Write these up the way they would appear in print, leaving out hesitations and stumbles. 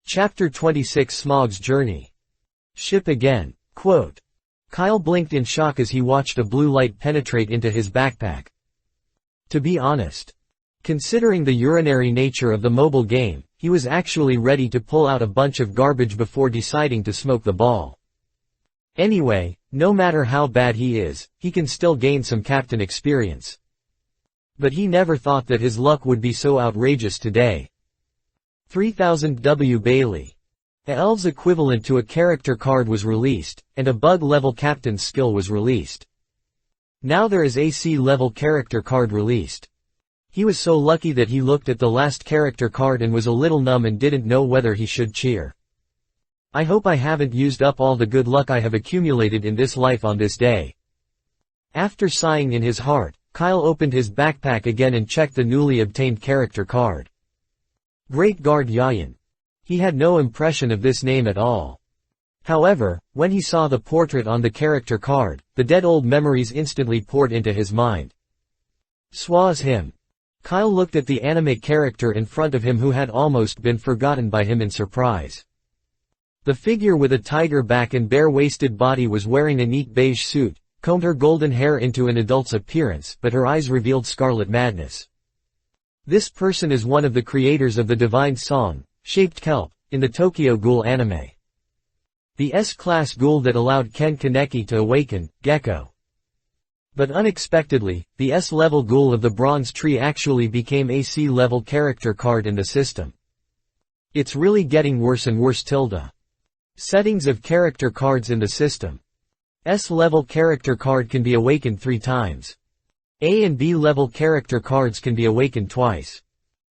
Chapter 26 Smog's Journey. Ship again. Quote. Kyle blinked in shock as he watched a blue light penetrate into his backpack. To be honest, considering the urinary nature of the mobile game, he was actually ready to pull out a bunch of garbage before deciding to smoke the ball. Anyway, no matter how bad he is, he can still gain some captain experience. But he never thought that his luck would be so outrageous today. 3000 W. Bailey. A elf's equivalent to a character card was released, and a bug-level captain's skill was released. Now there is AC-level character card released. He was so lucky that he looked at the last character card and was a little numb and didn't know whether he should cheer. I hope I haven't used up all the good luck I have accumulated in this life on this day. After sighing in his heart, Kyle opened his backpack again and checked the newly obtained character card. Great Guard Yayan. He had no impression of this name at all. However, when he saw the portrait on the character card, the dead old memories instantly poured into his mind. Swaz him. Kyle looked at the anime character in front of him who had almost been forgotten by him in surprise. The figure with a tiger back and bare-waisted body was wearing a neat beige suit, combed her golden hair into an adult's appearance, but her eyes revealed scarlet madness. This person is one of the creators of the divine song, Shaped Kelp, in the Tokyo Ghoul anime. The S-class ghoul that allowed Ken Kaneki to awaken, Gecko. But unexpectedly, the S-level ghoul of the Bronze Tree actually became a C-level character card in the system. It's really getting worse and worse. Settings of character cards in the system. S-level character card can be awakened 3 times. A and B-level character cards can be awakened twice.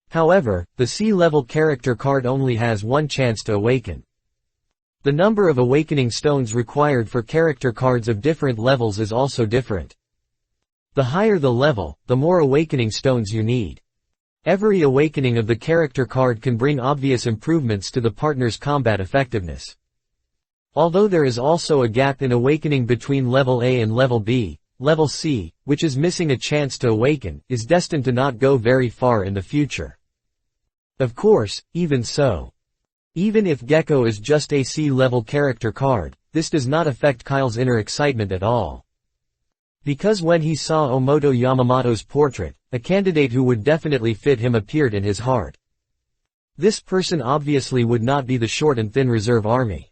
However, the C-level character card only has 1 chance to awaken. The number of awakening stones required for character cards of different levels is also different. The higher the level, the more awakening stones you need. Every awakening of the character card can bring obvious improvements to the partner's combat effectiveness. Although there is also a gap in awakening between level A and level B, level C, which is missing a chance to awaken, is destined to not go very far in the future. Of course, even so. Even if Gecko is just a C-level character card, this does not affect Kyle's inner excitement at all. Because when he saw Omoto Yamamoto's portrait, a candidate who would definitely fit him appeared in his heart. This person obviously would not be the short and thin reserve army.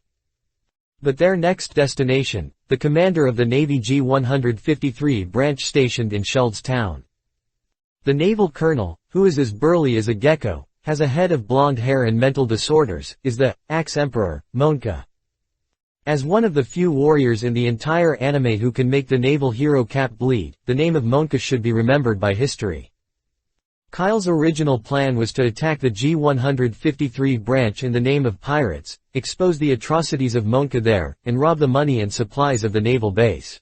But their next destination, the commander of the Navy G-153 branch stationed in Sheld's Town. The naval colonel, who is as burly as a gecko, has a head of blonde hair and mental disorders, is the Axe Emperor, Monka. As one of the few warriors in the entire anime who can make the naval hero Cap bleed, the name of Monka should be remembered by history. Kyle's original plan was to attack the G-153 branch in the name of pirates, expose the atrocities of Monka there, and rob the money and supplies of the naval base.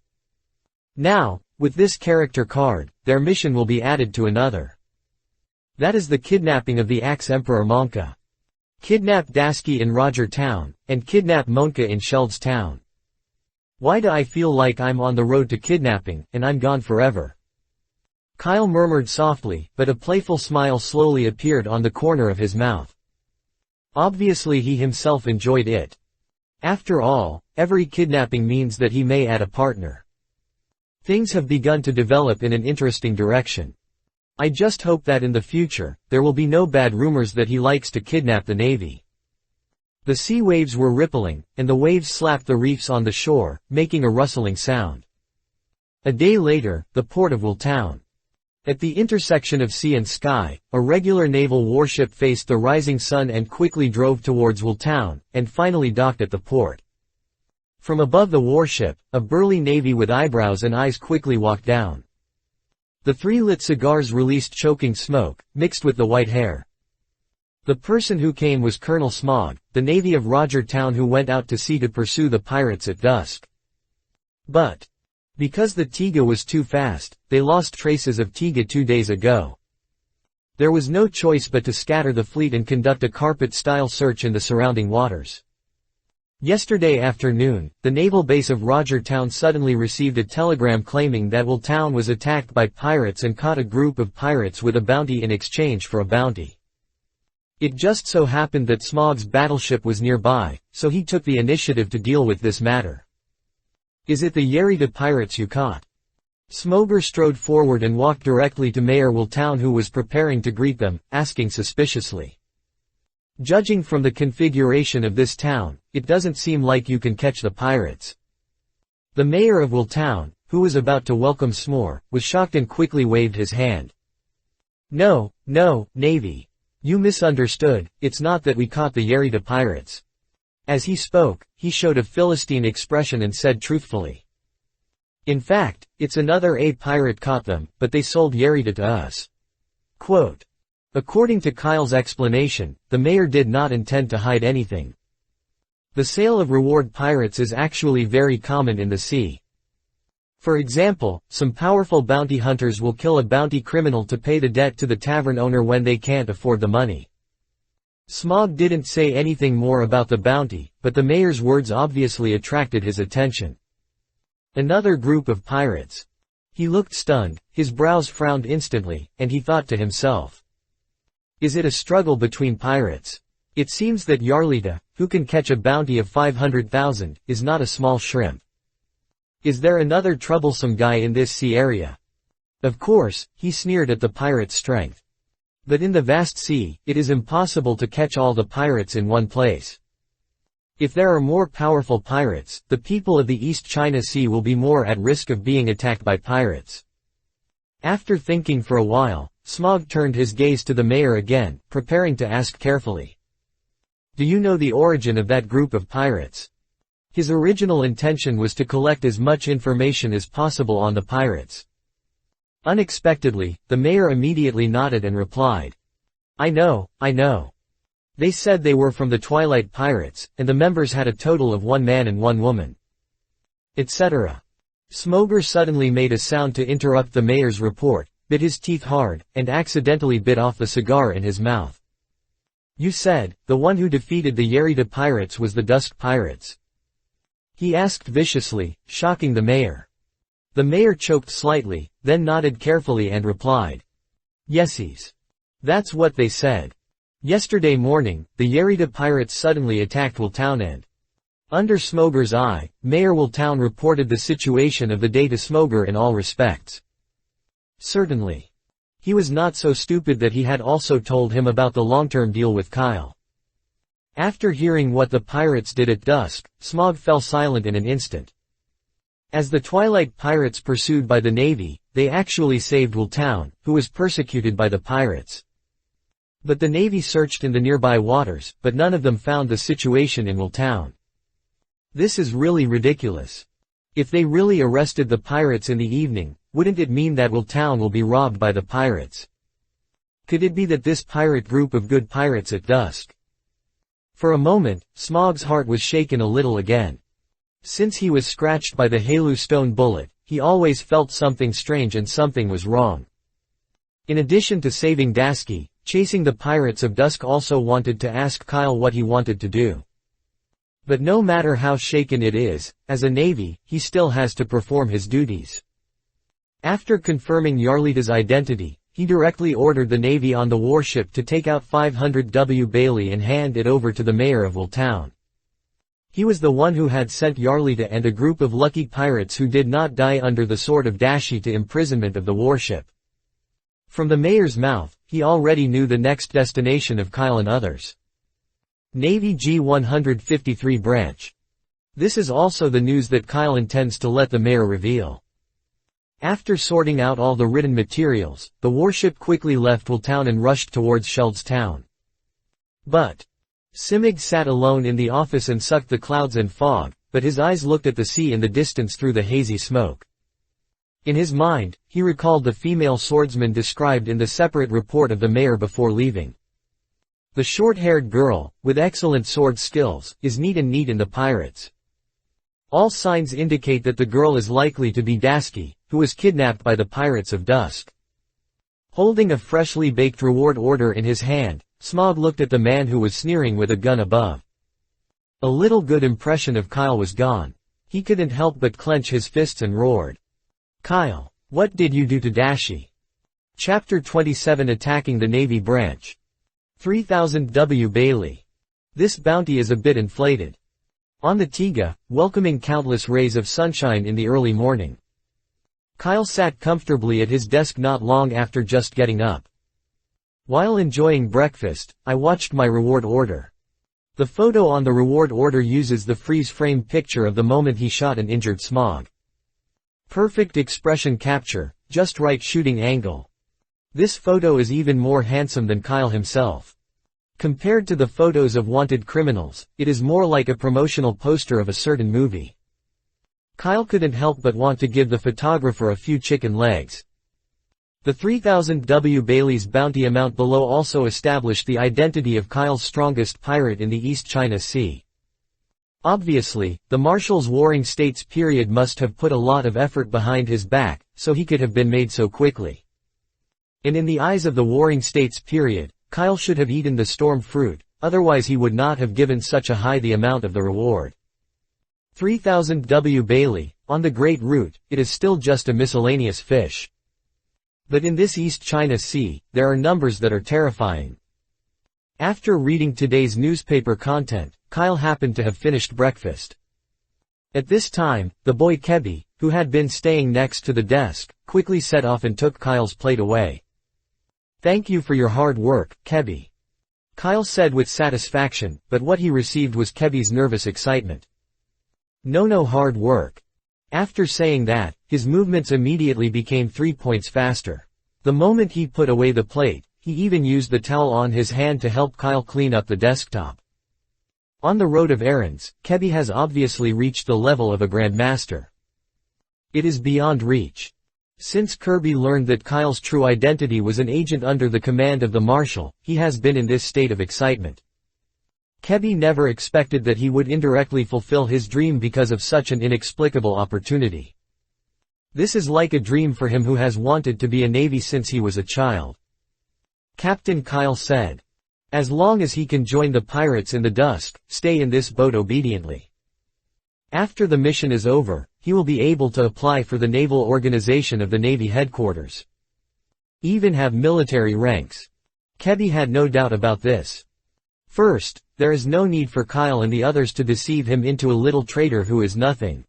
Now, with this character card, their mission will be added to another. That is the kidnapping of the Axe Emperor Monka. Kidnap Dasky in Roger Town, and kidnap Monka in Sheld's Town. Why do I feel like I'm on the road to kidnapping, and I'm gone forever? Kyle murmured softly, but a playful smile slowly appeared on the corner of his mouth. Obviously he himself enjoyed it. After all, every kidnapping means that he may add a partner. Things have begun to develop in an interesting direction. I just hope that in the future, there will be no bad rumors that he likes to kidnap the Navy. The sea waves were rippling, and the waves slapped the reefs on the shore, making a rustling sound. A day later, the port of Will Town. At the intersection of sea and sky, a regular naval warship faced the rising sun and quickly drove towards Will Town, and finally docked at the port. From above the warship, a burly navy with eyebrows and eyes quickly walked down. The 3 lit cigars released choking smoke, mixed with the white hair. The person who came was Colonel Smog, the Navy of Roger Town who went out to sea to pursue the pirates at dusk. But because the Tiga was too fast, they lost traces of Tiga 2 days ago. There was no choice but to scatter the fleet and conduct a carpet-style search in the surrounding waters. Yesterday afternoon, the naval base of Roger Town suddenly received a telegram claiming that Will Town was attacked by pirates and caught a group of pirates with a bounty in exchange for a bounty. It just so happened that Smog's battleship was nearby, so he took the initiative to deal with this matter. Is it the Yerida pirates you caught? Smoger strode forward and walked directly to Mayor Wiltown, who was preparing to greet them, asking suspiciously. Judging from the configuration of this town, it doesn't seem like you can catch the pirates. The mayor of Wiltown, who was about to welcome Smor, was shocked and quickly waved his hand. No, Navy. You misunderstood, it's not that we caught the Yerida pirates. As he spoke, he showed a Philistine expression and said truthfully. In fact, it's another pirate caught them, but they sold Yerida to us. Quote. According to Kyle's explanation, the mayor did not intend to hide anything. The sale of reward pirates is actually very common in the sea. For example, some powerful bounty hunters will kill a bounty criminal to pay the debt to the tavern owner when they can't afford the money. Smog didn't say anything more about the bounty, but the mayor's words obviously attracted his attention. Another group of pirates. He looked stunned, his brows frowned instantly, and he thought to himself. Is it a struggle between pirates? It seems that Yarlita, who can catch a bounty of 500,000, is not a small shrimp. Is there another troublesome guy in this sea area? Of course, he sneered at the pirate's strength. But in the vast sea, it is impossible to catch all the pirates in one place. If there are more powerful pirates, the people of the East China Sea will be more at risk of being attacked by pirates. After thinking for a while, Smog turned his gaze to the mayor again, preparing to ask carefully. Do you know the origin of that group of pirates? His original intention was to collect as much information as possible on the pirates. Unexpectedly, the mayor immediately nodded and replied. I know. They said they were from the Twilight Pirates, and the members had a total of 1 man and 1 woman. Etc. Smoger suddenly made a sound to interrupt the mayor's report, bit his teeth hard, and accidentally bit off the cigar in his mouth. You said, the one who defeated the Yerida pirates was the Dusk Pirates. He asked viciously, shocking the mayor. The mayor choked slightly, then nodded carefully and replied. Yesies. That's what they said. Yesterday morning, the Yerida pirates suddenly attacked Wiltown and, under Smoger's eye, Mayor Wiltown reported the situation of the day to Smoger in all respects. Certainly. He was not so stupid that he had also told him about the long-term deal with Kyle. After hearing what the pirates did at dusk, Smog fell silent in an instant. As the Twilight Pirates pursued by the Navy, they actually saved Wiltown, who was persecuted by the pirates. But the Navy searched in the nearby waters, but none of them found the situation in Wiltown. This is really ridiculous. If they really arrested the pirates in the evening, wouldn't it mean that Wiltown will be robbed by the pirates? Could it be that this pirate group of good pirates at dusk? For a moment, Smog's heart was shaken a little again. Since he was scratched by the Halu stone bullet, he always felt something strange and something was wrong. In addition to saving Dasky, chasing the pirates of dusk also wanted to ask Kyle what he wanted to do. But no matter how shaken it is, as a Navy, he still has to perform his duties. After confirming Yarlita's identity, he directly ordered the Navy on the warship to take out 500 W. Bailey and hand it over to the mayor of Wiltown. He was the one who had sent Yarlita and a group of lucky pirates who did not die under the sword of Dashi to imprisonment of the warship. From the mayor's mouth, he already knew the next destination of Kyle and others. Navy G-153 branch. This is also the news that Kyle intends to let the mayor reveal. After sorting out all the written materials, the warship quickly left Wiltown and rushed towards Sheld's town. But Simig sat alone in the office and sucked the clouds and fog, but his eyes looked at the sea in the distance through the hazy smoke. In his mind, he recalled the female swordsman described in the separate report of the mayor before leaving. The short-haired girl, with excellent sword skills, is neat in the pirates. All signs indicate that the girl is likely to be Dasky, who was kidnapped by the pirates of dusk. Holding a freshly baked reward order in his hand, Smog looked at the man who was sneering with a gun above. A little good impression of Kyle was gone. He couldn't help but clench his fists and roared. Kyle, what did you do to Dashi? Chapter 27 Attacking the Navy Branch. 3000 W. Bailey. This bounty is a bit inflated. On the Tiga, welcoming countless rays of sunshine in the early morning. Kyle sat comfortably at his desk not long after just getting up. While enjoying breakfast, I watched my reward order. The photo on the reward order uses the freeze-frame picture of the moment he shot an injured Smog. Perfect expression capture, just right shooting angle. This photo is even more handsome than Kyle himself. Compared to the photos of wanted criminals, it is more like a promotional poster of a certain movie. Kyle couldn't help but want to give the photographer a few chicken legs. The 3000 W. Bailey's bounty amount below also established the identity of Kyle's strongest pirate in the East China Sea. Obviously, the Marshall's Warring States period must have put a lot of effort behind his back, so he could have been made so quickly. And in the eyes of the Warring States period, Kyle should have eaten the storm fruit, otherwise he would not have given such a high the amount of the reward. 3000 W. Bailey, on the Great Route, it is still just a miscellaneous fish. But in this East China Sea, there are numbers that are terrifying. After reading today's newspaper content, Kyle happened to have finished breakfast. At this time, the boy Kebby, who had been staying next to the desk, quickly set off and took Kyle's plate away. "Thank you for your hard work, Kebby," Kyle said with satisfaction, but what he received was Kebby's nervous excitement. No hard work. After saying that, his movements immediately became 3 points faster. The moment he put away the plate, he even used the towel on his hand to help Kyle clean up the desktop. On the road of errands, Kebby has obviously reached the level of a grandmaster. It is beyond reach. Since Kirby learned that Kyle's true identity was an agent under the command of the Marshal, he has been in this state of excitement. Kebby never expected that he would indirectly fulfill his dream because of such an inexplicable opportunity. This is like a dream for him who has wanted to be a Navy since he was a child. Captain Kyle said. As long as he can join the pirates in the dusk, stay in this boat obediently. After the mission is over, he will be able to apply for the naval organization of the Navy headquarters. Even have military ranks. Kebby had no doubt about this. First, there is no need for Kyle and the others to deceive him into a little traitor who is nothing.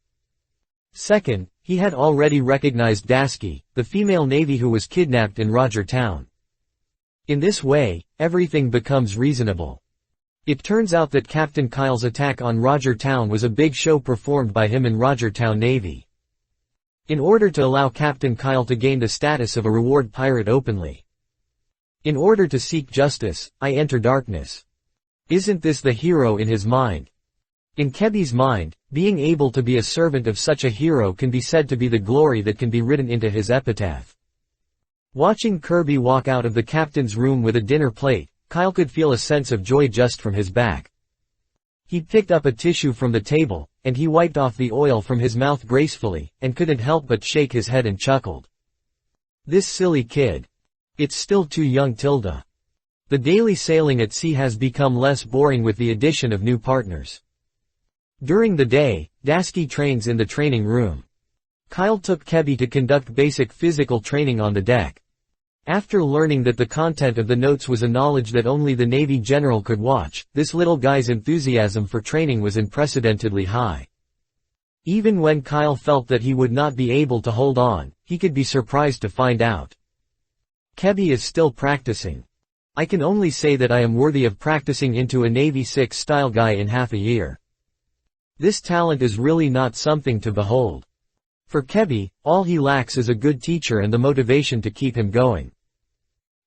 Second, he had already recognized Dasky, the female Navy who was kidnapped in Roger Town. In this way, everything becomes reasonable. It turns out that Captain Kyle's attack on Roger Town was a big show performed by him and Roger Town Navy. In order to allow Captain Kyle to gain the status of a reward pirate openly. In order to seek justice, I enter darkness. Isn't this the hero in his mind? In Kebby's mind, being able to be a servant of such a hero can be said to be the glory that can be written into his epitaph. Watching Kirby walk out of the captain's room with a dinner plate, Kyle could feel a sense of joy just from his back. He picked up a tissue from the table, and he wiped off the oil from his mouth gracefully, and couldn't help but shake his head and chuckled. This silly kid. It's still too young tilde. The daily sailing at sea has become less boring with the addition of new partners. During the day, Dasky trains in the training room. Kyle took Kebby to conduct basic physical training on the deck. After learning that the content of the notes was a knowledge that only the Navy general could watch, this little guy's enthusiasm for training was unprecedentedly high. Even when Kyle felt that he would not be able to hold on, he could be surprised to find out. Kebby is still practicing. I can only say that I am worthy of practicing into a Navy 6 style guy in half a year. This talent is really not something to behold. For Kebby, all he lacks is a good teacher and the motivation to keep him going.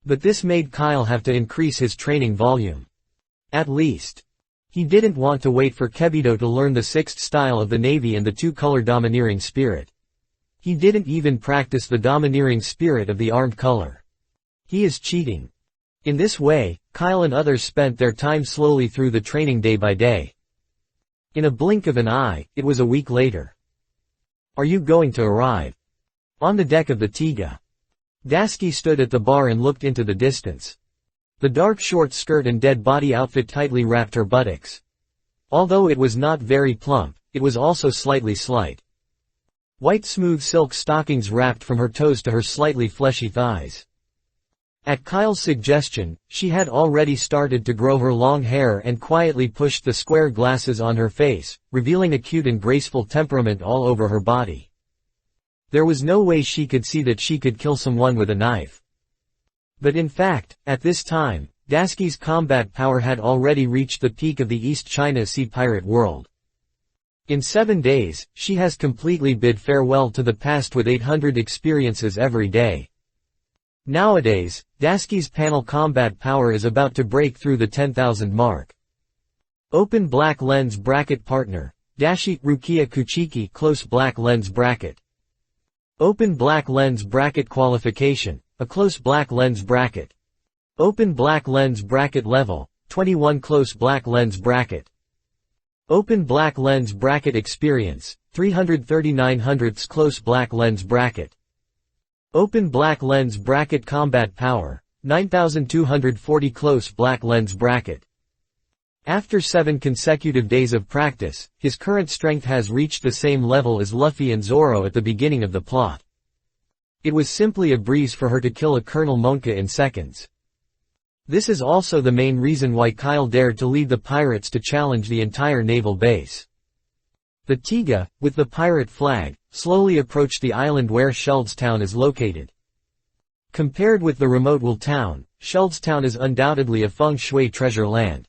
But this made Kyle have to increase his training volume. At least. He didn't want to wait for Kebido to learn the 6th style of the Navy and the 2-color domineering spirit. He didn't even practice the domineering spirit of the armed color. He is cheating. In this way, Kyle and others spent their time slowly through the training day by day. In a blink of an eye, it was a week later. Are you going to arrive? On the deck of the Tiga. Dasky stood at the bar and looked into the distance. The dark short skirt and dead body outfit tightly wrapped her buttocks. Although it was not very plump, it was also slightly slight. White smooth silk stockings wrapped from her toes to her slightly fleshy thighs. At Kyle's suggestion, she had already started to grow her long hair and quietly pushed the square glasses on her face, revealing a cute and graceful temperament all over her body. There was no way she could see that she could kill someone with a knife. But in fact, at this time, Daisuke's combat power had already reached the peak of the East China Sea pirate world. In 7 days, she has completely bid farewell to the past with 800 experiences every day. Nowadays, Daisuke's panel combat power is about to break through the 10,000 mark. Open black lens bracket partner, Dashi Rukia Kuchiki close black lens bracket. Open black lens bracket qualification, a close black lens bracket. Open black lens bracket level, 21 close black lens bracket. Open black lens bracket experience, 339 close black lens bracket. Open black lens bracket combat power, 9240 close black lens bracket. After 7 consecutive days of practice, his current strength has reached the same level as Luffy and Zoro at the beginning of the plot. It was simply a breeze for her to kill a Colonel Monka in seconds. This is also the main reason why Kyle dared to lead the pirates to challenge the entire naval base. The Tiga, with the pirate flag, slowly approached the island where Sheldstown is located. Compared with the remote Will town, Sheldstown is undoubtedly a feng shui treasure land.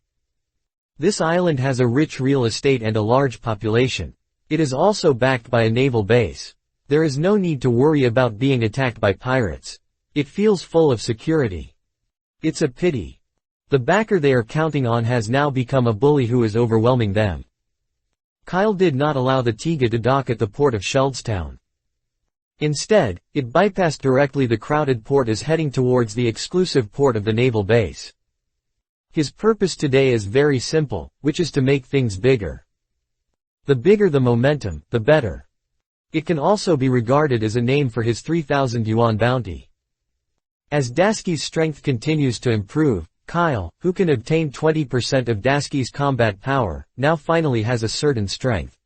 This island has a rich real estate and a large population. It is also backed by a naval base. There is no need to worry about being attacked by pirates. It feels full of security. It's a pity. The backer they are counting on has now become a bully who is overwhelming them. Kyle did not allow the Tiga to dock at the port of Sheldstown. Instead, it bypassed directly the crowded port as heading towards the exclusive port of the naval base. His purpose today is very simple, which is to make things bigger. The bigger the momentum, the better. It can also be regarded as a name for his 3,000 yuan bounty. As Daisuke's strength continues to improve, Kyle, who can obtain 20% of Daisuke's combat power, now finally has a certain strength.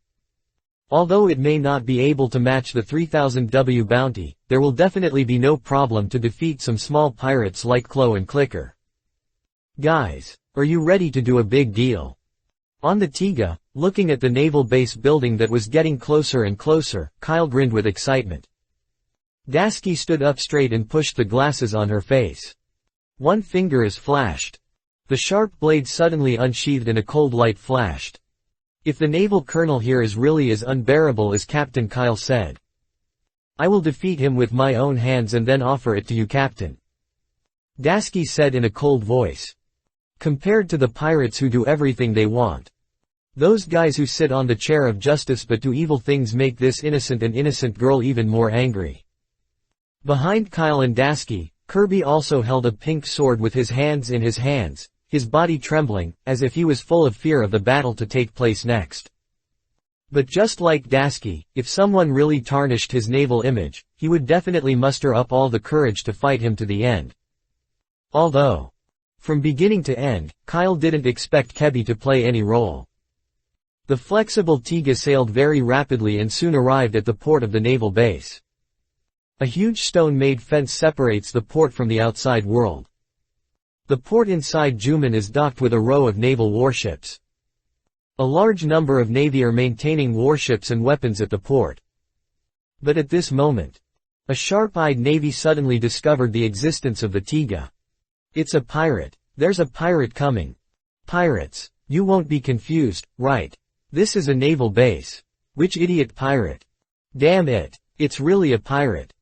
Although it may not be able to match the 3,000 W bounty, there will definitely be no problem to defeat some small pirates like Klo and Clicker. Guys, are you ready to do a big deal? On the Tiga, looking at the naval base building that was getting closer and closer, Kyle grinned with excitement. Daisuke stood up straight and pushed the glasses on her face. One finger is flashed. The sharp blade suddenly unsheathed and a cold light flashed. If the naval colonel here is really as unbearable as Captain Kyle said, I will defeat him with my own hands and then offer it to you, Captain. Daisuke said in a cold voice. Compared to the pirates who do everything they want. Those guys who sit on the chair of justice but do evil things make this innocent girl even more angry. Behind Kyle and Daisuke, Kirby also held a pink sword with his hands in his hands, his body trembling, as if he was full of fear of the battle to take place next. But just like Daisuke, if someone really tarnished his naval image, he would definitely muster up all the courage to fight him to the end. Although, from beginning to end, Kyle didn't expect Kebi to play any role. The flexible Tiga sailed very rapidly and soon arrived at the port of the naval base. A huge stone-made fence separates the port from the outside world. The port inside Juman is docked with a row of naval warships. A large number of navy are maintaining warships and weapons at the port. But at this moment, a sharp-eyed navy suddenly discovered the existence of the Tiga. It's a pirate. There's a pirate coming. Pirates. You won't be confused, right? This is a naval base. Which idiot pirate? Damn it. It's really a pirate.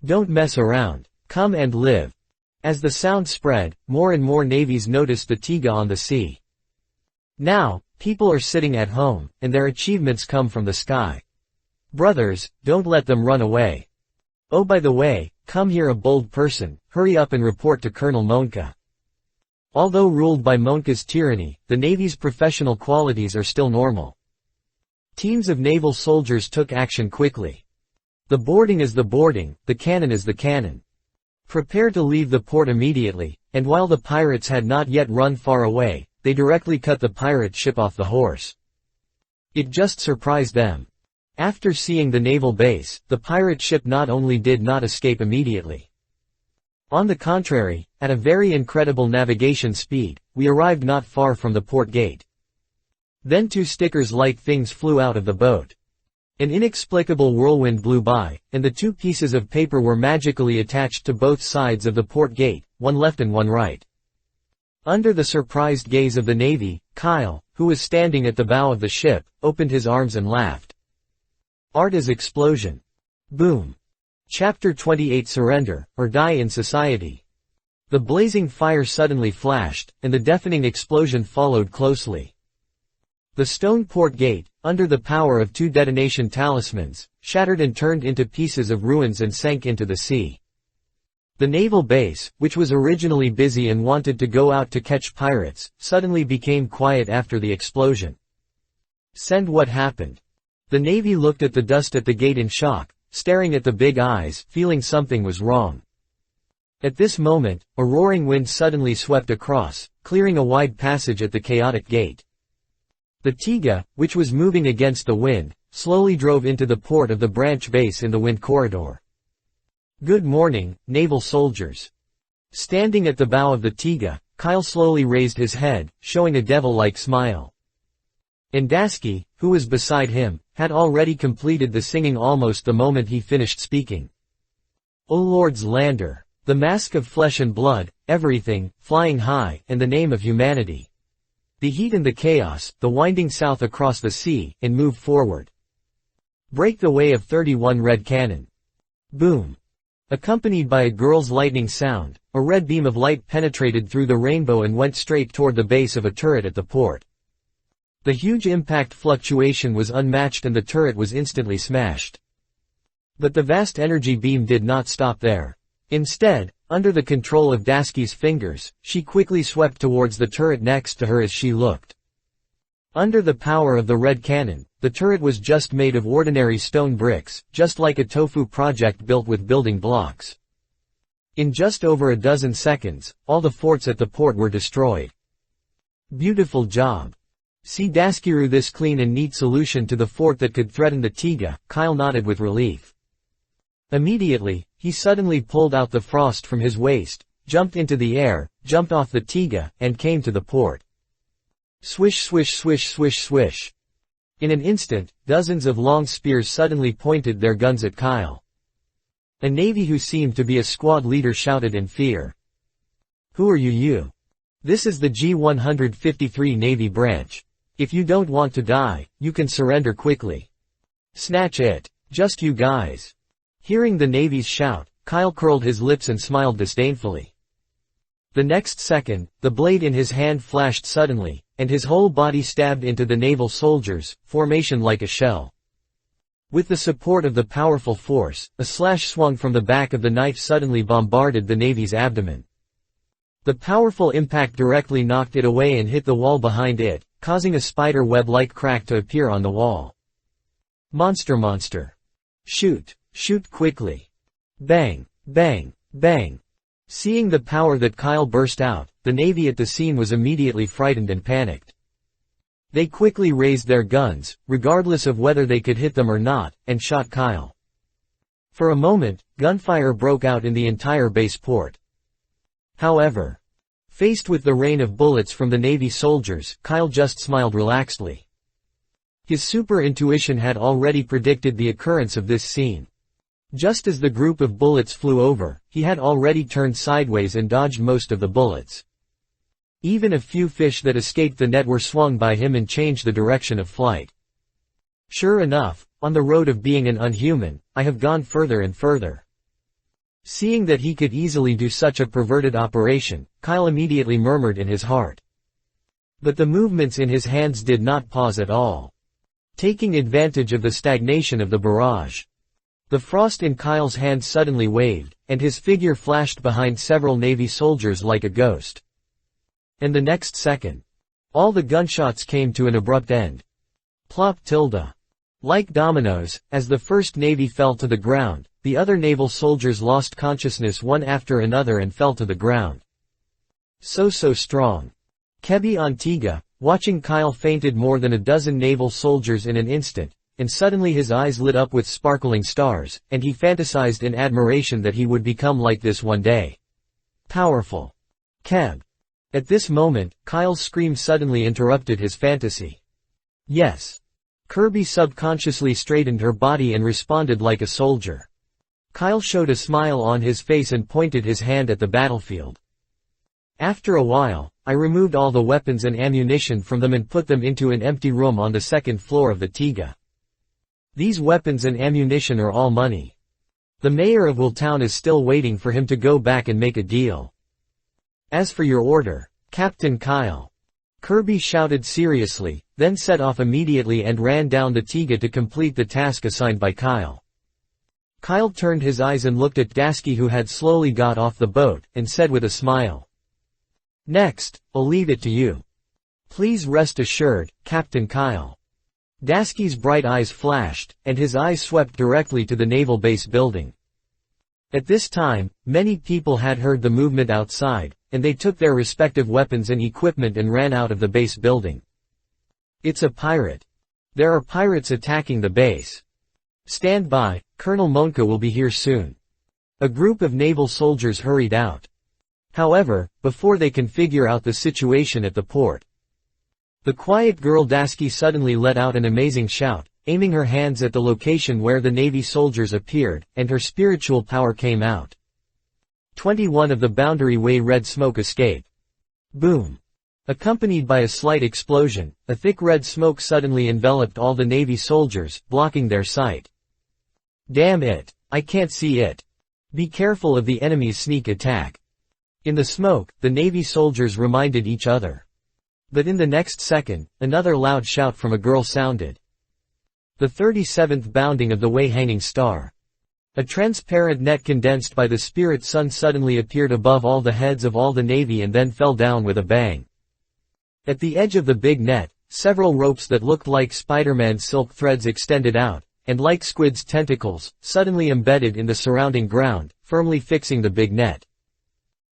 Don't mess around. Come and live. As the sound spread, more and more navies noticed the Tiga on the sea. Now, people are sitting at home, and their achievements come from the sky. Brothers, don't let them run away. Oh, by the way, come here, a bold person, hurry up and report to Colonel Monka. Although ruled by Monka's tyranny, the Navy's professional qualities are still normal. Teams of naval soldiers took action quickly. The boarding is the boarding, the cannon is the cannon. Prepare to leave the port immediately, and while the pirates had not yet run far away, they directly cut the pirate ship off the horse. It just surprised them. After seeing the naval base, the pirate ship not only did not escape immediately. On the contrary, at a very incredible navigation speed, we arrived not far from the port gate. Then two stickers-like things flew out of the boat. An inexplicable whirlwind blew by, and the two pieces of paper were magically attached to both sides of the port gate, one left and one right. Under the surprised gaze of the Navy, Kyle, who was standing at the bow of the ship, opened his arms and laughed. Art as explosion. Boom. Chapter 28 Surrender, or Die in Society. The blazing fire suddenly flashed, and the deafening explosion followed closely. The stone port gate, under the power of two detonation talismans, shattered and turned into pieces of ruins and sank into the sea. The naval base, which was originally busy and wanted to go out to catch pirates, suddenly became quiet after the explosion. Send what happened? The Navy looked at the dust at the gate in shock, staring at the big eyes, feeling something was wrong. At this moment, a roaring wind suddenly swept across, clearing a wide passage at the chaotic gate. The Tiga, which was moving against the wind, slowly drove into the port of the branch base in the wind corridor. Good morning, naval soldiers. Standing at the bow of the Tiga, Kyle slowly raised his head, showing a devil-like smile. And Dasky, who was beside him, had already completed the singing almost the moment he finished speaking. O Lord's Lander, the mask of flesh and blood, everything, flying high, and the name of humanity. The heat and the chaos, the winding south across the sea, and move forward. Break the way of 31 red cannon. Boom. Accompanied by a girl's lightning sound, a red beam of light penetrated through the rainbow and went straight toward the base of a turret at the port. The huge impact fluctuation was unmatched and the turret was instantly smashed. But the vast energy beam did not stop there. Instead, under the control of Dasky's fingers, she quickly swept towards the turret next to her as she looked. Under the power of the red cannon, the turret was just made of ordinary stone bricks, just like a tofu project built with building blocks. In just over a dozen seconds, all the forts at the port were destroyed. Beautiful job. See Daskiru, this clean and neat solution to the fort that could threaten the Tiga, Kyle nodded with relief. Immediately, he suddenly pulled out the frost from his waist, jumped into the air, jumped off the Tiga, and came to the port. Swish swish swish swish swish. In an instant, dozens of long spears suddenly pointed their guns at Kyle. A Navy who seemed to be a squad leader shouted in fear. Who are you? This is the G-153 Navy branch. If you don't want to die, you can surrender quickly. Snatch it. Just you guys. Hearing the Navy's shout, Kyle curled his lips and smiled disdainfully. The next second, the blade in his hand flashed suddenly, and his whole body stabbed into the naval soldiers, formation like a shell. With the support of the powerful force, a slash swung from the back of the knife suddenly bombarded the Navy's abdomen. The powerful impact directly knocked it away and hit the wall behind it, causing a spider web-like crack to appear on the wall. Monster. Shoot. Shoot quickly. Bang, bang, bang. Seeing the power that Kyle burst out, the Navy at the scene was immediately frightened and panicked. They quickly raised their guns, regardless of whether they could hit them or not, and shot Kyle. For a moment, gunfire broke out in the entire base port. However, faced with the rain of bullets from the Navy soldiers, Kyle just smiled relaxedly. His super intuition had already predicted the occurrence of this scene. Just as the group of bullets flew over, he had already turned sideways and dodged most of the bullets. Even a few fish that escaped the net were swung by him and changed the direction of flight. Sure enough, on the road of being an unhuman, I have gone further and further. Seeing that he could easily do such a perverted operation, Kyle immediately murmured in his heart. But the movements in his hands did not pause at all. Taking advantage of the stagnation of the barrage, the frost in Kyle's hand suddenly waved, and his figure flashed behind several Navy soldiers like a ghost. And the next second, all the gunshots came to an abrupt end. Plop tilde. Like dominoes, as the first Navy fell to the ground, the other naval soldiers lost consciousness one after another and fell to the ground. So strong. Kebi Antigua, watching Kyle fainted more than a dozen naval soldiers in an instant, and suddenly his eyes lit up with sparkling stars, and he fantasized in admiration that he would become like this one day. Powerful. Keb. At this moment, Kyle's scream suddenly interrupted his fantasy. Yes. Kirby subconsciously straightened her body and responded like a soldier. Kyle showed a smile on his face and pointed his hand at the battlefield. After a while, I removed all the weapons and ammunition from them and put them into an empty room on the second floor of the Tiga. These weapons and ammunition are all money. The mayor of Willtown is still waiting for him to go back and make a deal. As for your order, Captain Kyle. Kirby shouted seriously, then set off immediately and ran down the Tiga to complete the task assigned by Kyle. Kyle turned his eyes and looked at Dasky, who had slowly got off the boat, and said with a smile. Next, I'll leave it to you. Please rest assured, Captain Kyle. Dasky's bright eyes flashed, and his eyes swept directly to the naval base building. At this time, many people had heard the movement outside, and they took their respective weapons and equipment and ran out of the base building. It's a pirate. There are pirates attacking the base. Stand by, Colonel Monka will be here soon. A group of naval soldiers hurried out. However, before they can figure out the situation at the port, the quiet girl Dasky suddenly let out an amazing shout, aiming her hands at the location where the Navy soldiers appeared, and her spiritual power came out. 21 of the Boundary Way red smoke escaped. Boom. Accompanied by a slight explosion, a thick red smoke suddenly enveloped all the Navy soldiers, blocking their sight. Damn it, I can't see it. Be careful of the enemy's sneak attack. In the smoke, the Navy soldiers reminded each other. But in the next second, another loud shout from a girl sounded. The 37th bounding of the way hanging star. A transparent net condensed by the spirit sun suddenly appeared above all the heads of all the Navy and then fell down with a bang. At the edge of the big net, several ropes that looked like Spider-Man's silk threads extended out, and like squid's tentacles, suddenly embedded in the surrounding ground, firmly fixing the big net.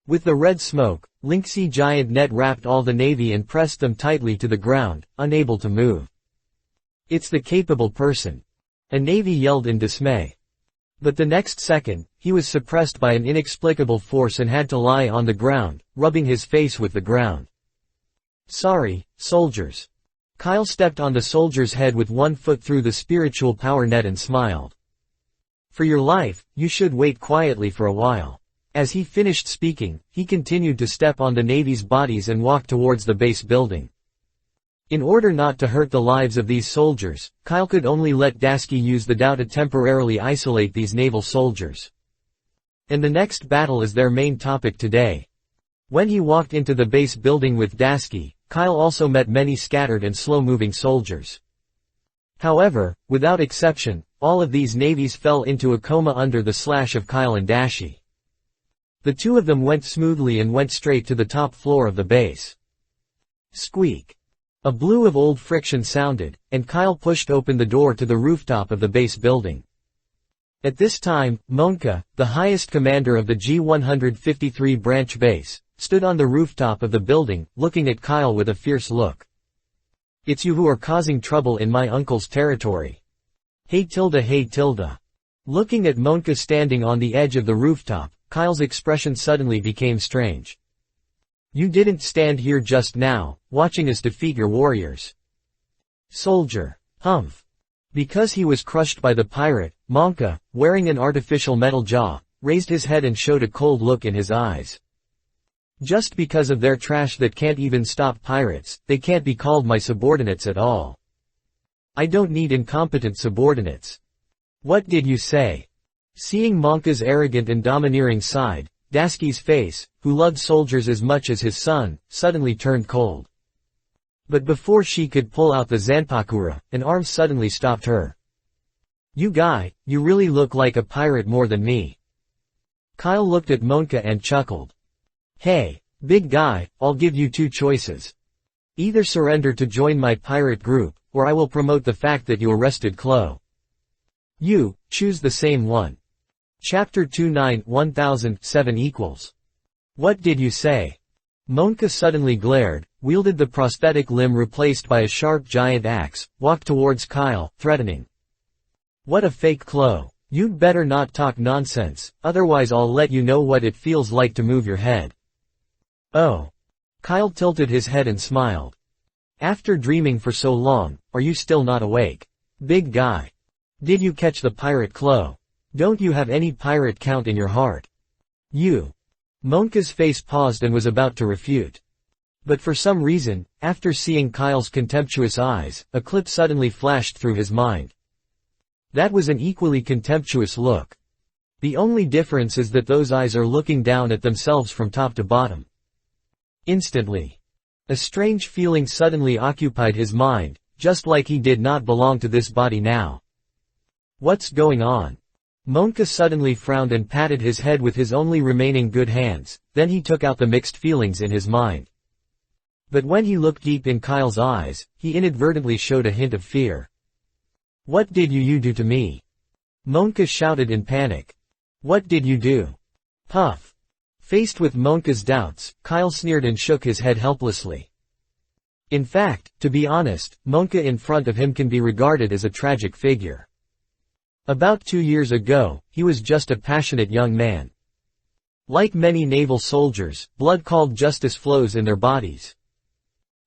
With the red smoke, Linksy giant net wrapped all the Navy and pressed them tightly to the ground, unable to move. It's the capable person. A Navy yelled in dismay. But the next second, he was suppressed by an inexplicable force and had to lie on the ground, rubbing his face with the ground. Sorry, soldiers. Kyle stepped on the soldier's head with one foot through the spiritual power net and smiled. For your life, you should wait quietly for a while. As he finished speaking, he continued to step on the Navy's bodies and walk towards the base building. In order not to hurt the lives of these soldiers, Kyle could only let Dasky use the Dao to temporarily isolate these naval soldiers. And the next battle is their main topic today. When he walked into the base building with Dasky, Kyle also met many scattered and slow-moving soldiers. However, without exception, all of these navies fell into a coma under the slash of Kyle and Dashi. The two of them went smoothly and went straight to the top floor of the base. Squeak. A blue of old friction sounded, and Kyle pushed open the door to the rooftop of the base building. At this time, Monka, the highest commander of the G-153 branch base, stood on the rooftop of the building, looking at Kyle with a fierce look. It's you who are causing trouble in my uncle's territory. Hey tilde hey tilde. Looking at Monka standing on the edge of the rooftop, Kyle's expression suddenly became strange. You didn't stand here just now, watching us defeat your warriors. Soldier. Humph. Because he was crushed by the pirate, Monka, wearing an artificial metal jaw, raised his head and showed a cold look in his eyes. Just because of their trash that can't even stop pirates, they can't be called my subordinates at all. I don't need incompetent subordinates. What did you say? Seeing Monka's arrogant and domineering side, Dasky's face, who loved soldiers as much as his son, suddenly turned cold. But before she could pull out the Zanpakura, an arm suddenly stopped her. You guy, you really look like a pirate more than me. Kyle looked at Monka and chuckled. Hey, big guy, I'll give you two choices. Either surrender to join my pirate group, or I will promote the fact that you arrested Chloe. You, choose the same one. Chapter 29-1007 equals. What did you say? Monka suddenly glared, wielded the prosthetic limb replaced by a sharp giant axe, walked towards Kyle, threatening. What a fake Chloe. You'd better not talk nonsense, otherwise I'll let you know what it feels like to move your head. Oh. Kyle tilted his head and smiled. After dreaming for so long, are you still not awake? Big guy. Did you catch the pirate Chloe? Don't you have any pirate count in your heart? You. Monka's face paused and was about to refute. But for some reason, after seeing Kyle's contemptuous eyes, a clip suddenly flashed through his mind. That was an equally contemptuous look. The only difference is that those eyes are looking down at themselves from top to bottom. Instantly. A strange feeling suddenly occupied his mind, just like he did not belong to this body now. What's going on? Monka suddenly frowned and patted his head with his only remaining good hands, then he took out the mixed feelings in his mind. But when he looked deep in Kyle's eyes, he inadvertently showed a hint of fear. What did you do to me? Monka shouted in panic. What did you do? Puff. Faced with Monka's doubts, Kyle sneered and shook his head helplessly. In fact, to be honest, Monka in front of him can be regarded as a tragic figure. About 2 years ago, he was just a passionate young man. Like many naval soldiers, blood called justice flows in their bodies.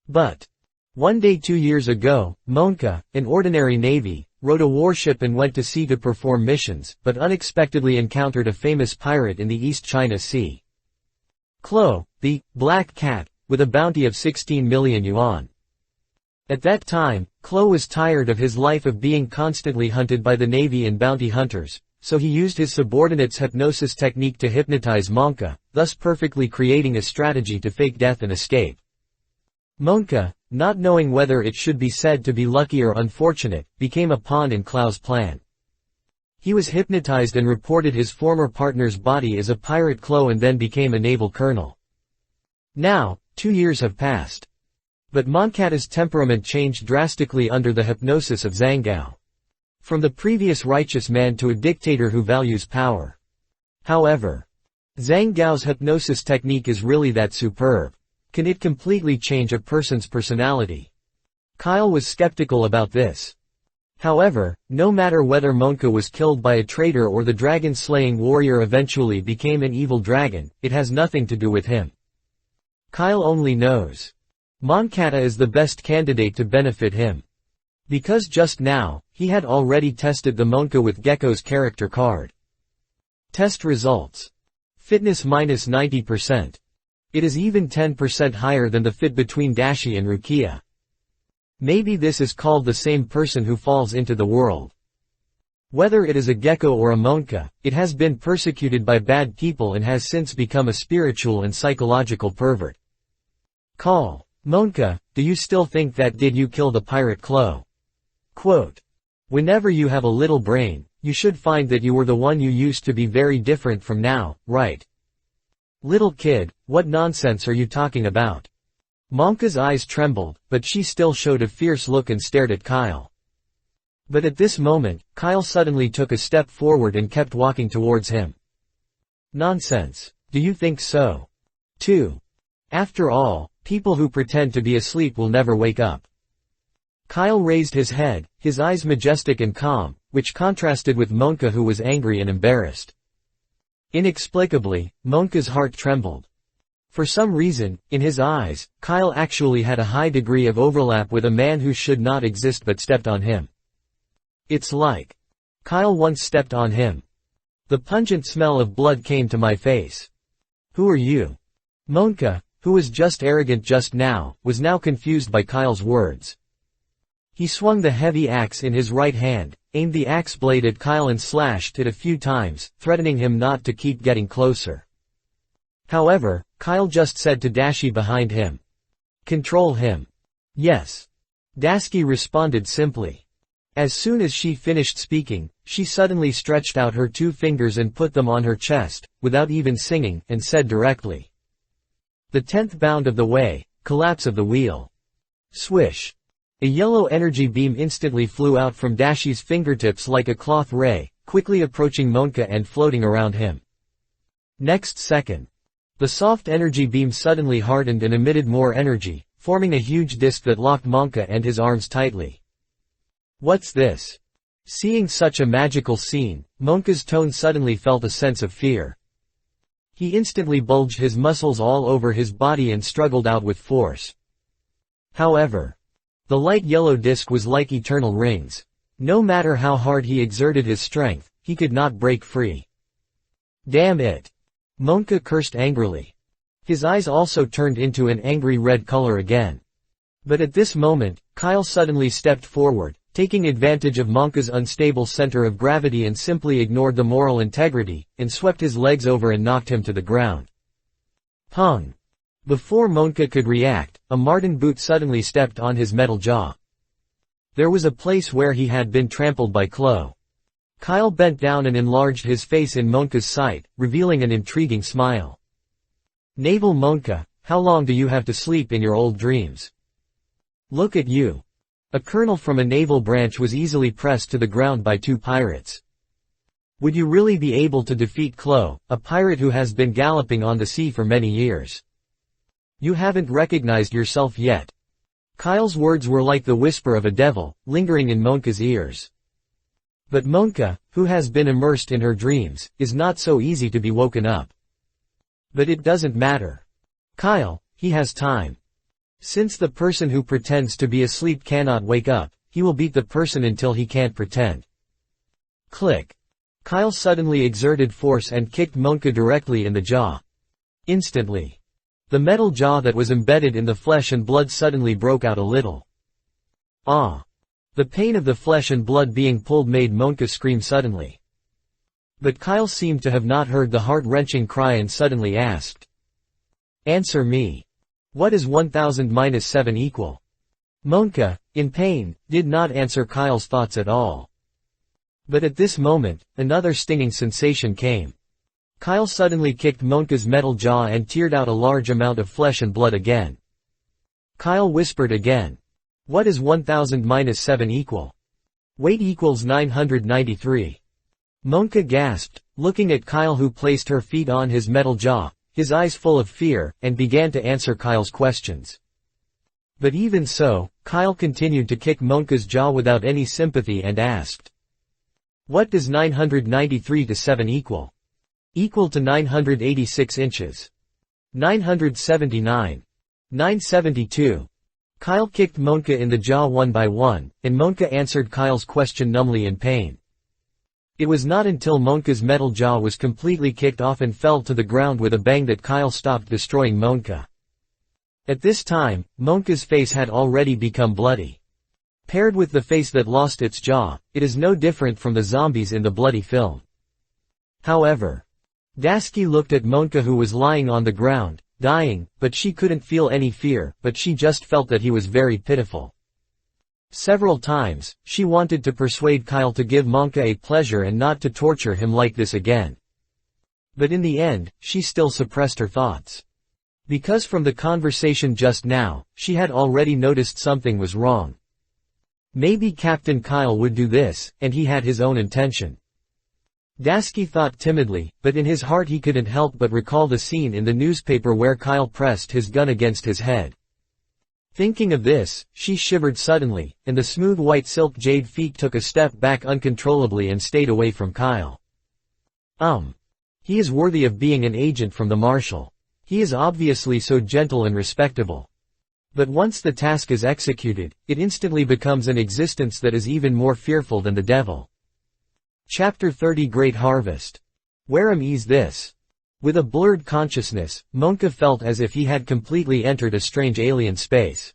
But one day 2 years ago, Monka, an ordinary navy, rode a warship and went to sea to perform missions, but unexpectedly encountered a famous pirate in the East China Sea. Chloe, the Black Cat, with a bounty of 16 million yuan. At that time, Chloe was tired of his life of being constantly hunted by the Navy and bounty hunters, so he used his subordinate's hypnosis technique to hypnotize Monka, thus perfectly creating a strategy to fake death and escape. Monka, not knowing whether it should be said to be lucky or unfortunate, became a pawn in Chloe's plan. He was hypnotized and reported his former partner's body as a pirate Chloe and then became a naval colonel. Now, 2 years have passed. But Moncata's temperament changed drastically under the hypnosis of Zhang. From the previous righteous man to a dictator who values power. However, Zhang Gao's hypnosis technique is really that superb. Can it completely change a person's personality? Kyle was skeptical about this. However, no matter whether Monka was killed by a traitor or the dragon-slaying warrior eventually became an evil dragon, it has nothing to do with him. Kyle only knows. Moncata is the best candidate to benefit him. Because just now, he had already tested the Monka with Gecko's character card. Test results. Fitness minus 90%. It is even 10% higher than the fit between Dashi and Rukia. Maybe this is called the same person who falls into the world. Whether it is a gecko or a Monka, it has been persecuted by bad people and has since become a spiritual and psychological pervert. Call. Monka, do you still think that did you kill the pirate Chloe? Quote. Whenever you have a little brain, you should find that you were the one you used to be very different from now, right? Little kid, what nonsense are you talking about? Monka's eyes trembled, but she still showed a fierce look and stared at Kyle. But at this moment, Kyle suddenly took a step forward and kept walking towards him. Nonsense. Do you think so? 2. After all, people who pretend to be asleep will never wake up. Kyle raised his head, his eyes majestic and calm, which contrasted with Monka who was angry and embarrassed. Inexplicably, Monka's heart trembled. For some reason, in his eyes, Kyle actually had a high degree of overlap with a man who should not exist but stepped on him. It's like Kyle once stepped on him. The pungent smell of blood came to my face. Who are you? Monka, who was just arrogant just now, was now confused by Kyle's words. He swung the heavy axe in his right hand, aimed the axe blade at Kyle and slashed it a few times, threatening him not to keep getting closer. However, Kyle just said to Dashi behind him. Control him. Yes. Daski responded simply. As soon as she finished speaking, she suddenly stretched out her 2 fingers and put them on her chest, without even singing, and said directly. The 10th bound of the way, collapse of the wheel. Swish. A yellow energy beam instantly flew out from Dashi's fingertips like a cloth ray, quickly approaching Monka and floating around him. Next second. The soft energy beam suddenly hardened and emitted more energy, forming a huge disc that locked Monka and his arms tightly. What's this? Seeing such a magical scene, Monka's tone suddenly felt a sense of fear. He instantly bulged his muscles all over his body and struggled out with force. However, the light yellow disc was like eternal rings. No matter how hard he exerted his strength, he could not break free. Damn it! Monka cursed angrily. His eyes also turned into an angry red color again. But at this moment, Kyle suddenly stepped forward, taking advantage of Monka's unstable center of gravity and simply ignored the moral integrity, and swept his legs over and knocked him to the ground. Pong! Before Monka could react, a marten boot suddenly stepped on his metal jaw. There was a place where he had been trampled by Chloe. Kyle bent down and enlarged his face in Monka's sight, revealing an intriguing smile. Naval Monka, how long do you have to sleep in your old dreams? Look at you. A colonel from a naval branch was easily pressed to the ground by 2 pirates. Would you really be able to defeat Chloe, a pirate who has been galloping on the sea for many years? You haven't recognized yourself yet. Kyle's words were like the whisper of a devil, lingering in Monka's ears. But Monka, who has been immersed in her dreams, is not so easy to be woken up. But it doesn't matter. Kyle, he has time. Since the person who pretends to be asleep cannot wake up, he will beat the person until he can't pretend. Click. Kyle suddenly exerted force and kicked Monka directly in the jaw. Instantly. The metal jaw that was embedded in the flesh and blood suddenly broke out a little. Ah! The pain of the flesh and blood being pulled made Monka scream suddenly. But Kyle seemed to have not heard the heart-wrenching cry and suddenly asked. Answer me. What is 1000-7 equal? Monka, in pain, did not answer Kyle's thoughts at all. But at this moment, another stinging sensation came. Kyle suddenly kicked Monka's metal jaw and teared out a large amount of flesh and blood again. Kyle whispered again. What is 1000-7 equal? Weight equals 993. Monka gasped, looking at Kyle who placed her feet on his metal jaw, his eyes full of fear, and began to answer Kyle's questions. But even so, Kyle continued to kick Monka's jaw without any sympathy and asked. What does 993-7 equal? Equal to 986 inches. 979. 972. Kyle kicked Monka in the jaw one by one, and Monka answered Kyle's question numbly in pain. It was not until Monka's metal jaw was completely kicked off and fell to the ground with a bang that Kyle stopped destroying Monka. At this time, Monka's face had already become bloody. Paired with the face that lost its jaw, it is no different from the zombies in the bloody film. However, Dasky looked at Monka who was lying on the ground, dying, but she couldn't feel any fear, but she just felt that he was very pitiful. Several times, she wanted to persuade Kyle to give Monka a pleasure and not to torture him like this again. But in the end, she still suppressed her thoughts. Because from the conversation just now, she had already noticed something was wrong. Maybe Captain Kyle would do this, and he had his own intention. Dasky thought timidly, but in his heart he couldn't help but recall the scene in the newspaper where Kyle pressed his gun against his head. Thinking of this, she shivered suddenly, and the smooth white silk jade feet took a step back uncontrollably and stayed away from Kyle. He is worthy of being an agent from the Marshal. He is obviously so gentle and respectable. But once the task is executed, it instantly becomes an existence that is even more fearful than the devil. Chapter 30 Great Harvest. Wheream is this? With a blurred consciousness, Monka felt as if he had completely entered a strange alien space.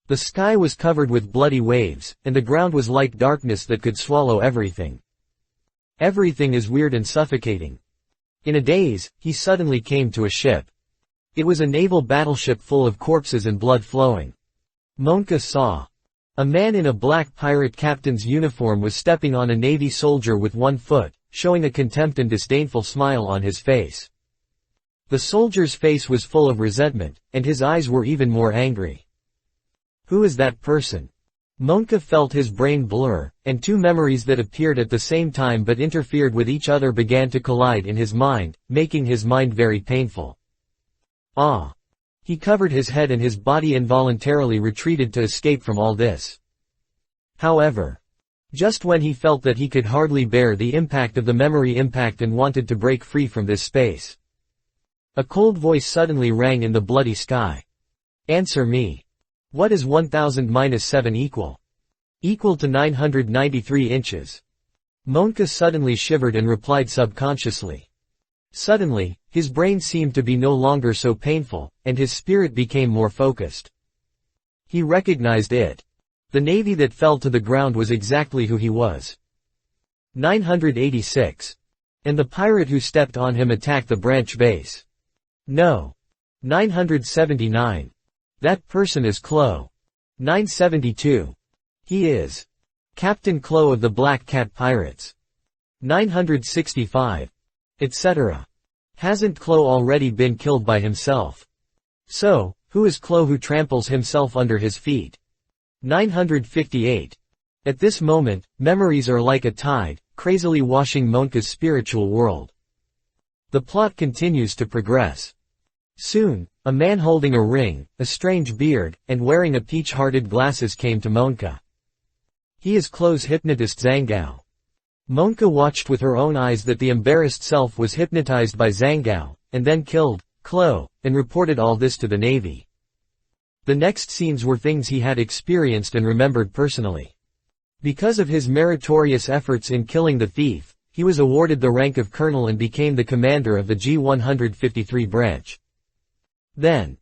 The sky was covered with bloody waves, and the ground was like darkness that could swallow everything. Everything is weird and suffocating. In a daze, he suddenly came to a ship. It was a naval battleship full of corpses and blood flowing. Monka saw. A man in a black pirate captain's uniform was stepping on a Navy soldier with one foot, showing a contempt and disdainful smile on his face. The soldier's face was full of resentment, and his eyes were even more angry. Who is that person? Monka felt his brain blur, and 2 memories that appeared at the same time but interfered with each other began to collide in his mind, making his mind very painful. He covered his head and his body involuntarily retreated to escape from all this. However, Just when he felt that he could hardly bear the impact of the memory impact and wanted to break free from this space. A cold voice suddenly rang in the bloody sky. Answer me. What is 1000 minus 7 equal? Equal to 993 inches. Monka suddenly shivered and replied subconsciously. Suddenly, his brain seemed to be no longer so painful, and his spirit became more focused. He recognized it. The navy that fell to the ground was exactly who he was. 986. And the pirate who stepped on him attacked the branch base. No. 979. That person is Klo. 972. He is Captain Klo of the Black Cat Pirates. 965. Etc. Hasn't Klo already been killed by himself? So, who is Klo who tramples himself under his feet? 958. At this moment, memories are like a tide, crazily washing Monka's spiritual world. The plot continues to progress. Soon, a man holding a ring, a strange beard, and wearing a peach-hearted glasses came to Monka. He is Klo's hypnotist Zhangao. Monka watched with her own eyes that the embarrassed self was hypnotized by Zhangao, and then killed Klo, and reported all this to the Navy. The next scenes were things he had experienced and remembered personally. Because of his meritorious efforts in killing the thief, he was awarded the rank of colonel and became the commander of the G-153 branch. Then,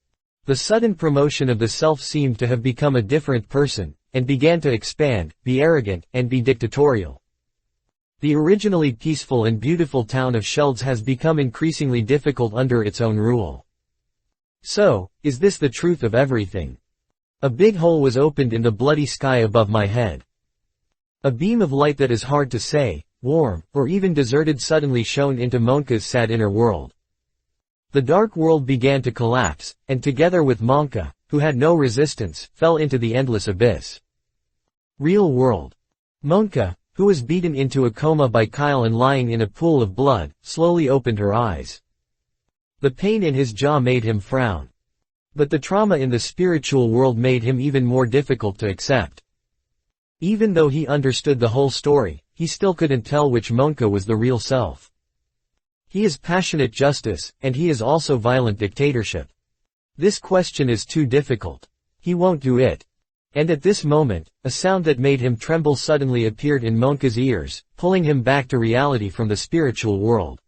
the sudden promotion of the self seemed to have become a different person, and began to expand, be arrogant, and be dictatorial. The originally peaceful and beautiful town of Shelds has become increasingly difficult under its own rule. So, is this the truth of everything? A big hole was opened in the bloody sky above my head. A beam of light that is hard to say, warm, or even deserted suddenly shone into Monka's sad inner world. The dark world began to collapse, and together with Monka, who had no resistance, fell into the endless abyss. Real world. Monka, who was beaten into a coma by Kyle and lying in a pool of blood, slowly opened her eyes. The pain in his jaw made him frown. But the trauma in the spiritual world made him even more difficult to accept. Even though he understood the whole story, he still couldn't tell which Monka was the real self. He is passionate justice, and he is also violent dictatorship. This question is too difficult. He won't do it. And at this moment, a sound that made him tremble suddenly appeared in Monka's ears, pulling him back to reality from the spiritual world.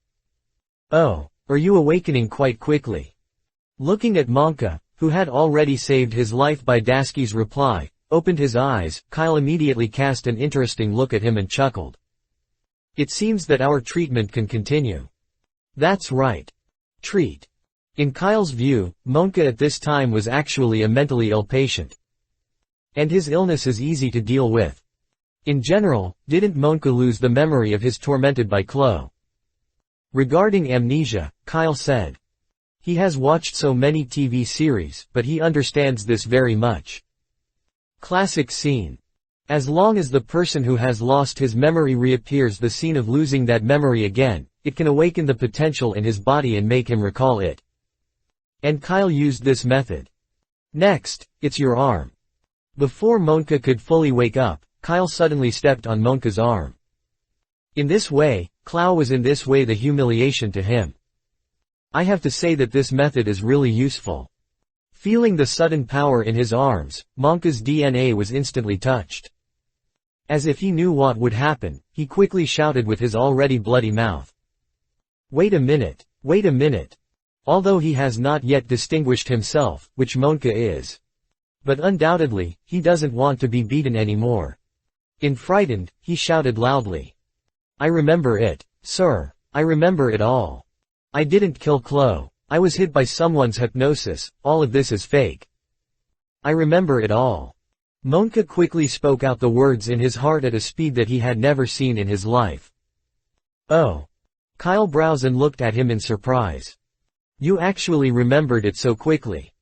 Oh, are you awakening quite quickly? Looking at Monka, who had already saved his life by Daski's reply, opened his eyes, Kyle immediately cast an interesting look at him and chuckled. It seems that our treatment can continue. That's right. Treat. In Kyle's view, Monka at this time was actually a mentally ill patient. And his illness is easy to deal with. In general, didn't Monka lose the memory of his tormented by Klo? Regarding amnesia, Kyle said. He has watched so many TV series, but he understands this very much. Classic scene. As long as the person who has lost his memory reappears the scene of losing that memory again, it can awaken the potential in his body and make him recall it. And Kyle used this method. Next, it's your arm. Before Monka could fully wake up, Kyle suddenly stepped on Monka's arm. In this way, Klo was in this way the humiliation to him. I have to say that this method is really useful. Feeling the sudden power in his arms, Monka's DNA was instantly touched. As if he knew what would happen, he quickly shouted with his already bloody mouth. Wait a minute, wait a minute. Although he has not yet distinguished himself, which Monka is. But undoubtedly, he doesn't want to be beaten anymore. Frightened, he shouted loudly. I remember it, sir. I remember it all. I didn't kill Klo. I was hit by someone's hypnosis. All of this is fake. I remember it all. Monka quickly spoke out the words in his heart at a speed that he had never seen in his life. Oh. Kyle browsed and looked at him in surprise. You actually remembered it so quickly.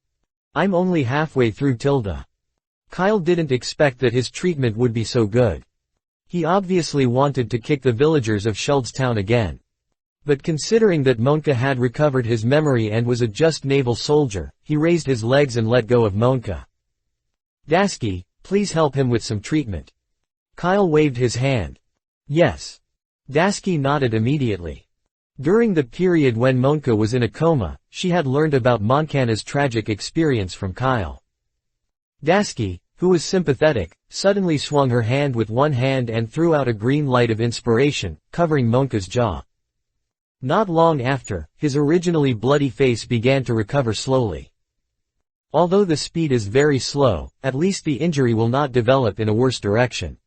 I'm only halfway through tilde. Kyle didn't expect that his treatment would be so good. He obviously wanted to kick the villagers of Sheldstown again. But considering that Monka had recovered his memory and was a just naval soldier, he raised his legs and let go of Monka. Daski, please help him with some treatment. Kyle waved his hand. Yes. Dasky nodded immediately. During the period when Monka was in a coma, she had learned about Moncana's tragic experience from Kyle. Dasky, who was sympathetic, suddenly swung her hand with one hand and threw out a green light of inspiration, covering Monka's jaw. Not long after, his originally bloody face began to recover slowly. Although the speed is very slow, at least the injury will not develop in a worse direction.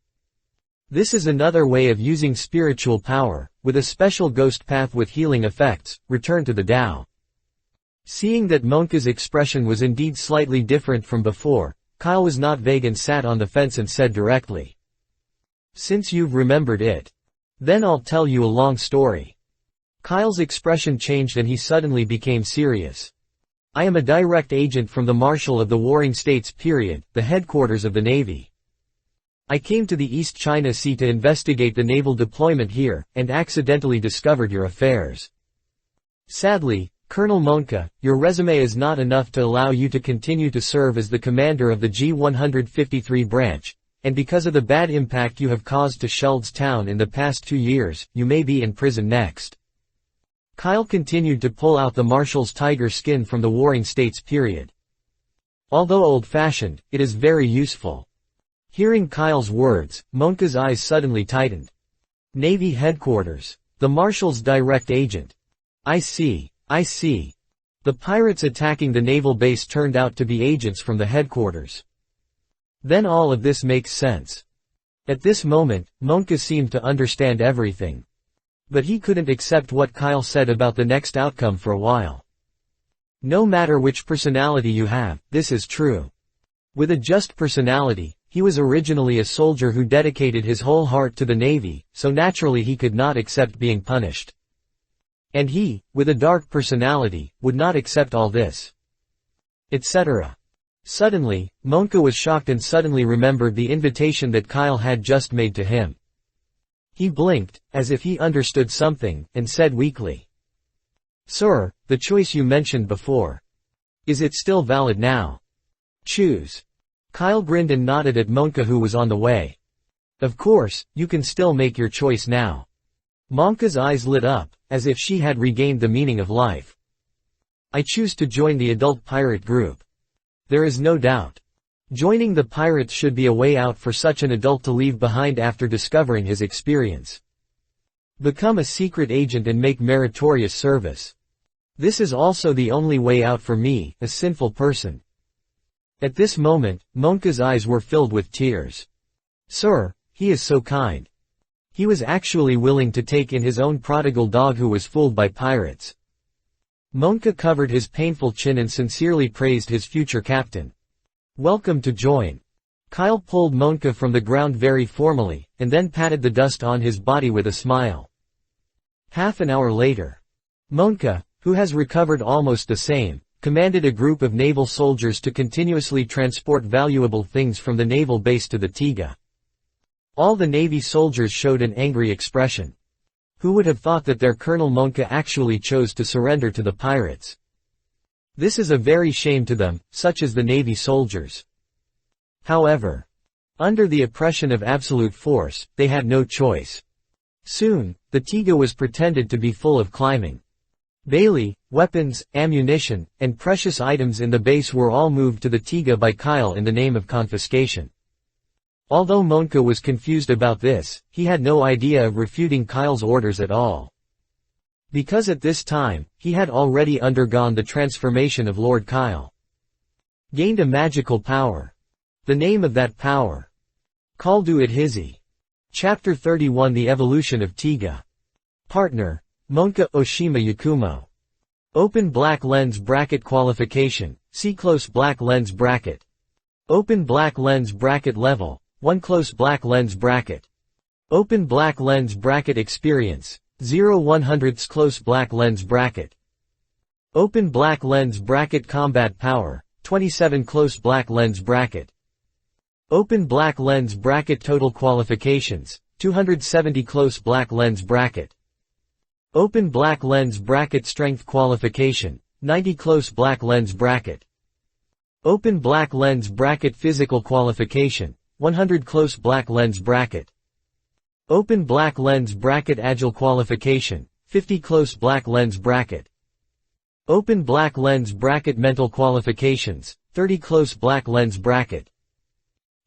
This is another way of using spiritual power, with a special ghost path with healing effects, return to the Tao. Seeing that Monka's expression was indeed slightly different from before, Kyle was not vague and sat on the fence and said directly. Since you've remembered it. Then I'll tell you a long story. Kyle's expression changed and he suddenly became serious. I am a direct agent from the Marshal of the Warring States period, the headquarters of the Navy. I came to the East China Sea to investigate the naval deployment here, and accidentally discovered your affairs. Sadly, Colonel Monka, your resume is not enough to allow you to continue to serve as the commander of the G-153 branch, and because of the bad impact you have caused to Sheld's town in the past 2 years, you may be in prison next. Kyle continued to pull out the Marshal's tiger skin from the Warring States period. Although old-fashioned, it is very useful. Hearing Kyle's words, Monka's eyes suddenly tightened. Navy headquarters. The Marshal's direct agent. I see. The pirates attacking the naval base turned out to be agents from the headquarters. Then all of this makes sense. At this moment, Monka seemed to understand everything. But he couldn't accept what Kyle said about the next outcome for a while. No matter which personality you have, this is true. With a just personality, he was originally a soldier who dedicated his whole heart to the Navy, so naturally he could not accept being punished. And he, with a dark personality, would not accept all this. Etc. Suddenly, Monka was shocked and suddenly remembered the invitation that Kyle had just made to him. He blinked, as if he understood something, and said weakly. Sir, the choice you mentioned before. Is it still valid now? Choose. Kyle grinned and nodded at Monka who was on the way. Of course, you can still make your choice now. Monka's eyes lit up, as if she had regained the meaning of life. I choose to join the adult pirate group. There is no doubt. Joining the pirates should be a way out for such an adult to leave behind after discovering his experience. Become a secret agent and make meritorious service. This is also the only way out for me, a sinful person. At this moment, Monka's eyes were filled with tears. Sir, he is so kind. He was actually willing to take in his own prodigal dog who was fooled by pirates. Monka covered his painful chin and sincerely praised his future captain. Welcome to join. Kyle pulled Monka from the ground very formally, and then patted the dust on his body with a smile. Half an hour later. Monka, who has recovered almost the same, commanded a group of naval soldiers to continuously transport valuable things from the naval base to the Tiga. All the Navy soldiers showed an angry expression. Who would have thought that their Colonel Monka actually chose to surrender to the pirates? This is a very shame to them, such as the Navy soldiers. However, under the oppression of absolute force, they had no choice. Soon, the Tiga was pretended to be full of climbing. Bailey, weapons, ammunition, and precious items in the base were all moved to the Tiga by Kyle in the name of confiscation. Although Monka was confused about this, he had no idea of refuting Kyle's orders at all. Because at this time, he had already undergone the transformation of Lord Kyle. Gained a magical power. The name of that power. Kaldu Adhizi. Chapter 31 The Evolution of Tiga. Partner, Monka Oshima Yakumo. Open black lens bracket qualification, see close black lens bracket. Open black lens bracket level. 1 close black lens bracket. Open black lens bracket experience, 0-100ths close black lens bracket. Open black lens bracket combat power, 27 close black lens bracket. Open black lens bracket total qualifications, 270 close black lens bracket. Open black lens bracket strength qualification, 90 close black lens bracket. Open black lens bracket physical qualification, 100 close black lens bracket. Open black lens bracket agile qualification, 50 close black lens bracket. Open black lens bracket mental qualifications, 30 close black lens bracket.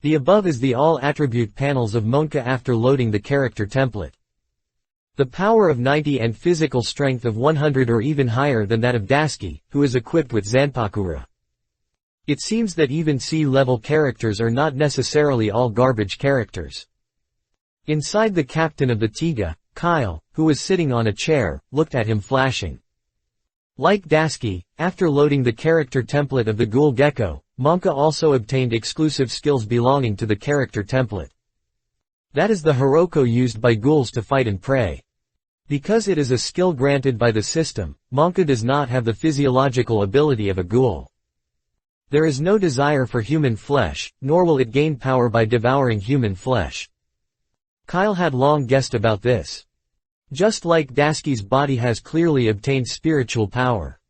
The above is the all attribute panels of Monka after loading the character template. The power of 90 and physical strength of 100 or even higher than that of Daisuke, who is equipped with Zanpakura. It seems that even C-level characters are not necessarily all garbage characters. Inside the captain of the Tiga, Kyle, who was sitting on a chair, looked at him flashing. Like Daisuke, after loading the character template of the Ghoul Gecko, Monka also obtained exclusive skills belonging to the character template. That is the Hiroko used by ghouls to fight and prey. Because it is a skill granted by the system, Monka does not have the physiological ability of a ghoul. There is no desire for human flesh, nor will it gain power by devouring human flesh. Kyle had long guessed about this. Just like Daisuke's body has clearly obtained spiritual power.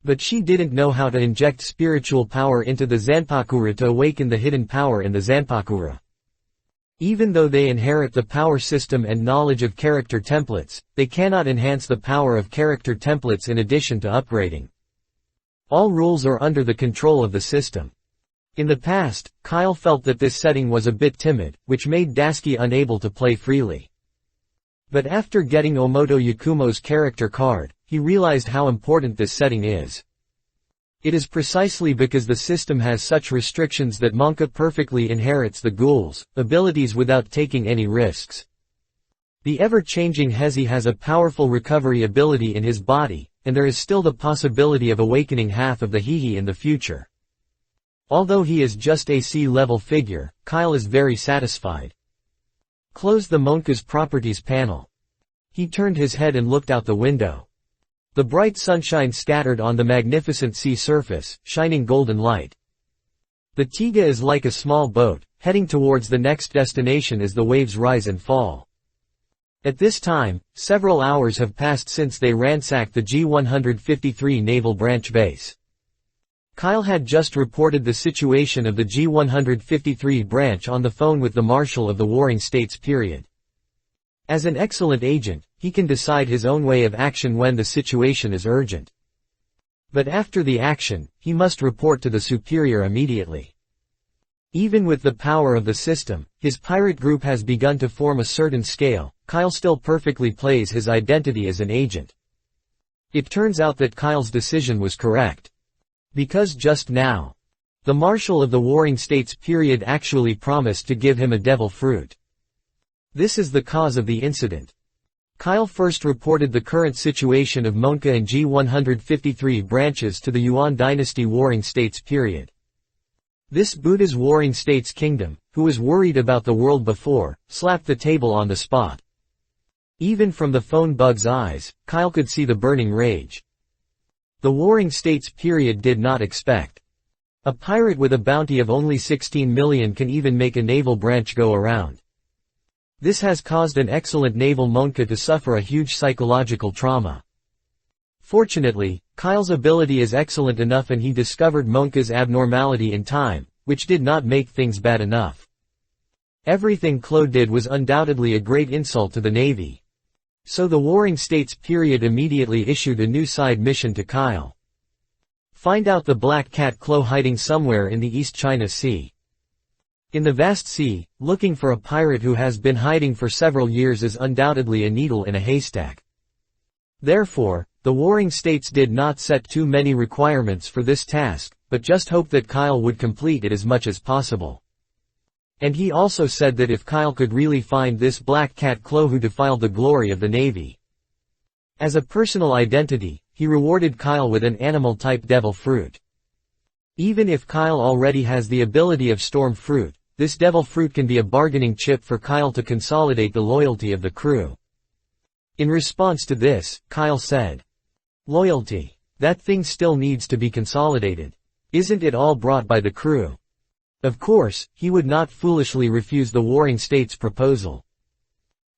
But she didn't know how to inject spiritual power into the Zanpakura to awaken the hidden power in the Zanpakura. Even though they inherit the power system and knowledge of character templates, they cannot enhance the power of character templates in addition to upgrading. All rules are under the control of the system. In the past, Kyle felt that this setting was a bit timid, which made Daisuke unable to play freely. But after getting Omoto Yakumo's character card, he realized how important this setting is. It is precisely because the system has such restrictions that Monka perfectly inherits the ghoul's abilities without taking any risks. The ever-changing Hezi has a powerful recovery ability in his body, and there is still the possibility of awakening half of the Hihi in the future. Although he is just a C-level figure, Kyle is very satisfied. Close the Monka's properties panel. He turned his head and looked out the window. The bright sunshine scattered on the magnificent sea surface, shining golden light. The Tiga is like a small boat, heading towards the next destination as the waves rise and fall. At this time, several hours have passed since they ransacked the G-153 Naval Branch Base. Kyle had just reported the situation of the G-153 branch on the phone with the Marshal of the Warring States period. As an excellent agent, he can decide his own way of action when the situation is urgent. But after the action, he must report to the superior immediately. Even with the power of the system, his pirate group has begun to form a certain scale. Kyle still perfectly plays his identity as an agent. It turns out that Kyle's decision was correct. Because just now, the Marshal of the Warring States period actually promised to give him a devil fruit. This is the cause of the incident. Kyle first reported the current situation of Monka and G-153 branches to the Yuan Dynasty Warring States period. This Buddha's Warring States kingdom, who was worried about the world before, slapped the table on the spot. Even from the phone bug's eyes, Kyle could see the burning rage. The Warring States period did not expect. A pirate with a bounty of only 16 million can even make a naval branch go around. This has caused an excellent naval Monka to suffer a huge psychological trauma. Fortunately, Kyle's ability is excellent enough and he discovered Monka's abnormality in time, which did not make things bad enough. Everything Claude did was undoubtedly a great insult to the Navy. So the Warring States period immediately issued a new side mission to Kyle. Find out the black cat Claude hiding somewhere in the East China Sea. In the vast sea, looking for a pirate who has been hiding for several years is undoubtedly a needle in a haystack. Therefore, the Warring States did not set too many requirements for this task, but just hoped that Kyle would complete it as much as possible. And he also said that if Kyle could really find this black cat Claude who defiled the glory of the Navy. As a personal identity, he rewarded Kyle with an animal-type devil fruit. Even if Kyle already has the ability of storm fruit, this devil fruit can be a bargaining chip for Kyle to consolidate the loyalty of the crew. In response to this, Kyle said, "Loyalty. That thing still needs to be consolidated. Isn't it all brought by the crew?" Of course, he would not foolishly refuse the Warring States proposal.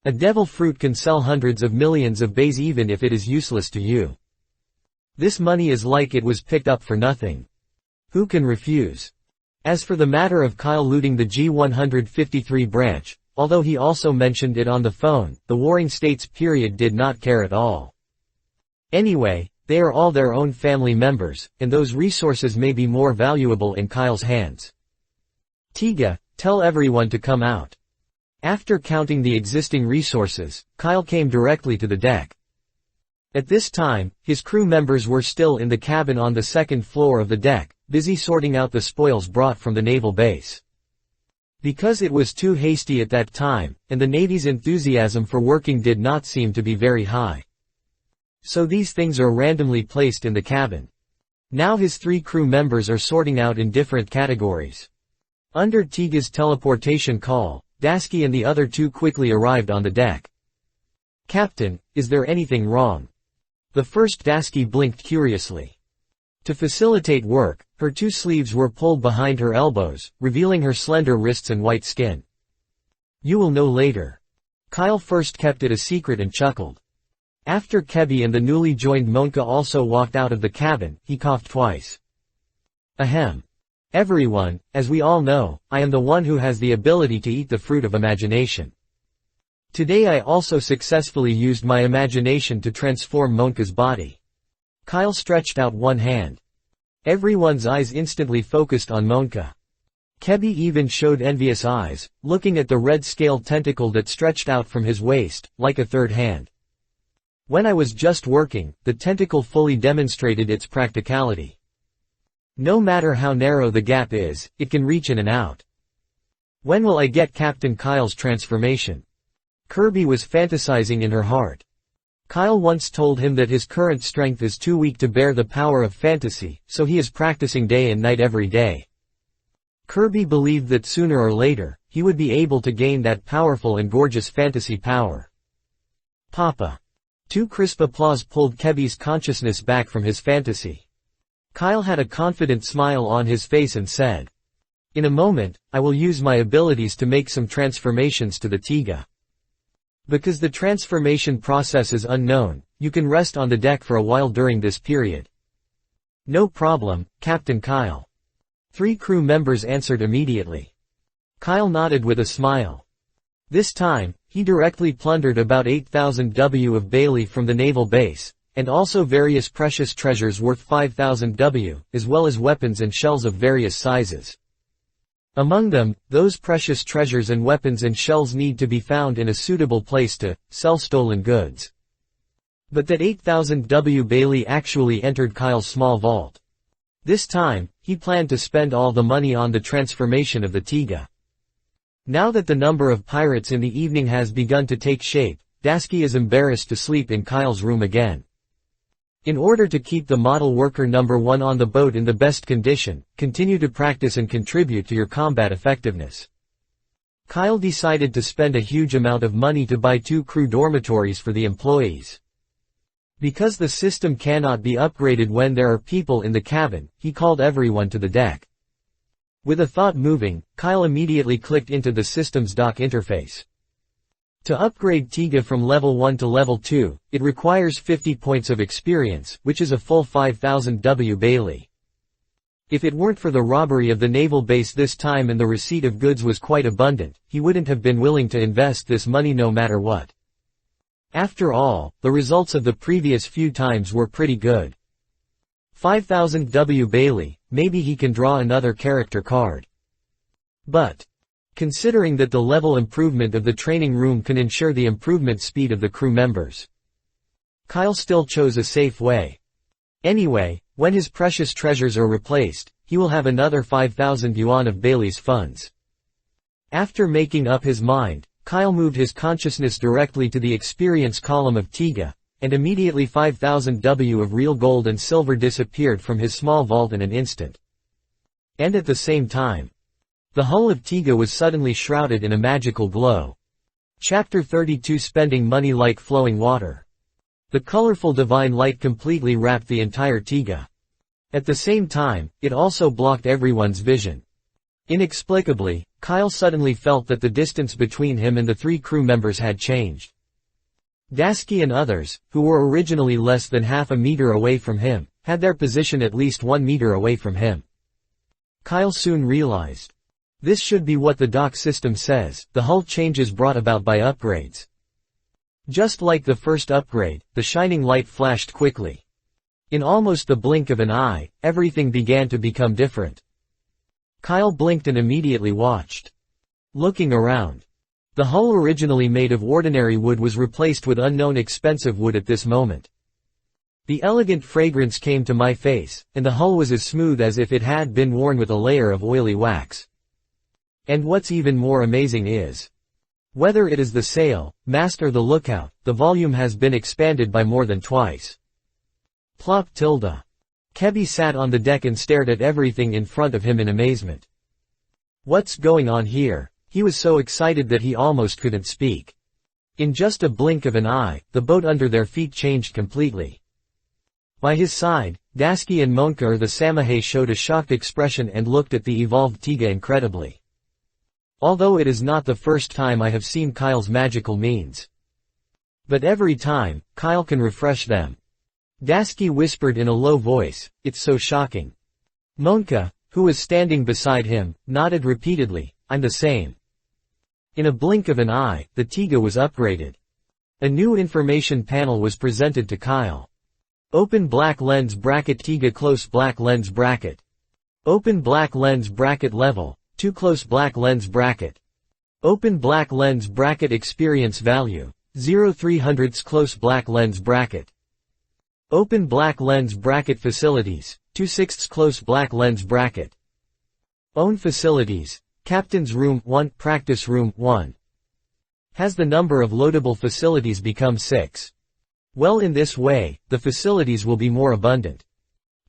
A devil fruit can sell hundreds of millions of bays even if it is useless to you. This money is like it was picked up for nothing. Who can refuse? As for the matter of Kyle looting the G153 branch, although he also mentioned it on the phone, the Warring States period did not care at all. Anyway, they are all their own family members, and those resources may be more valuable in Kyle's hands. Tiga, tell everyone to come out. After counting the existing resources, Kyle came directly to the deck. At this time, his crew members were still in the cabin on the second floor of the deck, busy sorting out the spoils brought from the naval base. Because it was too hasty at that time, and the Navy's enthusiasm for working did not seem to be very high. So these things are randomly placed in the cabin. Now his 3 crew members are sorting out in different categories. Under Tiga's teleportation call, Dasky and the other 2 quickly arrived on the deck. "Captain, is there anything wrong?" The first Dasky blinked curiously. To facilitate work, her 2 sleeves were pulled behind her elbows, revealing her slender wrists and white skin. "You will know later." Kyle first kept it a secret and chuckled. After Kebi and the newly joined Monka also walked out of the cabin, he coughed twice. "Ahem. Everyone, as we all know, I am the one who has the ability to eat the fruit of imagination. Today I also successfully used my imagination to transform Monka's body." Kyle stretched out one hand. Everyone's eyes instantly focused on Monka. Kebi even showed envious eyes, looking at the red scaled tentacle that stretched out from his waist, like a third hand. "When I was just working, the tentacle fully demonstrated its practicality. No matter how narrow the gap is, it can reach in and out. When will I get Captain Kyle's transformation?" Kirby was fantasizing in her heart. Kyle once told him that his current strength is too weak to bear the power of fantasy, so he is practicing day and night every day. Kirby believed that sooner or later, he would be able to gain that powerful and gorgeous fantasy power. "Papa." 2 crisp applause pulled Kebi's consciousness back from his fantasy. Kyle had a confident smile on his face and said, "In a moment, I will use my abilities to make some transformations to the Tiga. Because the transformation process is unknown, you can rest on the deck for a while during this period." "No problem, Captain Kyle." 3 crew members answered immediately. Kyle nodded with a smile. This time, he directly plundered about 8,000 W of Bailey from the naval base, and also various precious treasures worth 5,000 W, as well as weapons and shells of various sizes. Among them, those precious treasures and weapons and shells need to be found in a suitable place to sell stolen goods. But that 8,000 W Bailey actually entered Kyle's small vault. This time, he planned to spend all the money on the transformation of the Tiga. Now that the number of pirates in the evening has begun to take shape, Dasky is embarrassed to sleep in Kyle's room again. In order to keep the model worker number 1 on the boat in the best condition, continue to practice and contribute to your combat effectiveness. Kyle decided to spend a huge amount of money to buy 2 crew dormitories for the employees. Because the system cannot be upgraded when there are people in the cabin, he called everyone to the deck. With a thought moving, Kyle immediately clicked into the system's dock interface. To upgrade Tiga from level 1 to level 2, it requires 50 points of experience, which is a full 5,000 W Bailey. If it weren't for the robbery of the naval base this time and the receipt of goods was quite abundant, he wouldn't have been willing to invest this money no matter what. After all, the results of the previous few times were pretty good. 5,000 W Bailey, maybe he can draw another character card. But considering that the level improvement of the training room can ensure the improvement speed of the crew members, Kyle still chose a safe way. Anyway, when his precious treasures are replaced, he will have another 5,000 yuan of Bailey's funds. After making up his mind, Kyle moved his consciousness directly to the experience column of Tiga, and immediately 5,000 W of real gold and silver disappeared from his small vault in an instant. And at the same time, the hull of Tiga was suddenly shrouded in a magical glow. Chapter 32 Spending money like flowing water. The colorful divine light completely wrapped the entire Tiga. At the same time, it also blocked everyone's vision. Inexplicably, Kyle suddenly felt that the distance between him and the 3 crew members had changed. Dasky and others, who were originally less than half a meter away from him, had their position at least 1 meter away from him. Kyle soon realized. This should be what the dock system says, the hull changes brought about by upgrades. Just like the first upgrade, the shining light flashed quickly. In almost the blink of an eye, everything began to become different. Kyle blinked and immediately watched. Looking around. The hull originally made of ordinary wood was replaced with unknown expensive wood at this moment. The elegant fragrance came to my face, and the hull was as smooth as if it had been worn with a layer of oily wax. And what's even more amazing is, whether it is the sail, mast or the lookout, the volume has been expanded by more than twice. Plop tilde. Kebby sat on the deck and stared at everything in front of him in amazement. What's going on here? He was so excited that he almost couldn't speak. In just a blink of an eye, the boat under their feet changed completely. By his side, Dasky and Monka the Samahe showed a shocked expression and looked at the evolved Tiga incredibly. Although it is not the first time I have seen Kyle's magical means. But every time, Kyle can refresh them. Dasky whispered in a low voice, "It's so shocking." Monka, who was standing beside him, nodded repeatedly, "I'm the same." In a blink of an eye, the Tiga was upgraded. A new information panel was presented to Kyle. Open black lens bracket Tiga close black lens bracket. Open black lens bracket level. 2 close black lens bracket. Open black lens bracket experience value, 0.300 close black lens bracket. Open black lens bracket facilities, 2/6 close black lens bracket. Own facilities, Captain's Room 1, Practice Room 1. Has the number of loadable facilities become 6? Well, in this way, the facilities will be more abundant.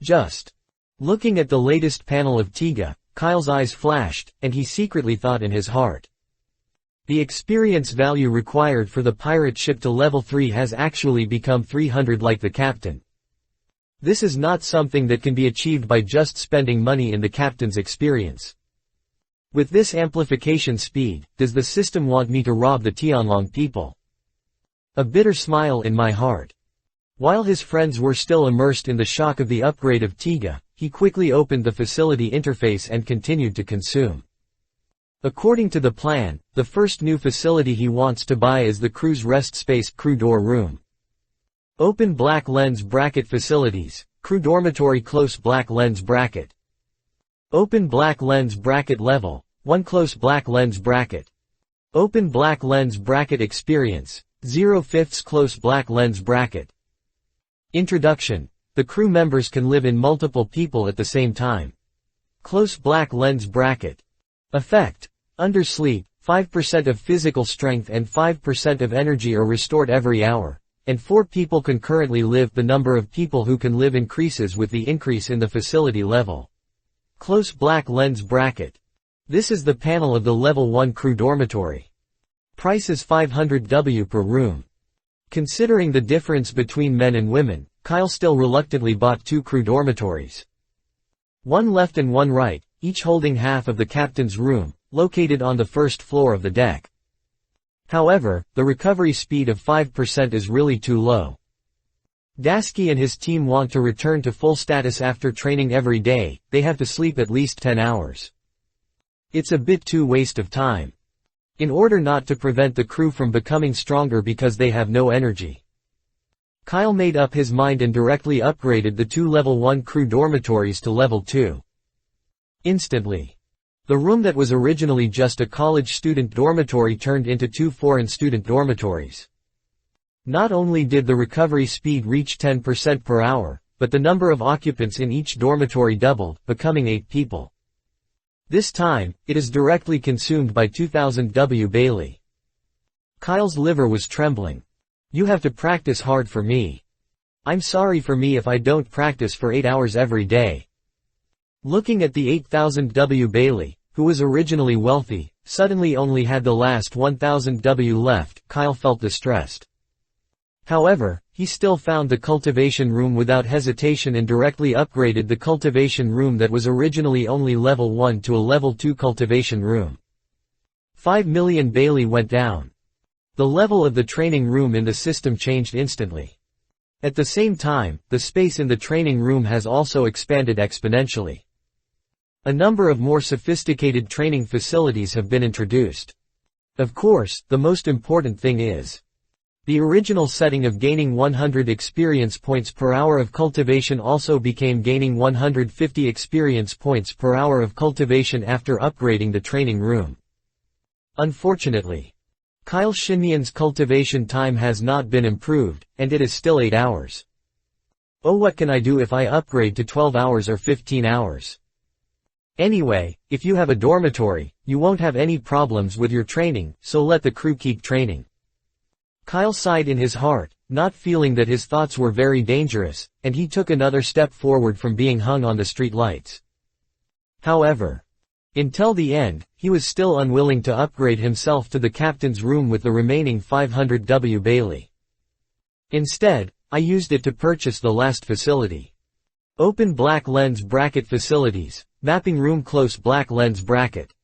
Just looking at the latest panel of Tiga, Kyle's eyes flashed, and he secretly thought in his heart. The experience value required for the pirate ship to level 3 has actually become 300 like the captain. This is not something that can be achieved by just spending money in the captain's experience. With this amplification speed, does the system want me to rob the Tianlong people? A bitter smile in my heart. While his friends were still immersed in the shock of the upgrade of Tiga, he quickly opened the facility interface and continued to consume. According to the plan, the first new facility he wants to buy is the crew's rest space, crew door room. Open black lens bracket facilities, crew dormitory close black lens bracket. Open black lens bracket level, 1 close black lens bracket. Open black lens bracket experience, 0.5 close black lens bracket. Introduction. The crew members can live in multiple people at the same time. Close black lens bracket. Effect. Undersleep, 5% of physical strength and 5% of energy are restored every hour, and 4 people concurrently live. The number of people who can live increases with the increase in the facility level. Close black lens bracket. This is the panel of the level 1 crew dormitory. Price is 500 W per room. Considering the difference between men and women, Kyle still reluctantly bought 2 crew dormitories. One left and one right, each holding half of the captain's room, located on the first floor of the deck. However, the recovery speed of 5% is really too low. Dasky and his team want to return to full status after training every day. They have to sleep at least 10 hours. It's a bit too waste of time. In order not to prevent the crew from becoming stronger because they have no energy, Kyle made up his mind and directly upgraded the 2 level 1 crew dormitories to level 2. Instantly. The room that was originally just a college student dormitory turned into 2 foreign student dormitories. Not only did the recovery speed reach 10% per hour, but the number of occupants in each dormitory doubled, becoming 8 people. This time, it is directly consumed by 2000 W Bailey. Kyle's liver was trembling. You have to practice hard for me. I'm sorry for me if I don't practice for 8 hours every day. Looking at the 8000 W Bailey, who was originally wealthy, suddenly only had the last 1000 W left, Kyle felt distressed. However, he still found the cultivation room without hesitation and directly upgraded the cultivation room that was originally only level 1 to a level 2 cultivation room. 5 million Bailey went down. The level of the training room in the system changed instantly. At the same time, the space in the training room has also expanded exponentially. A number of more sophisticated training facilities have been introduced. Of course, the most important thing is the original setting of gaining 100 experience points per hour of cultivation also became gaining 150 experience points per hour of cultivation after upgrading the training room. Unfortunately, Kyle Shinyan's cultivation time has not been improved, and it is still 8 hours. Oh, what can I do if I upgrade to 12 hours or 15 hours? Anyway, if you have a dormitory, you won't have any problems with your training, so let the crew keep training. Kyle sighed in his heart, not feeling that his thoughts were very dangerous, and he took another step forward from being hung on the street lights. However, until the end, he was still unwilling to upgrade himself to the captain's room with the remaining 500 W Bailey. Instead, I used it to purchase the last facility. Open black lens bracket facilities, mapping room close black lens bracket.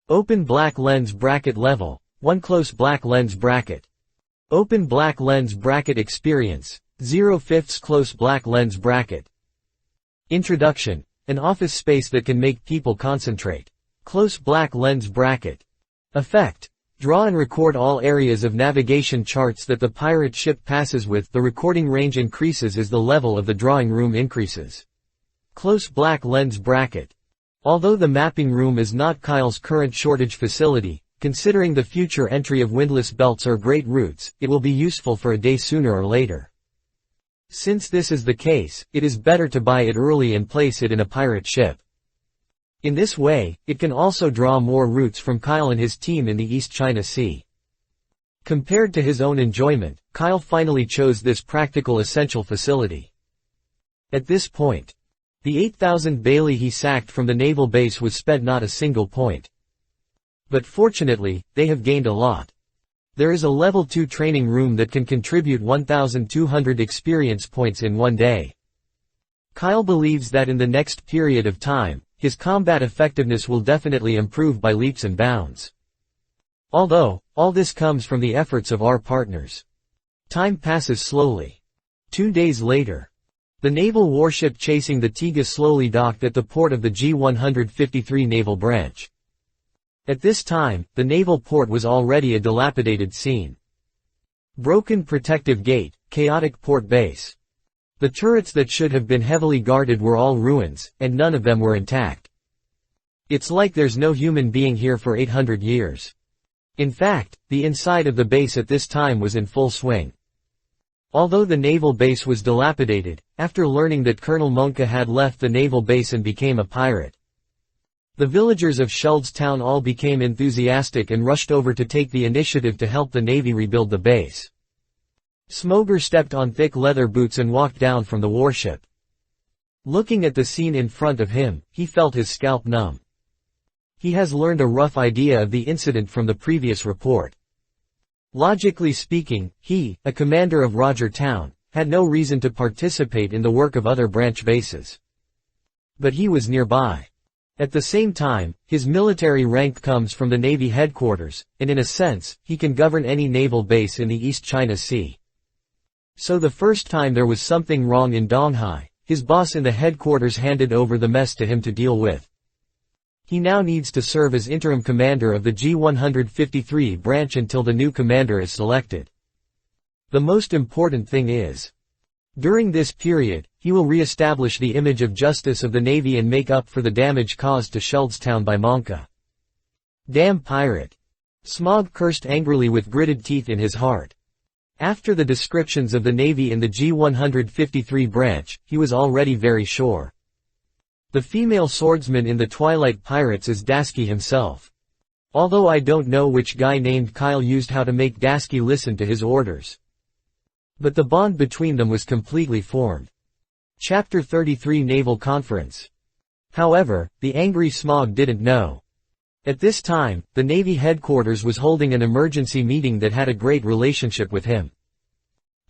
Open black lens bracket level, 1 close black lens bracket. Open black lens bracket experience, 0/5 close black lens bracket. Introduction, an office space that can make people concentrate. Close black lens bracket. Effect, draw and record all areas of navigation charts that the pirate ship passes with. The recording range increases as the level of the drawing room increases. Close black lens bracket. Although the mapping room is not Kyle's current shortage facility, considering the future entry of windlass belts or great routes, it will be useful for a day sooner or later. Since this is the case, it is better to buy it early and place it in a pirate ship. In this way, it can also draw more routes from Kyle and his team in the East China Sea. Compared to his own enjoyment, Kyle finally chose this practical essential facility. At this point, the 8,000 Bailey he sacked from the naval base was spent not a single point. But fortunately, they have gained a lot. There is a level 2 training room that can contribute 1,200 experience points in one day. Kyle believes that in the next period of time, his combat effectiveness will definitely improve by leaps and bounds. Although, all this comes from the efforts of our partners. Time passes slowly. 2 days later, the naval warship chasing the Tiga slowly docked at the port of the G-153 naval branch. At this time, the naval port was already a dilapidated scene. Broken protective gate, chaotic port base. The turrets that should have been heavily guarded were all ruins, and none of them were intact. It's like there's no human being here for 800 years. In fact, the inside of the base at this time was in full swing. Although the naval base was dilapidated, after learning that Colonel Monka had left the naval base and became a pirate, the villagers of Sheld's town all became enthusiastic and rushed over to take the initiative to help the Navy rebuild the base. Smoger stepped on thick leather boots and walked down from the warship. Looking at the scene in front of him, he felt his scalp numb. He has learned a rough idea of the incident from the previous report. Logically speaking, he, a commander of Roger Town, had no reason to participate in the work of other branch bases. But he was nearby. At the same time, his military rank comes from the Navy headquarters, and in a sense, he can govern any naval base in the East China Sea. So the first time there was something wrong in Donghai, his boss in the headquarters handed over the mess to him to deal with. He now needs to serve as interim commander of the G-153 branch until the new commander is selected. The most important thing is, during this period, he will re-establish the image of justice of the Navy and make up for the damage caused to Sheldstown by Monka. Damn pirate! Smog cursed angrily with gritted teeth in his heart. After the descriptions of the Navy in the G-153 branch, he was already very sure. The female swordsman in the Twilight Pirates is Dasky himself. Although I don't know which guy named Kyle used how to make Dasky listen to his orders. But the bond between them was completely formed. Chapter 33 Naval Conference. However, the angry Smog didn't know. At this time, the Navy headquarters was holding an emergency meeting that had a great relationship with him.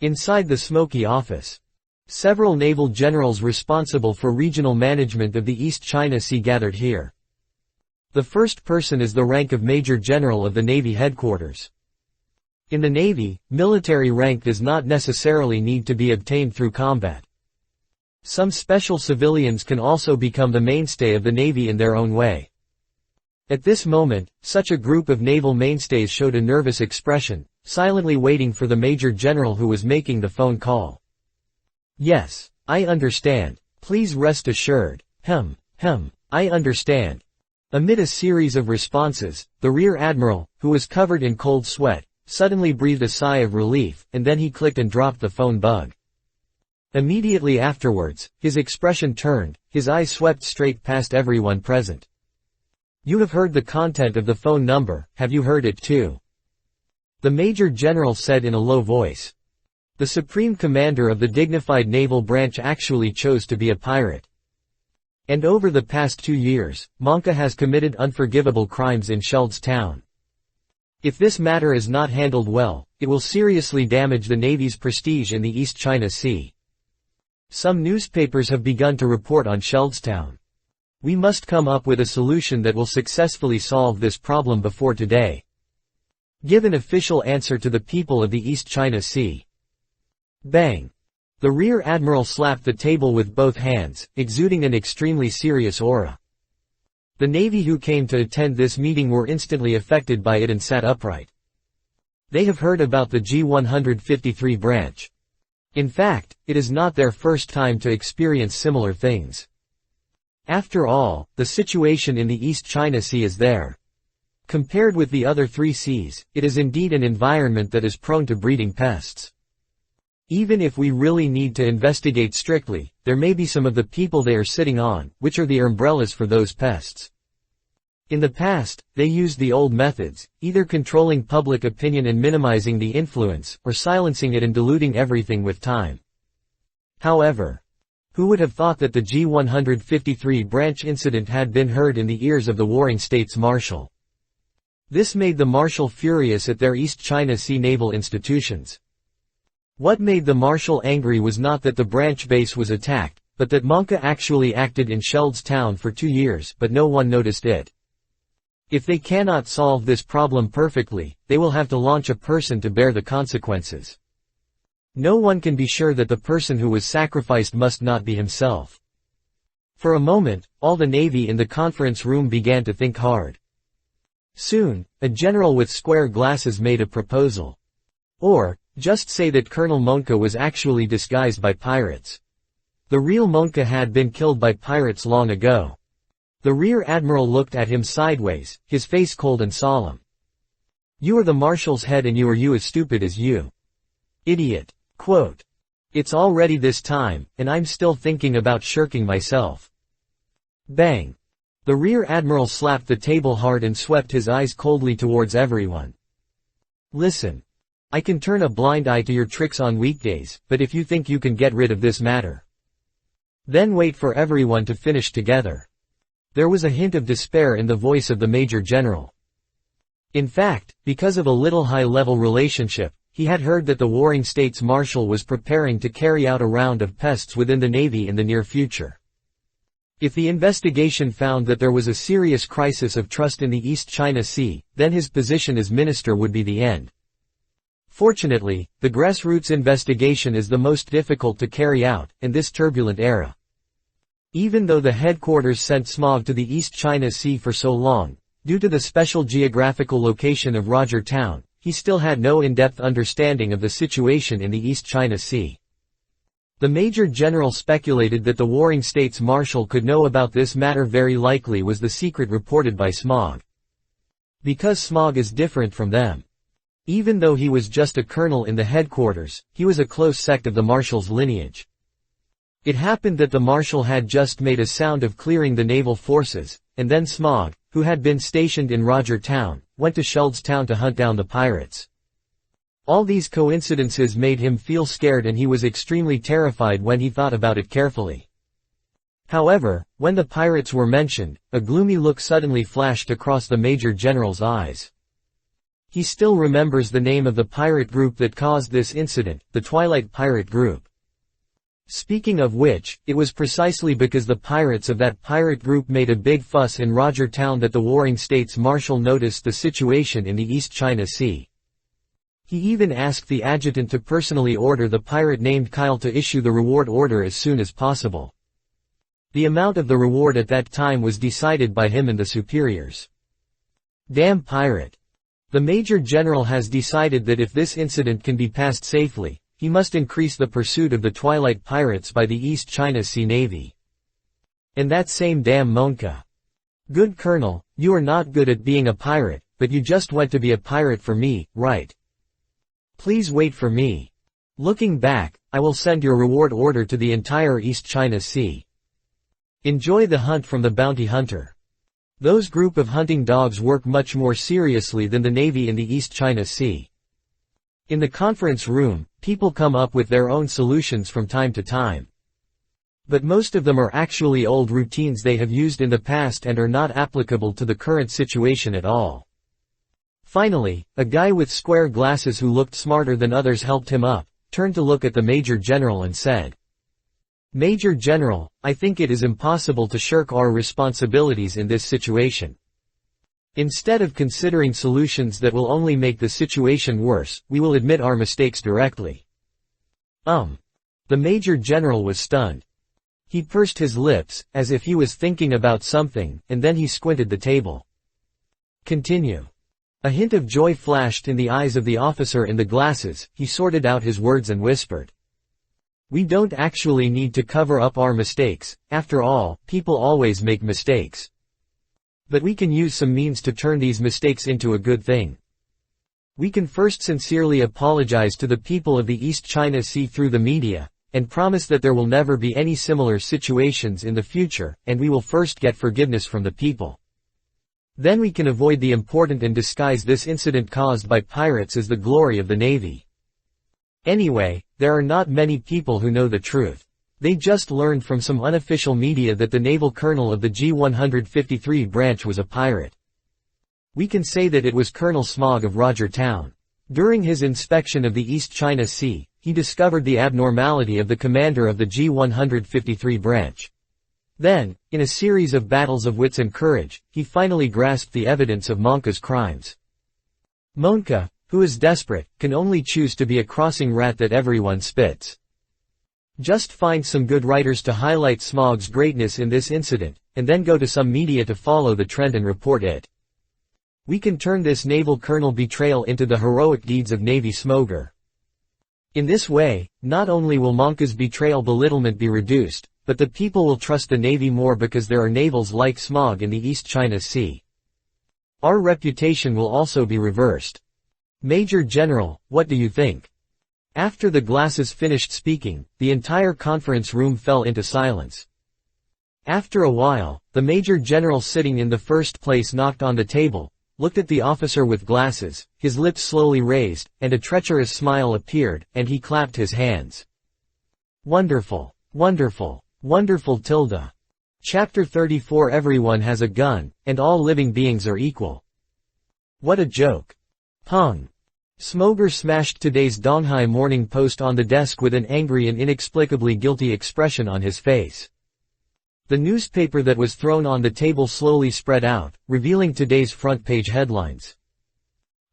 Inside the smoky office, several naval generals responsible for regional management of the East China Sea gathered here. The first person is the rank of Major General of the Navy headquarters. In the Navy, military rank does not necessarily need to be obtained through combat. Some special civilians can also become the mainstay of the Navy in their own way. At this moment, such a group of naval mainstays showed a nervous expression, silently waiting for the Major General who was making the phone call. "Yes, I understand. Please rest assured. I understand." Amid a series of responses, the Rear Admiral, who was covered in cold sweat, suddenly breathed a sigh of relief, and then he clicked and dropped the phone bug. Immediately afterwards, his expression turned, his eyes swept straight past everyone present. "You have heard the content of the phone number, have you heard it too?" The Major General said in a low voice. The Supreme Commander of the dignified naval branch actually chose to be a pirate. And over the past 2 years, Monka has committed unforgivable crimes in Sheld's Town. If this matter is not handled well, it will seriously damage the Navy's prestige in the East China Sea. Some newspapers have begun to report on Sheldstown. We must come up with a solution that will successfully solve this problem before today. Give an official answer to the people of the East China Sea. Bang! The Rear Admiral slapped the table with both hands, exuding an extremely serious aura. The Navy who came to attend this meeting were instantly affected by it and sat upright. They have heard about the G153 branch. In fact, it is not their first time to experience similar things. After all, the situation in the East China Sea is there. Compared with the other 3 seas, it is indeed an environment that is prone to breeding pests. Even if we really need to investigate strictly, there may be some of the people they are sitting on, which are the umbrellas for those pests. In the past, they used the old methods, either controlling public opinion and minimizing the influence, or silencing it and diluting everything with time. However, who would have thought that the G153 branch incident had been heard in the ears of the Warring States Marshal? This made the Marshal furious at their East China Sea naval institutions. What made the Marshal angry was not that the branch base was attacked, but that Monka actually acted in Sheld's Town for 2 years, but no one noticed it. If they cannot solve this problem perfectly, they will have to launch a person to bear the consequences. No one can be sure that the person who was sacrificed must not be himself. For a moment, all the Navy in the conference room began to think hard. Soon, a general with square glasses made a proposal. Or, just say that Colonel Monka was actually disguised by pirates. The real Monka had been killed by pirates long ago. The Rear Admiral looked at him sideways, his face cold and solemn. "You are the Marshal's head and you are as stupid as you. Idiot. Quote. It's already this time, and I'm still thinking about shirking myself." Bang. The Rear Admiral slapped the table hard and swept his eyes coldly towards everyone. "Listen. I can turn a blind eye to your tricks on weekdays, but if you think you can get rid of this matter, then wait for everyone to finish together." There was a hint of despair in the voice of the Major General. In fact, because of a little high-level relationship, he had heard that the Warring States Marshal was preparing to carry out a round of pests within the Navy in the near future. If the investigation found that there was a serious crisis of trust in the East China Sea, then his position as minister would be the end. Fortunately, the grassroots investigation is the most difficult to carry out, in this turbulent era. Even though the headquarters sent Smog to the East China Sea for so long, due to the special geographical location of Roger Town, he still had no in-depth understanding of the situation in the East China Sea. The Major General speculated that the Warring States Marshal could know about this matter. Very likely was the secret reported by Smog. Because Smog is different from them. Even though he was just a colonel in the headquarters, he was a close sect of the Marshal's lineage. It happened that the Marshal had just made a sound of clearing the naval forces, and then Smog, who had been stationed in Roger Town, went to Sheld's Town to hunt down the pirates. All these coincidences made him feel scared, and he was extremely terrified when he thought about it carefully. However, when the pirates were mentioned, a gloomy look suddenly flashed across the Major General's eyes. He still remembers the name of the pirate group that caused this incident, the Twilight Pirate Group. Speaking of which, it was precisely because the pirates of that pirate group made a big fuss in Roger Town that the Warring States Marshal noticed the situation in the East China Sea. He even asked the adjutant to personally order the pirate named Kyle to issue the reward order as soon as possible. The amount of the reward at that time was decided by him and the superiors. Damn pirate. The Major General has decided that if this incident can be passed safely, he must increase the pursuit of the Twilight Pirates by the East China Sea Navy. And that same damn Monka. Good Colonel, you are not good at being a pirate, but you just want to be a pirate for me, right? Please wait for me. Looking back, I will send your reward order to the entire East China Sea. Enjoy the hunt from the bounty hunter. Those group of hunting dogs work much more seriously than the Navy in the East China Sea. In the conference room, people come up with their own solutions from time to time. But most of them are actually old routines they have used in the past and are not applicable to the current situation at all. Finally, a guy with square glasses who looked smarter than others helped him up, turned to look at the Major General and said, "Major General, I think it is impossible to shirk our responsibilities in this situation. Instead of considering solutions that will only make the situation worse, we will admit our mistakes directly." The Major General was stunned. He pursed his lips, as if he was thinking about something, and then he squinted the table. Continue. A hint of joy flashed in the eyes of the officer in the glasses. He sorted out his words and whispered. We don't actually need to cover up our mistakes, after all, people always make mistakes. But we can use some means to turn these mistakes into a good thing. We can first sincerely apologize to the people of the East China Sea through the media, and promise that there will never be any similar situations in the future, and we will first get forgiveness from the people. Then we can avoid the important and disguise this incident caused by pirates as the glory of the Navy. Anyway, there are not many people who know the truth. They just learned from some unofficial media that the naval colonel of the G-153 branch was a pirate. We can say that it was Colonel Smog of Roger Town. During his inspection of the East China Sea, he discovered the abnormality of the commander of the G-153 branch. Then, in a series of battles of wits and courage, he finally grasped the evidence of Monka's crimes. Monka, who is desperate, can only choose to be a crossing rat that everyone spits. Just find some good writers to highlight Smog's greatness in this incident, and then go to some media to follow the trend and report it. We can turn this naval colonel betrayal into the heroic deeds of Navy Smoger. In this way, not only will Monka's betrayal belittlement be reduced, but the people will trust the Navy more because there are navals like Smog in the East China Sea. Our reputation will also be reversed. Major General, what do you think? After the glasses finished speaking, the entire conference room fell into silence. After a while, the Major General sitting in the first place knocked on the table, looked at the officer with glasses, his lips slowly raised, and a treacherous smile appeared, and he clapped his hands. Wonderful, wonderful, wonderful tilde. Chapter 34. Everyone has a gun, and all living beings are equal. What a joke. Pung. Smoger smashed today's Donghai Morning Post on the desk with an angry and inexplicably guilty expression on his face. The newspaper that was thrown on the table slowly spread out, revealing today's front-page headlines.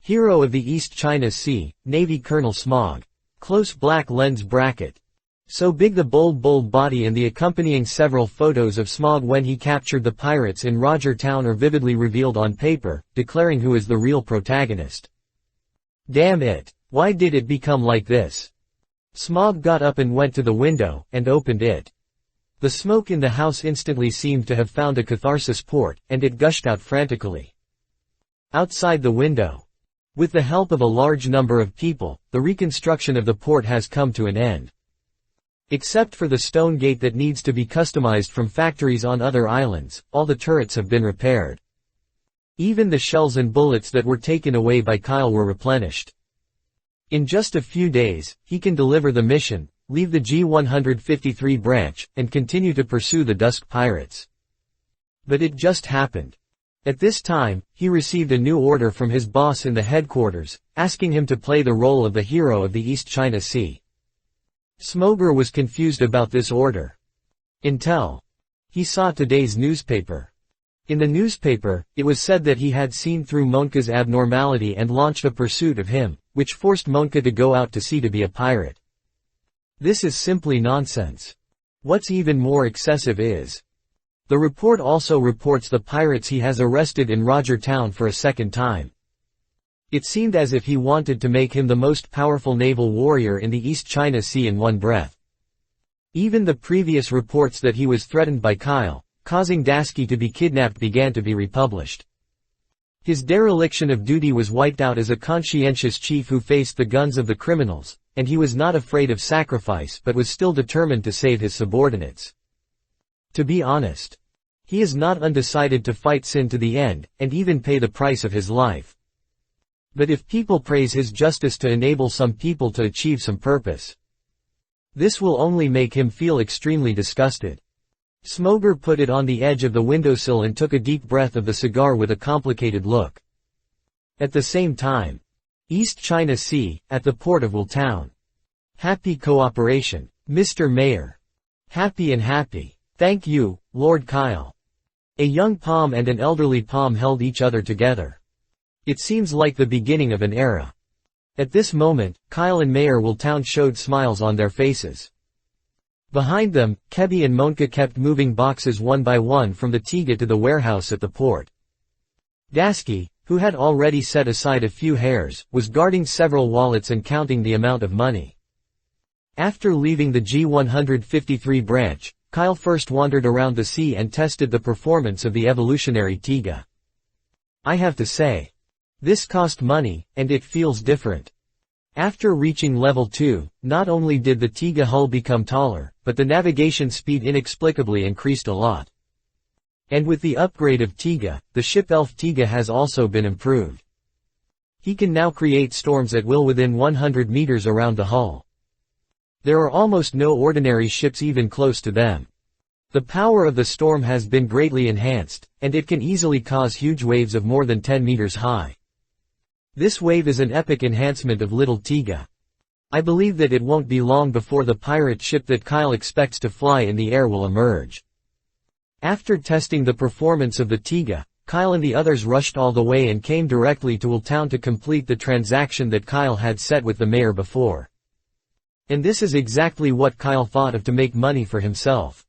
Hero of the East China Sea, Navy Colonel Smog. Close black lens bracket. So big the bold body and the accompanying several photos of Smog when he captured the pirates in Roger Town are vividly revealed on paper, declaring who is the real protagonist. Damn it, why did it become like this? Smog got up and went to the window, and opened it. The smoke in the house instantly seemed to have found a catharsis port, and it gushed out frantically. Outside the window. With the help of a large number of people, the reconstruction of the port has come to an end. Except for the stone gate that needs to be customized from factories on other islands, all the turrets have been repaired. Even the shells and bullets that were taken away by Kyle were replenished. In just a few days, he can deliver the mission, leave the G-153 branch, and continue to pursue the Dusk Pirates. But it just happened. At this time, he received a new order from his boss in the headquarters, asking him to play the role of the hero of the East China Sea. Smoger was confused about this order. Until he saw today's newspaper. In the newspaper, it was said that he had seen through Monka's abnormality and launched a pursuit of him, which forced Monka to go out to sea to be a pirate. This is simply nonsense. What's even more excessive is, the report also reports the pirates he has arrested in Roger Town for a second time. It seemed as if he wanted to make him the most powerful naval warrior in the East China Sea in one breath. Even the previous reports that he was threatened by Kyle, causing Dasky to be kidnapped, began to be republished. His dereliction of duty was wiped out as a conscientious chief who faced the guns of the criminals, and he was not afraid of sacrifice but was still determined to save his subordinates. To be honest, he is not undecided to fight sin to the end, and even pay the price of his life. But if people praise his justice to enable some people to achieve some purpose, this will only make him feel extremely disgusted. Smoger put it on the edge of the windowsill and took a deep breath of the cigar with a complicated look. At the same time, East China Sea, at the port of Willtown. Happy cooperation, Mr. Mayor. Happy and happy. Thank you, Lord Kyle. A young Palm and an elderly Palm held each other together. It seems like the beginning of an era. At this moment, Kyle and Mayor Willtown showed smiles on their faces. Behind them, Kebi and Monka kept moving boxes one by one from the Tiga to the warehouse at the port. Dasky, who had already set aside a few hairs, was guarding several wallets and counting the amount of money. After leaving the G153 branch, Kyle first wandered around the sea and tested the performance of the evolutionary Tiga. I have to say, this cost money, and it feels different. After reaching level 2, not only did the Tiga hull become taller, but the navigation speed inexplicably increased a lot. And with the upgrade of Tiga, the ship Elf Tiga has also been improved. He can now create storms at will within 100 meters around the hull. There are almost no ordinary ships even close to them. The power of the storm has been greatly enhanced, and it can easily cause huge waves of more than 10 meters high. This wave is an epic enhancement of Little Tiga. I believe that it won't be long before the pirate ship that Kyle expects to fly in the air will emerge. After testing the performance of the Tiga, Kyle and the others rushed all the way and came directly to Willtown to complete the transaction that Kyle had set with the mayor before. And this is exactly what Kyle thought of to make money for himself.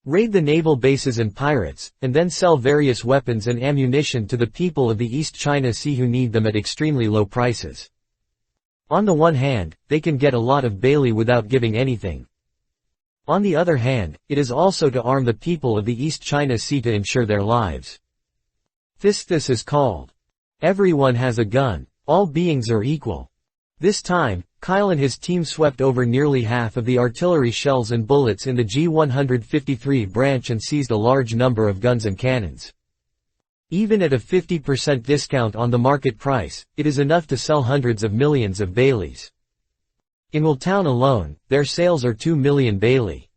Raid the naval bases and pirates, and then sell various weapons and ammunition to the people of the East China Sea who need them at extremely low prices. On the one hand, they can get a lot of Bailey without giving anything. On the other hand, it is also to arm the people of the East China Sea to ensure their lives. This is called. Everyone has a gun, all beings are equal. This time, Kyle and his team swept over nearly half of the artillery shells and bullets in the G153 branch and seized a large number of guns and cannons. Even at a 50% discount on the market price, it is enough to sell hundreds of millions of Baileys. In Willtown alone, their sales are 2 million Bailey.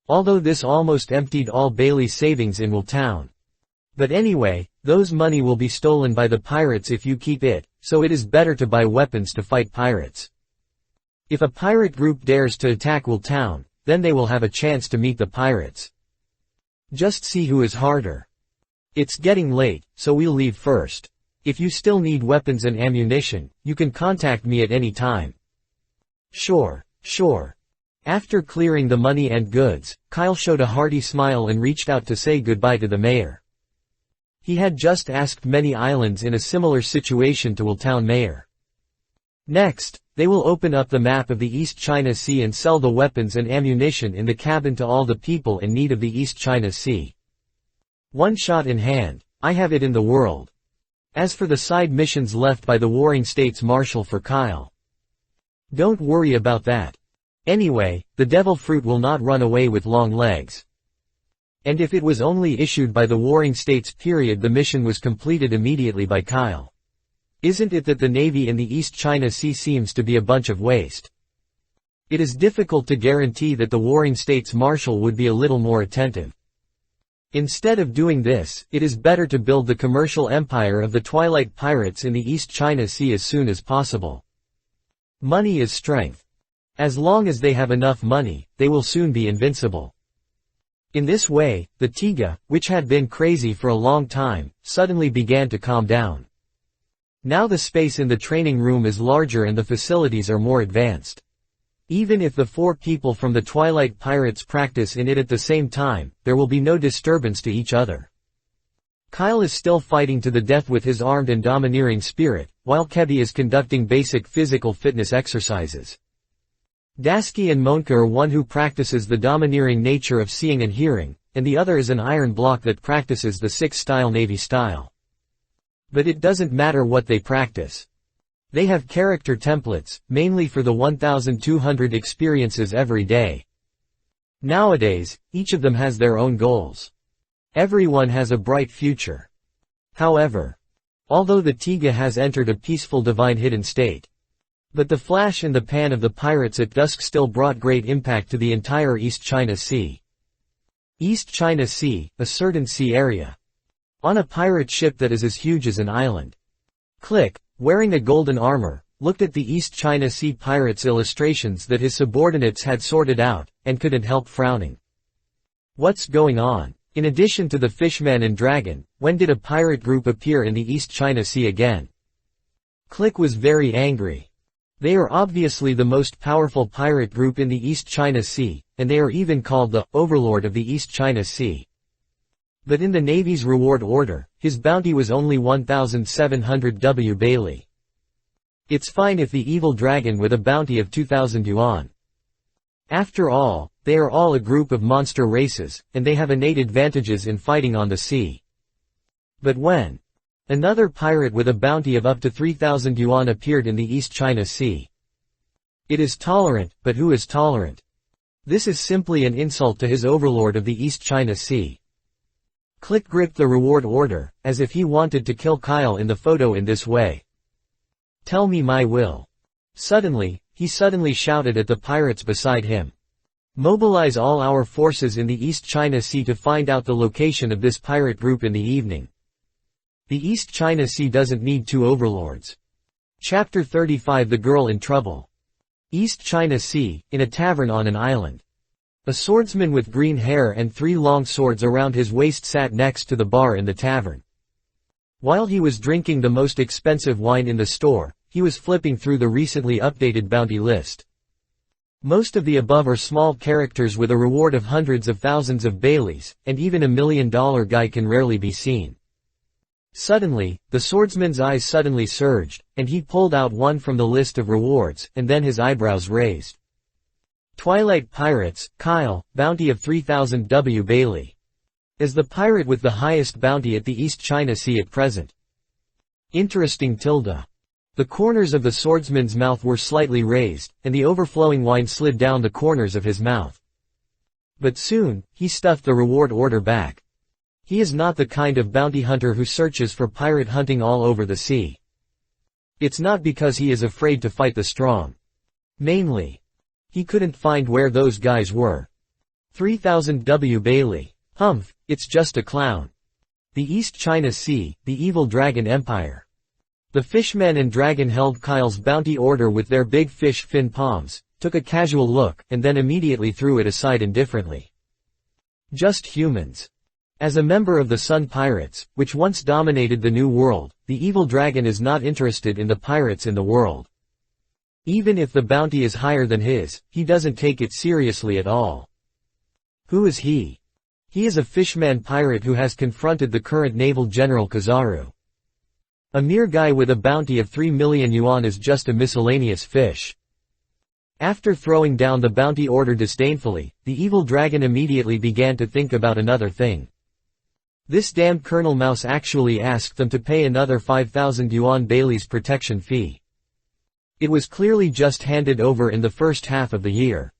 Although this almost emptied all Bailey's savings in Willtown. But anyway, those money will be stolen by the pirates if you keep it, so it is better to buy weapons to fight pirates. If a pirate group dares to attack Willtown, then they will have a chance to meet the pirates. Just see who is harder. It's getting late, so we'll leave first. If you still need weapons and ammunition, you can contact me at any time. Sure. After clearing the money and goods, Kyle showed a hearty smile and reached out to say goodbye to the mayor. He had just asked many islands in a similar situation to Willtown mayor. Next, they will open up the map of the East China Sea and sell the weapons and ammunition in the cabin to all the people in need of the East China Sea. One shot in hand, I have it in the world. As for the side missions left by the Warring States Marshal for Kyle, don't worry about that. Anyway, the devil fruit will not run away with long legs. And if it was only issued by the Warring States period, the mission was completed immediately by Kyle. Isn't it that the Navy in the East China Sea seems to be a bunch of waste? It is difficult to guarantee that the Warring States Marshal would be a little more attentive. Instead of doing this, it is better to build the commercial empire of the Twilight Pirates in the East China Sea as soon as possible. Money is strength. As long as they have enough money, they will soon be invincible. In this way, the Tiga, which had been crazy for a long time, suddenly began to calm down. Now the space in the training room is larger and the facilities are more advanced. Even if the 4 people from the Twilight Pirates practice in it at the same time, there will be no disturbance to each other. Kyle is still fighting to the death with his armed and domineering spirit, while Kebby is conducting basic physical fitness exercises. Dasky and Monka are one who practices the domineering nature of seeing and hearing, and the other is an iron block that practices the 6-style Navy style. But it doesn't matter what they practice. They have character templates, mainly for the 1,200 experiences every day. Nowadays, each of them has their own goals. Everyone has a bright future. However, although the Tiga has entered a peaceful divine hidden state, but the flash in the pan of the pirates at dusk still brought great impact to the entire East China Sea. East China Sea, a certain sea area. On a pirate ship that is as huge as an island. Click, wearing a golden armor, looked at the East China Sea pirates' illustrations that his subordinates had sorted out, and couldn't help frowning. What's going on? In addition to the Fishman and Dragon, when did a pirate group appear in the East China Sea again? Click was very angry. They are obviously the most powerful pirate group in the East China Sea, and they are even called the Overlord of the East China Sea. But in the Navy's reward order, his bounty was only 1,700 W Bailey. It's fine if the evil dragon with a bounty of 2,000 yuan. After all, they are all a group of monster races, and they have innate advantages in fighting on the sea. But when another pirate with a bounty of up to 3,000 yuan appeared in the East China Sea, it is tolerant, but who is tolerant? This is simply an insult to his overlord of the East China Sea. Click gripped the reward order, as if he wanted to kill Kyle in the photo in this way. Tell me my will. Suddenly, he suddenly shouted at the pirates beside him. Mobilize all our forces in the East China Sea to find out the location of this pirate group in the evening. The East China Sea doesn't need 2 overlords. Chapter 35 The Girl in Trouble. East China Sea, in a tavern on an island. A swordsman with green hair and 3 long swords around his waist sat next to the bar in the tavern. While he was drinking the most expensive wine in the store, he was flipping through the recently updated bounty list. Most of the above are small characters with a reward of hundreds of thousands of Baileys, and even $1 million guy can rarely be seen. Suddenly, the swordsman's eyes suddenly surged, and he pulled out one from the list of rewards, and then his eyebrows raised. Twilight Pirates, Kyle, bounty of 3,000 W Bailey. Is the pirate with the highest bounty at the East China Sea at present. Interesting tilde. The corners of the swordsman's mouth were slightly raised, and the overflowing wine slid down the corners of his mouth. But soon, he stuffed the reward order back. He is not the kind of bounty hunter who searches for pirate hunting all over the sea. It's not because he is afraid to fight the strong. Mainly, he couldn't find where those guys were. 3,000 W Bailey. Humph, it's just a clown. The East China Sea, the evil dragon empire. The Fishman and Dragon held Kyle's bounty order with their big fish fin palms, took a casual look, and then immediately threw it aside indifferently. Just humans. As a member of the Sun Pirates, which once dominated the New World, the evil dragon is not interested in the pirates in the world. Even if the bounty is higher than his, he doesn't take it seriously at all. Who is he? He is a fishman pirate who has confronted the current naval general Kizaru. A mere guy with a bounty of 3 million yuan is just a miscellaneous fish. After throwing down the bounty order disdainfully, the evil dragon immediately began to think about another thing. This damned Colonel Mouse actually asked them to pay another 5,000 yuan Bailey's protection fee. It was clearly just handed over in the first half of the year.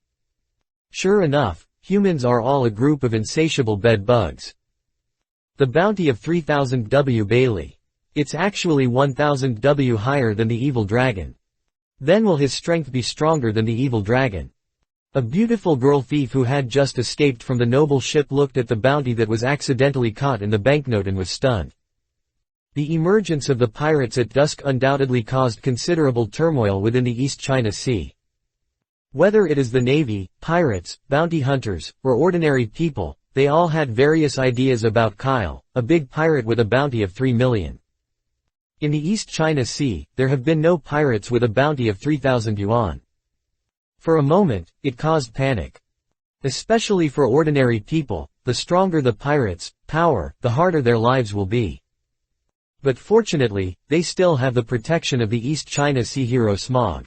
Sure enough, humans are all a group of insatiable bed bugs. The bounty of 3,000 W Bailey. It's actually 1,000 W higher than the evil dragon. Then will his strength be stronger than the evil dragon? A beautiful girl thief who had just escaped from the noble ship looked at the bounty that was accidentally caught in the banknote and was stunned. The emergence of the pirates at dusk undoubtedly caused considerable turmoil within the East China Sea. Whether it is the Navy, pirates, bounty hunters, or ordinary people, they all had various ideas about Kyle, a big pirate with a bounty of 3 million. In the East China Sea, there have been no pirates with a bounty of 3,000 yuan. For a moment, it caused panic. Especially for ordinary people, the stronger the pirates' power, the harder their lives will be. But fortunately, they still have the protection of the East China Sea hero Smog.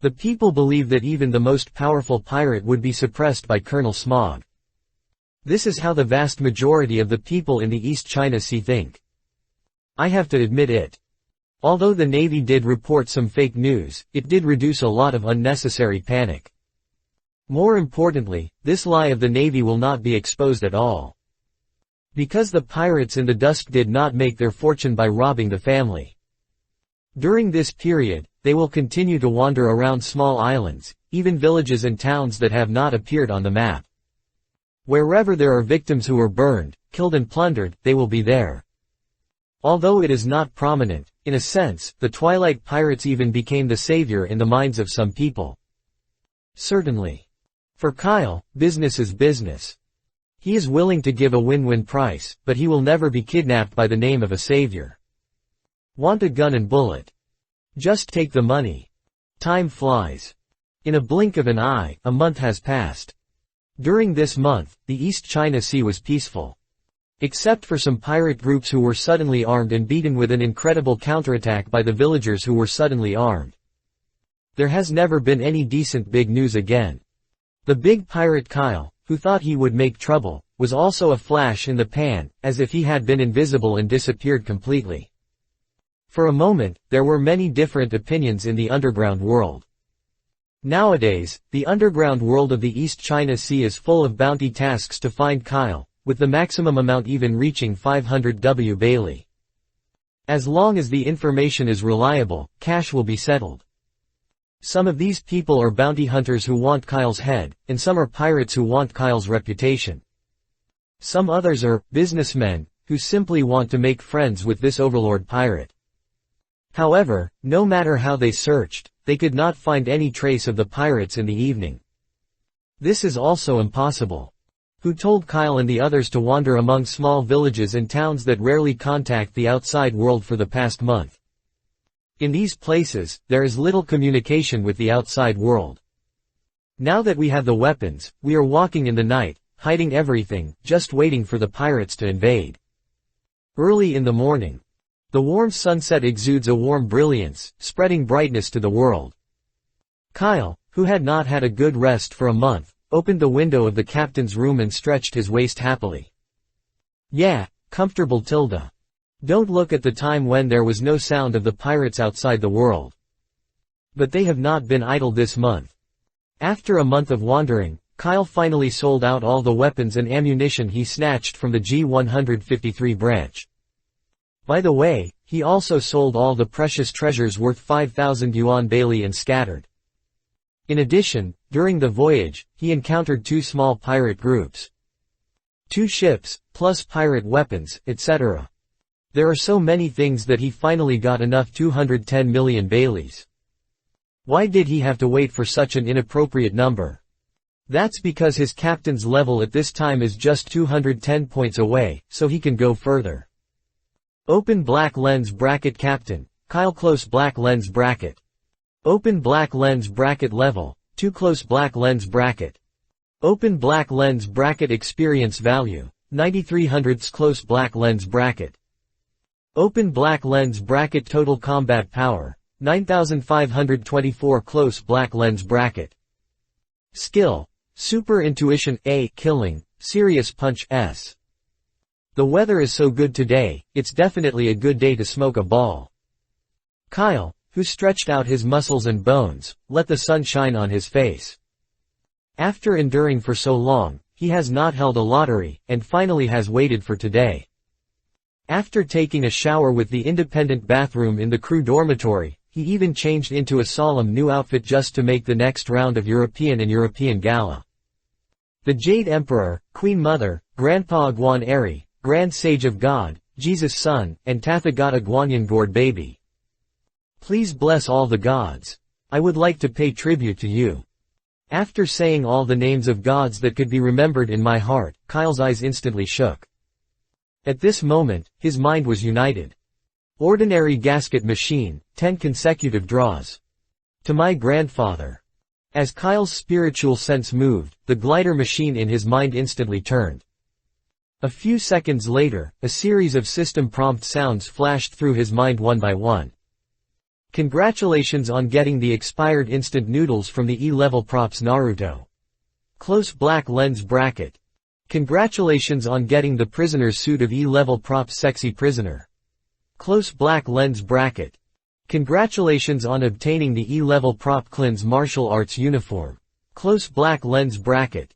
The people believe that even the most powerful pirate would be suppressed by Colonel Smog. This is how the vast majority of the people in the East China Sea think. I have to admit it. Although the Navy did report some fake news, it did reduce a lot of unnecessary panic. More importantly, this lie of the Navy will not be exposed at all. Because the pirates in the dusk did not make their fortune by robbing the family. During this period, they will continue to wander around small islands, even villages and towns that have not appeared on the map. Wherever there are victims who were burned, killed and plundered, they will be there. Although it is not prominent, in a sense, the Twilight Pirates even became the savior in the minds of some people. Certainly. For Kyle, business is business. He is willing to give a win-win price, but he will never be kidnapped by the name of a savior. Want a gun and bullet? Just take the money. Time flies. In a blink of an eye, a month has passed. During this month, the East China Sea was peaceful. Except for some pirate groups who were suddenly armed and beaten with an incredible counterattack by the villagers who were suddenly armed. There has never been any decent big news again. The big pirate Kyle, who thought he would make trouble, was also a flash in the pan, as if he had been invisible and disappeared completely. For a moment, there were many different opinions in the underground world. Nowadays, the underground world of the East China Sea is full of bounty tasks to find Kyle, with the maximum amount even reaching 500 W Bailey. As long as the information is reliable, cash will be settled. Some of these people are bounty hunters who want Kyle's head, and some are pirates who want Kyle's reputation. Some others are businessmen, who simply want to make friends with this overlord pirate. However, no matter how they searched, they could not find any trace of the pirates in the evening. This is also impossible. Who told Kyle and the others to wander among small villages and towns that rarely contact the outside world for the past month? In these places, there is little communication with the outside world. Now that we have the weapons, we are walking in the night, hiding everything, just waiting for the pirates to invade. Early in the morning. The warm sunset exudes a warm brilliance, spreading brightness to the world. Kyle, who had not had a good rest for a month, opened the window of the captain's room and stretched his waist happily. Yeah, comfortable tilde. Don't look at the time when there was no sound of the pirates outside the world. But they have not been idle this month. After a month of wandering, Kyle finally sold out all the weapons and ammunition he snatched from the G-153 branch. By the way, he also sold all the precious treasures worth 5,000 yuan Bailey and scattered. In addition, during the voyage, he encountered 2 small pirate groups. 2 ships, plus pirate weapons, etc. There are so many things that he finally got enough 210 million Baileys. Why did he have to wait for such an inappropriate number? That's because his captain's level at this time is just 210 points away, so he can go further. Open black lens bracket captain, Kyle close black lens bracket. Open black lens bracket level, 2 close black lens bracket. Open black lens bracket experience value, 9300s close black lens bracket. Open black lens bracket total combat power, 9524 close black lens bracket. Skill, super intuition A killing, serious punch S. The weather is so good today, it's definitely a good day to smoke a ball. Kyle, who stretched out his muscles and bones, let the sun shine on his face. After enduring for so long, he has not held a lottery, and finally has waited for today. After taking a shower with the independent bathroom in the crew dormitory, he even changed into a solemn new outfit just to make the next round of European and European Gala. The Jade Emperor, Queen Mother, Grandpa Guan Eri, Grand Sage of God, Jesus Son, and Tathagata Guanyin Gourd Baby. Please bless all the gods. I would like to pay tribute to you. After saying all the names of gods that could be remembered in my heart, Kyle's eyes instantly shook. At this moment, his mind was united. Ordinary gasket machine, 10 consecutive draws. To my grandfather. As Kyle's spiritual sense moved, the glider machine in his mind instantly turned. A few seconds later, a series of system prompt sounds flashed through his mind one by one. Congratulations on getting the expired instant noodles from the E-level props Naruto. Close black lens bracket. Congratulations on getting the prisoner's suit of E-level props sexy prisoner. Close black lens bracket. Congratulations on obtaining the E-level prop cleanse martial arts uniform. Close black lens bracket.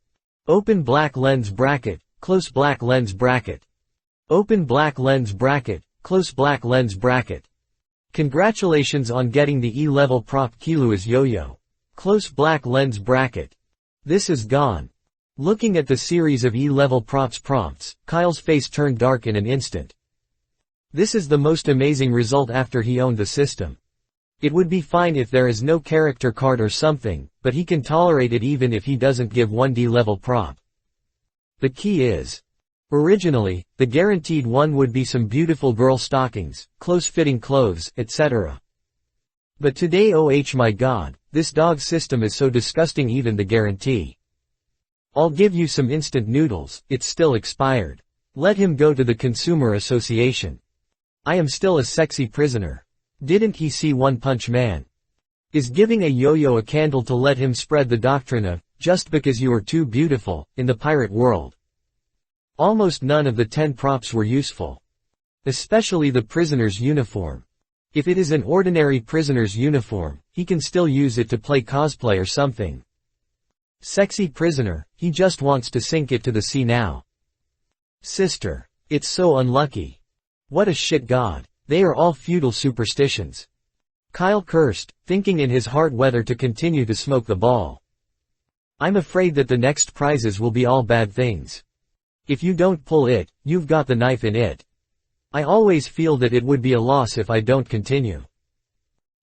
Open black lens bracket, close black lens bracket. Open black lens bracket, close black lens bracket. Congratulations on getting the E-level prop Kilua's yo-yo. Close black lens bracket. This is gone. Looking at the series of E-level props prompts, Kyle's face turned dark in an instant. This is the most amazing result after he owned the system. It would be fine if there is no character card or something, but he can tolerate it even if he doesn't give 1D level prop. The key is. Originally, the guaranteed one would be some beautiful girl stockings, close-fitting clothes, etc. But today my god, this dog system is so disgusting even the guarantee. I'll give you some instant noodles, it's still expired. Let him go to the Consumer Association. I am still a sexy prisoner. Didn't he see One Punch Man? Is giving a yo-yo a candle to let him spread the doctrine of, just because you are too beautiful, in the pirate world. Almost none of the 10 props were useful. Especially the prisoner's uniform. If it is an ordinary prisoner's uniform, he can still use it to play cosplay or something. Sexy prisoner, he just wants to sink it to the sea now. Sister. It's so unlucky. What a shit god. They are all feudal superstitions. Kyle cursed, thinking in his heart whether to continue to smoke the ball. I'm afraid that the next prizes will be all bad things. If you don't pull it, you've got the knife in it. I always feel that it would be a loss if I don't continue.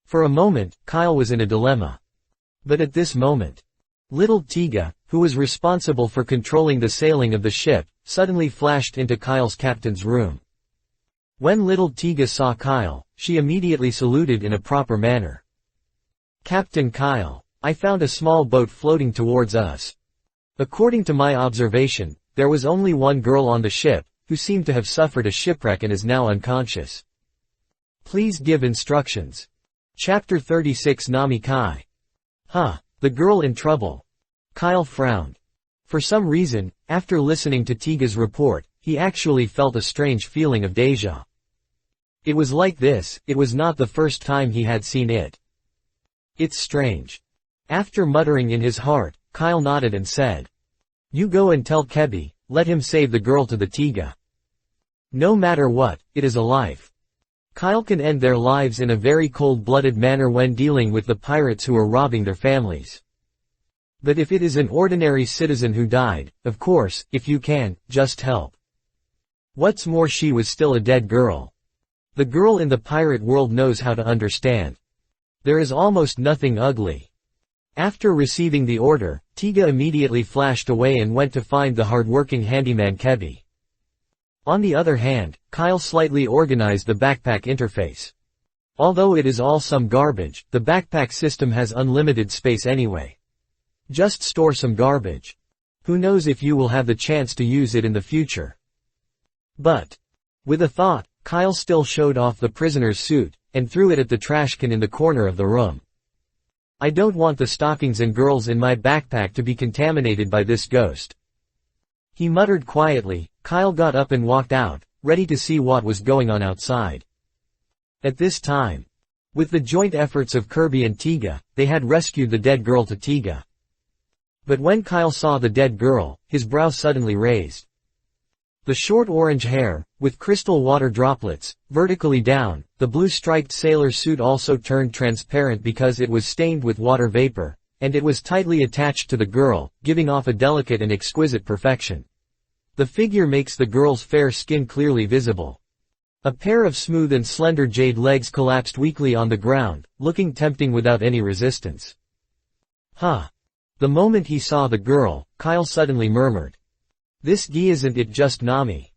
For a moment, Kyle was in a dilemma. But at this moment, little Tiga, who was responsible for controlling the sailing of the ship, suddenly flashed into Kyle's captain's room. When little Tiga saw Kyle, she immediately saluted in a proper manner. Captain Kyle, I found a small boat floating towards us. According to my observation, there was only one girl on the ship, who seemed to have suffered a shipwreck and is now unconscious. Please give instructions. Chapter 36 Nami Kai. Huh, the girl in trouble. Kyle frowned. For some reason, after listening to Tiga's report, he actually felt a strange feeling of deja. It was like this, it was not the first time he had seen it. It's strange. After muttering in his heart, Kyle nodded and said. You go and tell Kebi, let him save the girl to the Tiga. No matter what, it is a life. Kyle can end their lives in a very cold-blooded manner when dealing with the pirates who are robbing their families. But if it is an ordinary citizen who died, of course, if you can, just help. What's more, she was still a dead girl. The girl in the pirate world knows how to understand. There is almost nothing ugly. After receiving the order, Tiga immediately flashed away and went to find the hard-working handyman Kebi. On the other hand, Kyle slightly organized the backpack interface. Although it is all some garbage, the backpack system has unlimited space anyway. Just store some garbage. Who knows if you will have the chance to use it in the future. But, with a thought, Kyle still showed off the prisoner's suit, and threw it at the trash can in the corner of the room. I don't want the stockings and girls in my backpack to be contaminated by this ghost. He muttered quietly. Kyle got up and walked out, ready to see what was going on outside. At this time, with the joint efforts of Kirby and Tiga, they had rescued the dead girl to Tiga. But when Kyle saw the dead girl, his brow suddenly raised. The short orange hair, with crystal water droplets, vertically down, the blue-striped sailor suit also turned transparent because it was stained with water vapor, and it was tightly attached to the girl, giving off a delicate and exquisite perfection. The figure makes the girl's fair skin clearly visible. A pair of smooth and slender jade legs collapsed weakly on the ground, looking tempting without any resistance. Huh. The moment he saw the girl, Kyle suddenly murmured. This gi isn't it just Nami?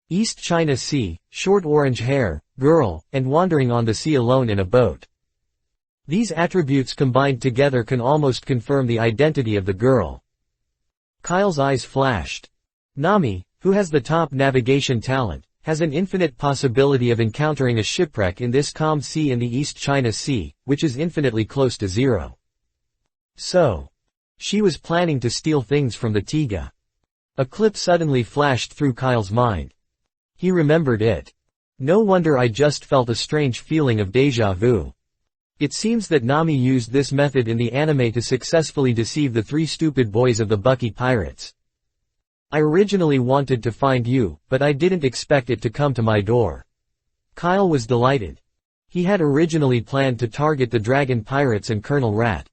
East China Sea, short orange hair, girl, and wandering on the sea alone in a boat. These attributes combined together can almost confirm the identity of the girl. Kyle's eyes flashed. Nami, who has the top navigation talent, has an infinite possibility of encountering a shipwreck in this calm sea in the East China Sea, which is infinitely close to zero. So, she was planning to steal things from the Tiga. A clip suddenly flashed through Kyle's mind. He remembered it. No wonder I just felt a strange feeling of déjà vu. It seems that Nami used this method in the anime to successfully deceive the three stupid boys of the Bucky Pirates. I originally wanted to find you, but I didn't expect it to come to my door. Kyle was delighted. He had originally planned to target the Dragon Pirates and Colonel Rat.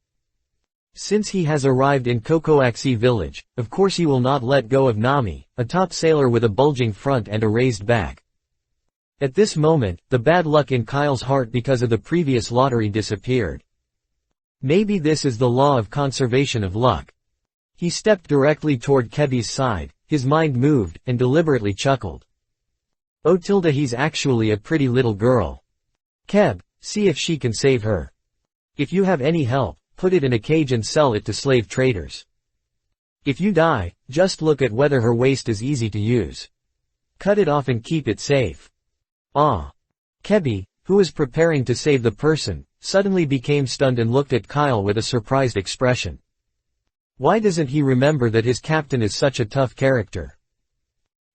Since he has arrived in Kokoaxi village, of course he will not let go of Nami, a top sailor with a bulging front and a raised back. At this moment, the bad luck in Kyle's heart because of the previous lottery disappeared. Maybe this is the law of conservation of luck. He stepped directly toward Kebi's side, his mind moved, and deliberately chuckled. Oh Tilda, he's actually a pretty little girl. Keb, see if she can save her. If you have any help, put it in a cage and sell it to slave traders. If you die, just look at whether her waist is easy to use. Cut it off and keep it safe. Ah. Kebi, who was preparing to save the person, suddenly became stunned and looked at Kyle with a surprised expression. Why doesn't he remember that his captain is such a tough character?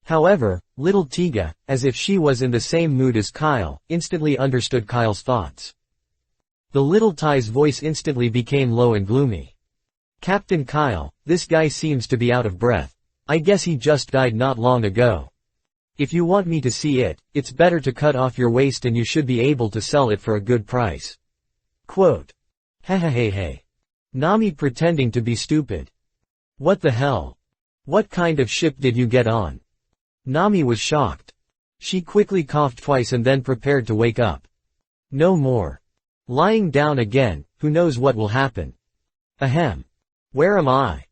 However, little Tiga, as if she was in the same mood as Kyle, instantly understood Kyle's thoughts. The little Ty's voice instantly became low and gloomy. Captain Kyle, this guy seems to be out of breath. I guess he just died not long ago. If you want me to see it, it's better to cut off your waist and you should be able to sell it for a good price. Quote. Hey. Nami pretending to be stupid. What the hell? What kind of ship did you get on? Nami was shocked. She quickly coughed twice and then prepared to wake up. No more. Lying down again, who knows what will happen. Ahem. Where am I?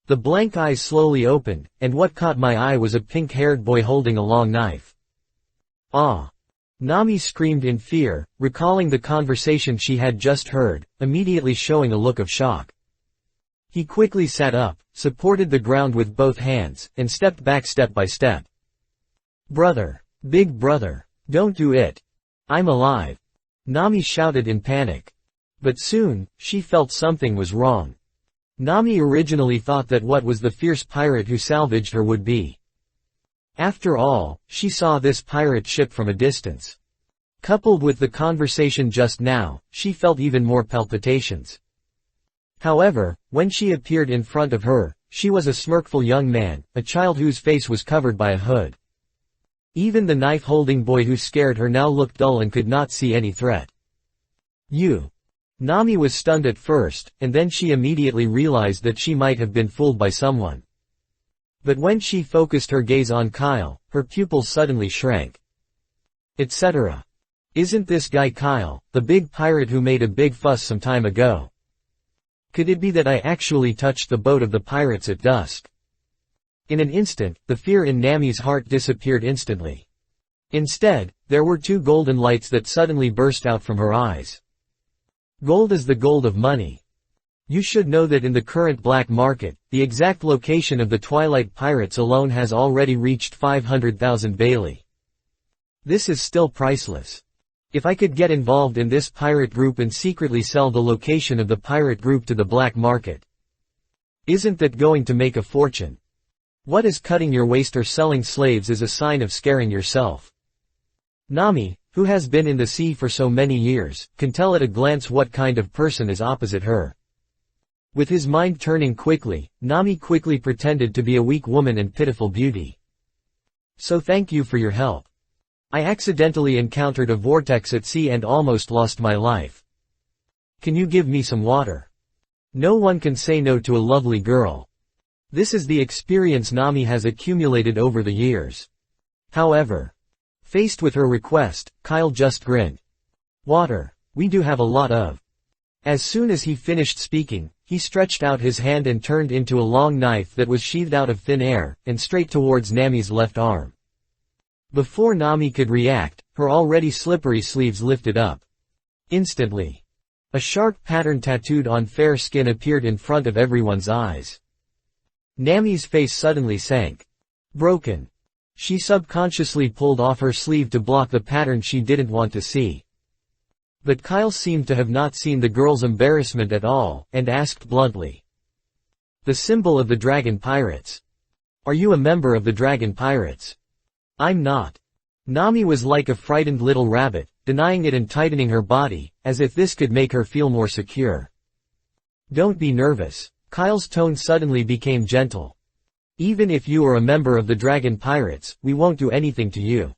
The blank eyes slowly opened, and what caught my eye was a pink-haired boy holding a long knife. Ah! Nami screamed in fear, recalling the conversation she had just heard, immediately showing a look of shock. He quickly sat up, supported the ground with both hands, and stepped back step by step. Brother! Big brother! Don't do it! I'm alive! Nami shouted in panic. But soon, she felt something was wrong. Nami originally thought that what was the fierce pirate who salvaged her would be. After all, she saw this pirate ship from a distance. Coupled with the conversation just now, she felt even more palpitations. However, when she appeared in front of her, she was a smirkful young man, a child whose face was covered by a hood. Even the knife-holding boy who scared her now looked dull and could not see any threat. You. Nami was stunned at first, and then she immediately realized that she might have been fooled by someone. But when she focused her gaze on Kyle, her pupils suddenly shrank. Etc. Isn't this guy Kyle, the big pirate who made a big fuss some time ago? Could it be that I actually touched the boat of the pirates at dusk? In an instant, the fear in Nami's heart disappeared instantly. Instead, there were two golden lights that suddenly burst out from her eyes. Gold is the gold of money. You should know that in the current black market, the exact location of the Twilight Pirates alone has already reached 500,000 Bailey. This is still priceless. If I could get involved in this pirate group and secretly sell the location of the pirate group to the black market. Isn't that going to make a fortune? What is cutting your waist or selling slaves is a sign of scaring yourself. Nami, who has been in the sea for so many years, can tell at a glance what kind of person is opposite her. With his mind turning quickly, Nami quickly pretended to be a weak woman and pitiful beauty. So thank you for your help. I accidentally encountered a vortex at sea and almost lost my life. Can you give me some water? No one can say no to a lovely girl. This is the experience Nami has accumulated over the years. However, faced with her request, Kyle just grinned. Water, we do have a lot of. As soon as he finished speaking, he stretched out his hand and turned into a long knife that was sheathed out of thin air, and straight towards Nami's left arm. Before Nami could react, her already slippery sleeves lifted up. Instantly, a sharp pattern tattooed on fair skin appeared in front of everyone's eyes. Nami's face suddenly sank. Broken. She subconsciously pulled off her sleeve to block the pattern she didn't want to see. But Kyle seemed to have not seen the girl's embarrassment at all, and asked bluntly. The symbol of the Dragon Pirates. Are you a member of the Dragon Pirates? I'm not. Nami was like a frightened little rabbit, denying it and tightening her body, as if this could make her feel more secure. Don't be nervous. Kyle's tone suddenly became gentle. Even if you are a member of the Dragon Pirates, we won't do anything to you.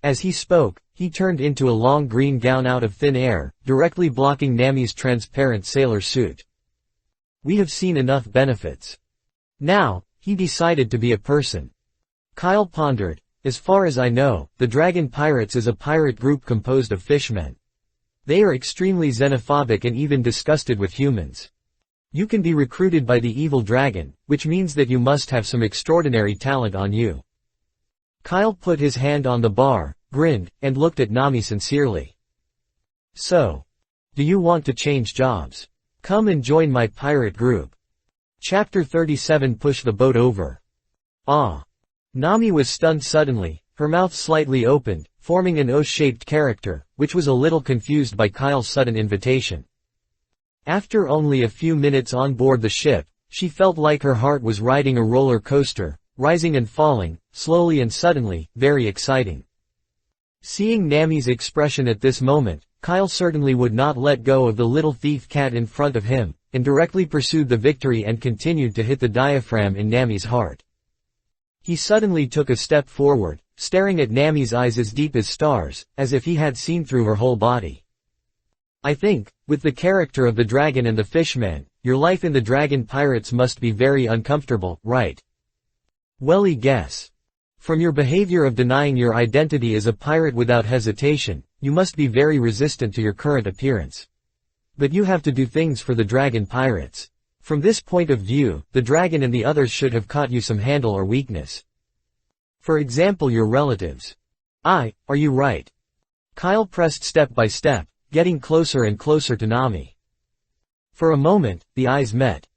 As he spoke, he turned into a long green gown out of thin air, directly blocking Nami's transparent sailor suit. We have seen enough benefits. Now, he decided to be a person. Kyle pondered. As far as I know, the Dragon Pirates is a pirate group composed of fishmen. They are extremely xenophobic and even disgusted with humans. You can be recruited by the evil dragon, which means that you must have some extraordinary talent on you. Kyle put his hand on the bar, grinned, and looked at Nami sincerely. So, do you want to change jobs? Come and join my pirate group. Chapter 37 Push the boat over. Ah. Nami was stunned suddenly, her mouth slightly opened, forming an O-shaped character, which was a little confused by Kyle's sudden invitation. After only a few minutes on board the ship, she felt like her heart was riding a roller coaster, rising and falling, slowly and suddenly, very exciting. Seeing Nami's expression at this moment, Kyle certainly would not let go of the little thief cat in front of him, and directly pursued the victory and continued to hit the diaphragm in Nami's heart. He suddenly took a step forward, staring at Nami's eyes as deep as stars, as if he had seen through her whole body. I think, with the character of the dragon and the fishman, your life in the Dragon Pirates must be very uncomfortable, right? Welly guess. From your behavior of denying your identity as a pirate without hesitation, you must be very resistant to your current appearance. But you have to do things for the Dragon Pirates. From this point of view, the dragon and the others should have caught you some handle or weakness. For example, your relatives. Are you right? Kyle pressed step by step, getting closer and closer to Nami. For a moment, the eyes met.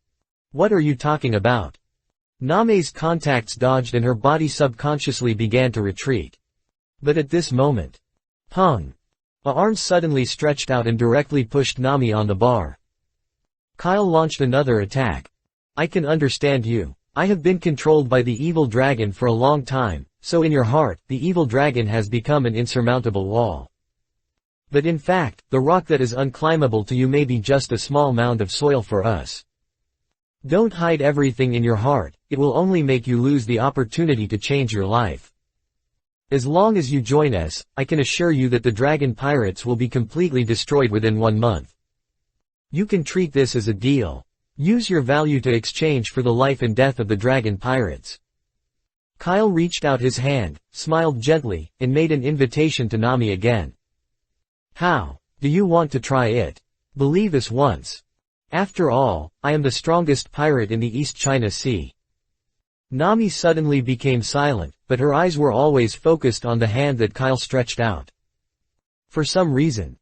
What are you talking about? Nami's contacts dodged and her body subconsciously began to retreat. But at this moment, pung! A arm suddenly stretched out and directly pushed Nami on the bar. Kyle launched another attack. I can understand you. I have been controlled by the evil dragon for a long time, so in your heart, the evil dragon has become an insurmountable wall. But in fact, the rock that is unclimbable to you may be just a small mound of soil for us. Don't hide everything in your heart, it will only make you lose the opportunity to change your life. As long as you join us, I can assure you that the Dragon Pirates will be completely destroyed within 1 month. You can treat this as a deal. Use your value to exchange for the life and death of the Dragon Pirates. Kyle reached out his hand, smiled gently, and made an invitation to Nami again. How? Do you want to try it? Believe us once. After all, I am the strongest pirate in the East China Sea. Nami suddenly became silent, but her eyes were always focused on the hand that Kyle stretched out. For some reason.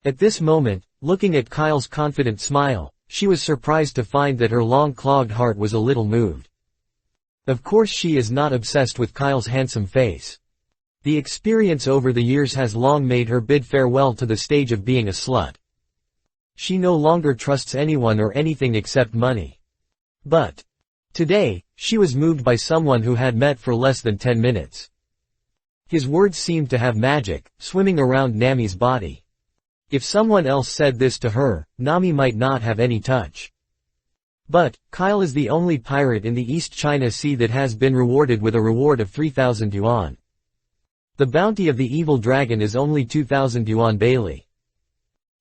At this moment, looking at Kyle's confident smile, she was surprised to find that her long-clogged heart was a little moved. Of course she is not obsessed with Kyle's handsome face. The experience over the years has long made her bid farewell to the stage of being a slut. She no longer trusts anyone or anything except money. But today, she was moved by someone who had met for less than 10 minutes. His words seemed to have magic, swimming around Nami's body. If someone else said this to her, Nami might not have any touch. But, Kyle is the only pirate in the East China Sea that has been rewarded with a reward of 3,000 yuan. The bounty of the evil dragon is only 2,000 yuan daily.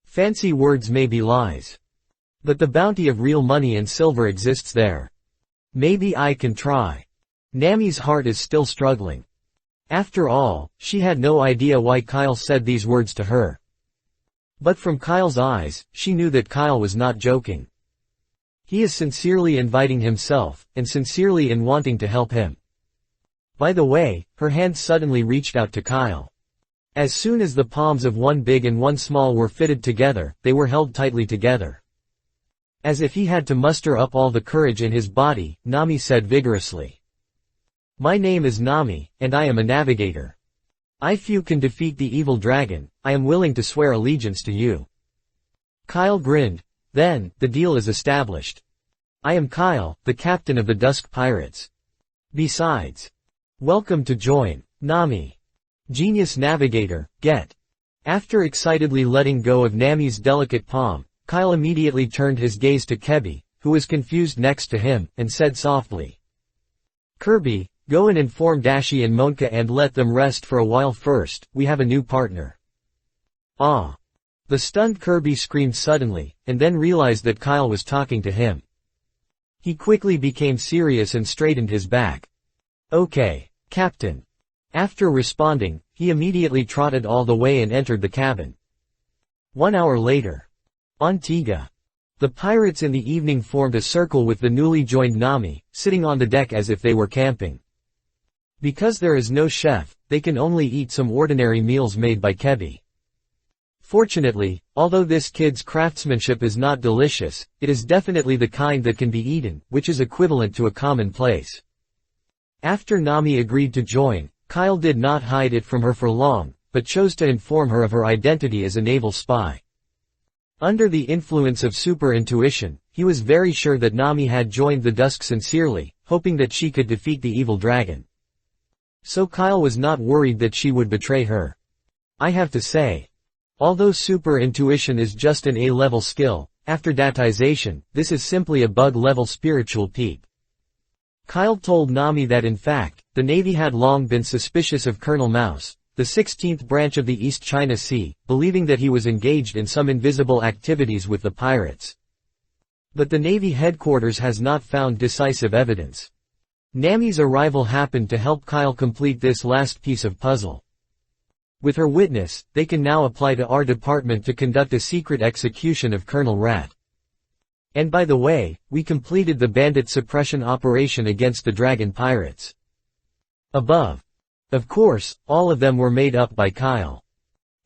Fancy words may be lies. But the bounty of real money and silver exists there. Maybe I can try. Nami's heart is still struggling. After all, she had no idea why Kyle said these words to her. But from Kyle's eyes, she knew that Kyle was not joking. He is sincerely inviting himself, and sincerely in wanting to help him. By the way, her hand suddenly reached out to Kyle. As soon as the palms of one big and one small were fitted together, they were held tightly together. As if he had to muster up all the courage in his body, Nami said vigorously. "My name is Nami, and I am a navigator. If you can defeat the evil dragon, I am willing to swear allegiance to you." Kyle grinned. "Then, the deal is established. I am Kyle, the captain of the Dusk Pirates. Besides, welcome to join Nami. Genius navigator, get." After excitedly letting go of Nami's delicate palm, Kyle immediately turned his gaze to Kebi, who was confused next to him, and said softly. "Kirby, go and inform Dashi and Monka and let them rest for a while first, we have a new partner." "Ah!" The stunned Kirby screamed suddenly, and then realized that Kyle was talking to him. He quickly became serious and straightened his back. "Okay, Captain." After responding, he immediately trotted all the way and entered the cabin. 1 hour later. On Tiga. The pirates in the evening formed a circle with the newly joined Nami, sitting on the deck as if they were camping. Because there is no chef, they can only eat some ordinary meals made by Kebi. Fortunately, although this kid's craftsmanship is not delicious, it is definitely the kind that can be eaten, which is equivalent to a common place. After Nami agreed to join, Kyle did not hide it from her for long, but chose to inform her of her identity as a naval spy. Under the influence of super intuition, he was very sure that Nami had joined the Dusk sincerely, hoping that she could defeat the evil dragon. So Kyle was not worried that she would betray her. I have to say, although super intuition is just an A-level skill, after datization, this is simply a bug-level spiritual peep. Kyle told Nami that in fact, the Navy had long been suspicious of Colonel Mouse, the 16th branch of the East China Sea, believing that he was engaged in some invisible activities with the pirates. But the Navy headquarters has not found decisive evidence. Nami's arrival happened to help Kyle complete this last piece of puzzle. With her witness, they can now apply to our department to conduct a secret execution of Colonel Rat. And by the way, we completed the bandit suppression operation against the dragon pirates. Above. Of course, all of them were made up by Kyle.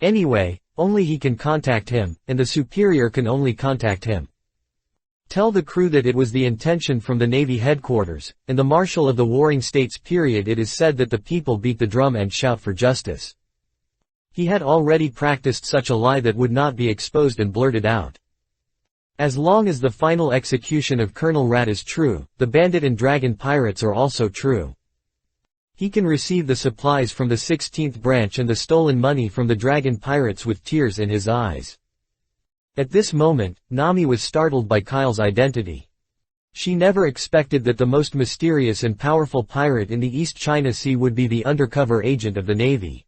Anyway, only he can contact him, and the superior can only contact him. Tell the crew that it was the intention from the Navy headquarters, and the Marshal of the Warring States period. It is said that the people beat the drum and shout for justice. He had already practiced such a lie that would not be exposed and blurted out. As long as the final execution of Colonel Rat is true, the bandit and dragon pirates are also true. He can receive the supplies from the 16th branch and the stolen money from the dragon pirates with tears in his eyes. At this moment, Nami was startled by Kyle's identity. She never expected that the most mysterious and powerful pirate in the East China Sea would be the undercover agent of the Navy.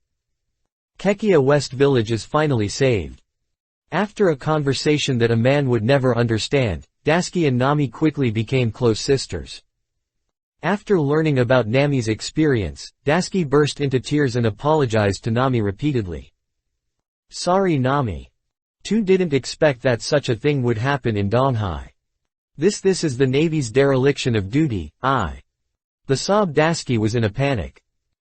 Kekia West Village is finally saved. After a conversation that a man would never understand, Daski and Nami quickly became close sisters. After learning about Nami's experience, Daski burst into tears and apologized to Nami repeatedly. Sorry Nami. Tu didn't expect that such a thing would happen in Donghai. This is the Navy's dereliction of duty, The sob Daski was in a panic.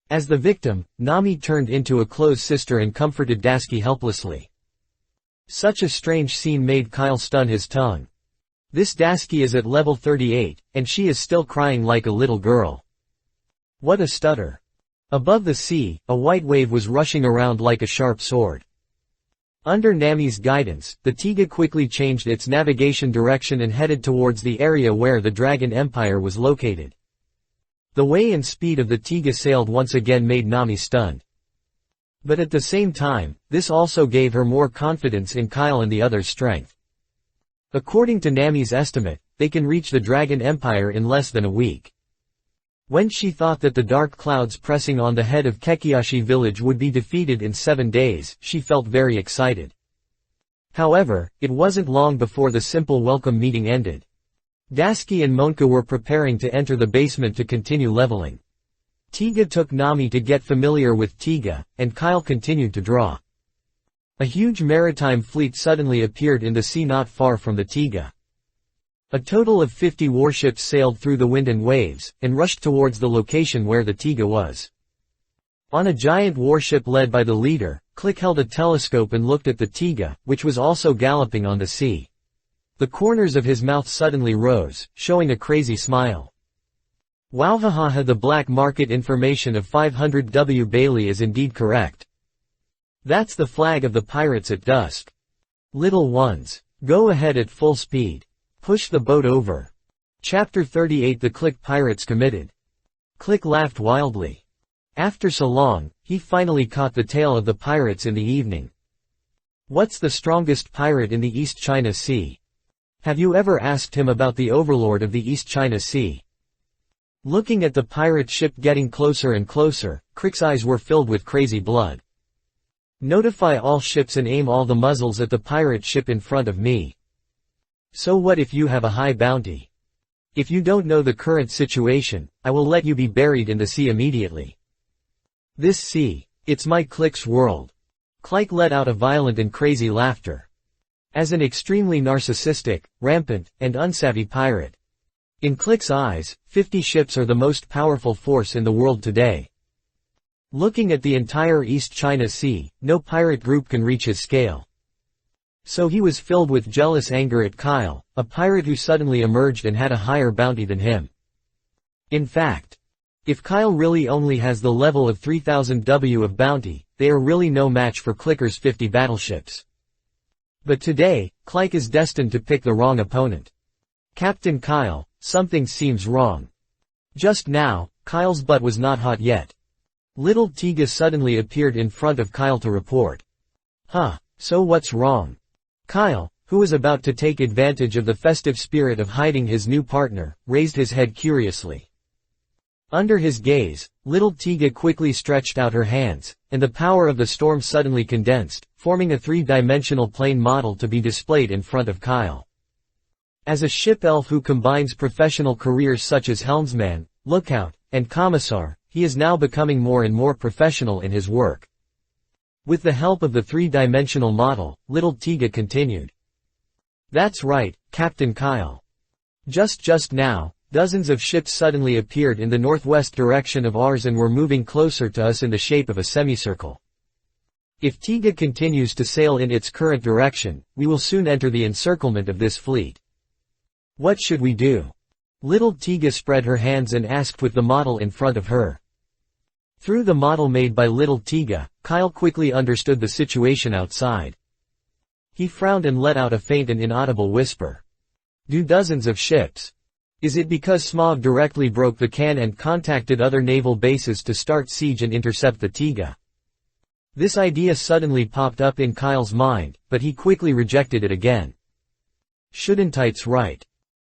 As the victim, Nami turned into a close sister and comforted Daski helplessly. Such a strange scene made Kyle stun his tongue. This Daski is at level 38, and she is still crying like a little girl. What a stutter. Above the sea, a white wave was rushing around like a sharp sword. Under Nami's guidance, the Tiga quickly changed its navigation direction and headed towards the area where the Dragon Empire was located. The way and speed of the Tiga sailed once again made Nami stunned. But at the same time, this also gave her more confidence in Kyle and the others' strength. According to Nami's estimate, they can reach the Dragon Empire in less than a week. When she thought that the dark clouds pressing on the head of Kekiashi village would be defeated in 7 days, she felt very excited. However, it wasn't long before the simple welcome meeting ended. Daski and Monka were preparing to enter the basement to continue leveling. Tiga took Nami to get familiar with Tiga, and Kyle continued to draw. A huge maritime fleet suddenly appeared in the sea not far from the Tiga. A total of 50 warships sailed through the wind and waves, and rushed towards the location where the Tiga was. On a giant warship led by the leader, Click held a telescope and looked at the Tiga, which was also galloping on the sea. The corners of his mouth suddenly rose, showing a crazy smile. Wowhaha, the black market information of 500 W. Bailey is indeed correct. That's the flag of the pirates at dusk. Little ones, go ahead at full speed. Push the boat over. Chapter 38 The Click Pirates Committed. Click laughed wildly. After so long, he finally caught the tail of the pirates in the evening. What's the strongest pirate in the East China Sea? Have you ever asked him about the overlord of the East China Sea? Looking at the pirate ship getting closer and closer, Crick's eyes were filled with crazy blood. Notify all ships and aim all the muzzles at the pirate ship in front of me. So what if you have a high bounty? If you don't know the current situation, I will let you be buried in the sea immediately. This sea, it's my Click's world. Click let out a violent and crazy laughter. As an extremely narcissistic, rampant, and unsavvy pirate. In Click's eyes, 50 ships are the most powerful force in the world today. Looking at the entire East China Sea, no pirate group can reach his scale. So he was filled with jealous anger at Kyle, a pirate who suddenly emerged and had a higher bounty than him. In fact, if Kyle really only has the level of 3000 W of bounty, they are really no match for Clicker's 50 battleships. But today, Click is destined to pick the wrong opponent. Captain Kyle, something seems wrong. Just now, Kyle's butt was not hot yet. Little Tiga suddenly appeared in front of Kyle to report. Huh, so what's wrong? Kyle, who was about to take advantage of the festive spirit of hiding his new partner, raised his head curiously. Under his gaze, little Tiga quickly stretched out her hands, and the power of the storm suddenly condensed, forming a three-dimensional plane model to be displayed in front of Kyle. As a ship elf who combines professional careers such as helmsman, lookout, and commissar, he is now becoming more and more professional in his work. With the help of the three-dimensional model, little Tiga continued. That's right, Captain Kyle. Just now, dozens of ships suddenly appeared in the northwest direction of ours and were moving closer to us in the shape of a semicircle. If Tiga continues to sail in its current direction, we will soon enter the encirclement of this fleet. What should we do? Little Tiga spread her hands and asked with the model in front of her. Through the model made by little Tiga, Kyle quickly understood the situation outside. He frowned and let out a faint and inaudible whisper. Do dozens of ships? Is it because Smog directly broke the can and contacted other naval bases to start siege and intercept the Tiga? This idea suddenly popped up in Kyle's mind, but he quickly rejected it again. Shouldn't's right.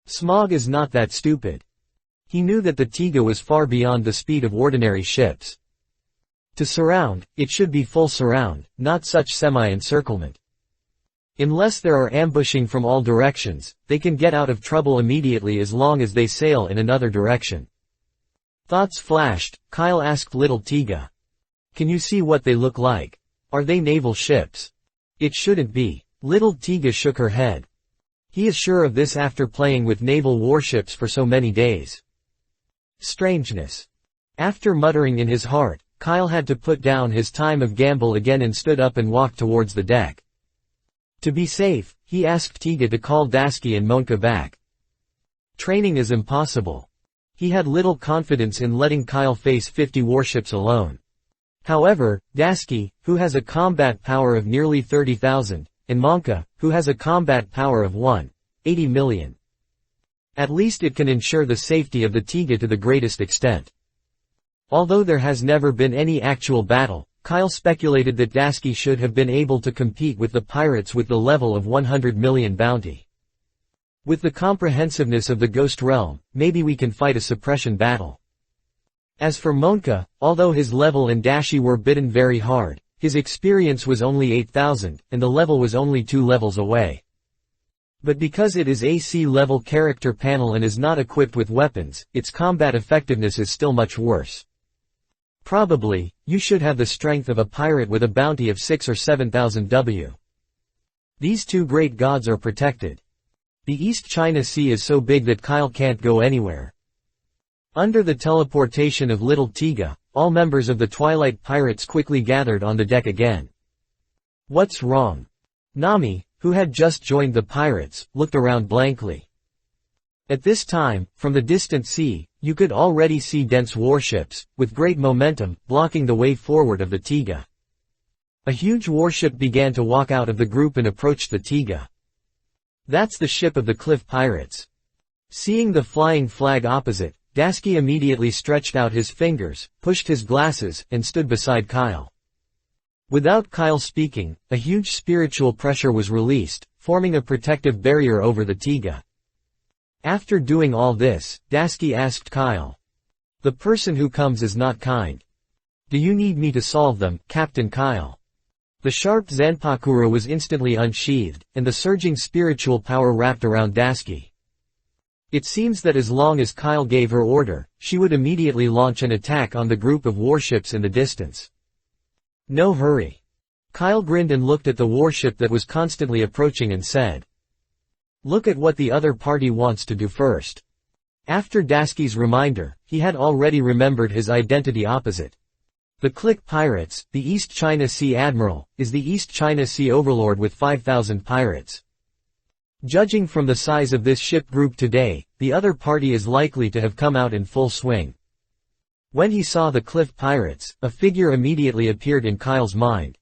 Smog is not that stupid. He knew that the Tiga was far beyond the speed of ordinary ships. To surround, it should be full surround, not such semi-encirclement. Unless there are ambushing from all directions, they can get out of trouble immediately as long as they sail in another direction. Thoughts flashed, Kyle asked little Tiga. Can you see what they look like? Are they naval ships? It shouldn't be. Little Tiga shook her head. He is sure of this after playing with naval warships for so many days. Strangeness. After muttering in his heart, Kyle had to put down his time of gamble again and stood up and walked towards the deck. To be safe, he asked Tiga to call Dasky and Monka back. Training is impossible. He had little confidence in letting Kyle face 50 warships alone. However, Dasky, who has a combat power of nearly 30,000, and Monka, who has a combat power of 180 million. At least it can ensure the safety of the Tiga to the greatest extent. Although there has never been any actual battle, Kyle speculated that Dasky should have been able to compete with the pirates with the level of 100 million bounty. With the comprehensiveness of the Ghost Realm, maybe we can fight a suppression battle. As for Monka, although his level and Dashi were bitten very hard, his experience was only 8,000, and the level was only 2 levels away. But because it is a C-level character panel and is not equipped with weapons, its combat effectiveness is still much worse. Probably, you should have the strength of a pirate with a bounty of 6 or 7,000 W. These two great gods are protected. The East China Sea is so big that Kyle can't go anywhere. Under the teleportation of Little Tiga, all members of the Twilight Pirates quickly gathered on the deck again. What's wrong? Nami, who had just joined the pirates, looked around blankly. At this time, from the distant sea, you could already see dense warships, with great momentum, blocking the way forward of the Tiga. A huge warship began to walk out of the group and approached the Tiga. That's the ship of the Cliff Pirates. Seeing the flying flag opposite, Dasky immediately stretched out his fingers, pushed his glasses, and stood beside Kyle. Without Kyle speaking, a huge spiritual pressure was released, forming a protective barrier over the Tiga. After doing all this, Dasky asked Kyle. The person who comes is not kind. Do you need me to solve them, Captain Kyle? The sharp Zanpakura was instantly unsheathed, and the surging spiritual power wrapped around Dasky. It seems that as long as Kyle gave her order, she would immediately launch an attack on the group of warships in the distance. No hurry. Kyle grinned and looked at the warship that was constantly approaching and said. Look at what the other party wants to do first. After Dasky's reminder, he had already remembered his identity opposite. The Click Pirates, the East China Sea Admiral, is the East China Sea Overlord with 5,000 pirates. Judging from the size of this ship group today, the other party is likely to have come out in full swing. When he saw the Cliff Pirates, a figure immediately appeared in Kyle's mind.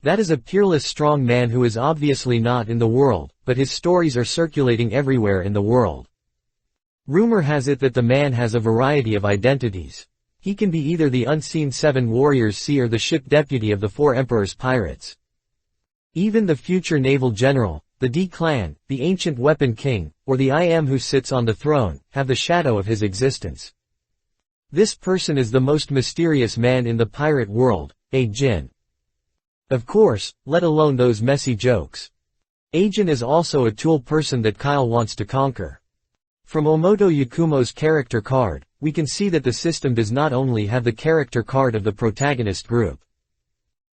That is a peerless strong man who is obviously not in the world, but his stories are circulating everywhere in the world. Rumor has it that the man has a variety of identities. He can be either the unseen Seven Warriors Sea or the ship deputy of the Four Emperors Pirates. Even the future naval general, the D-Clan, the ancient weapon king, or the I Am who sits on the throne, have the shadow of his existence. This person is the most mysterious man in the pirate world, a Jin. Of course, let alone those messy jokes. Ajin is also a tool person that Kyle wants to conquer. From Omoto Yakumo's character card, we can see that the system does not only have the character card of the protagonist group.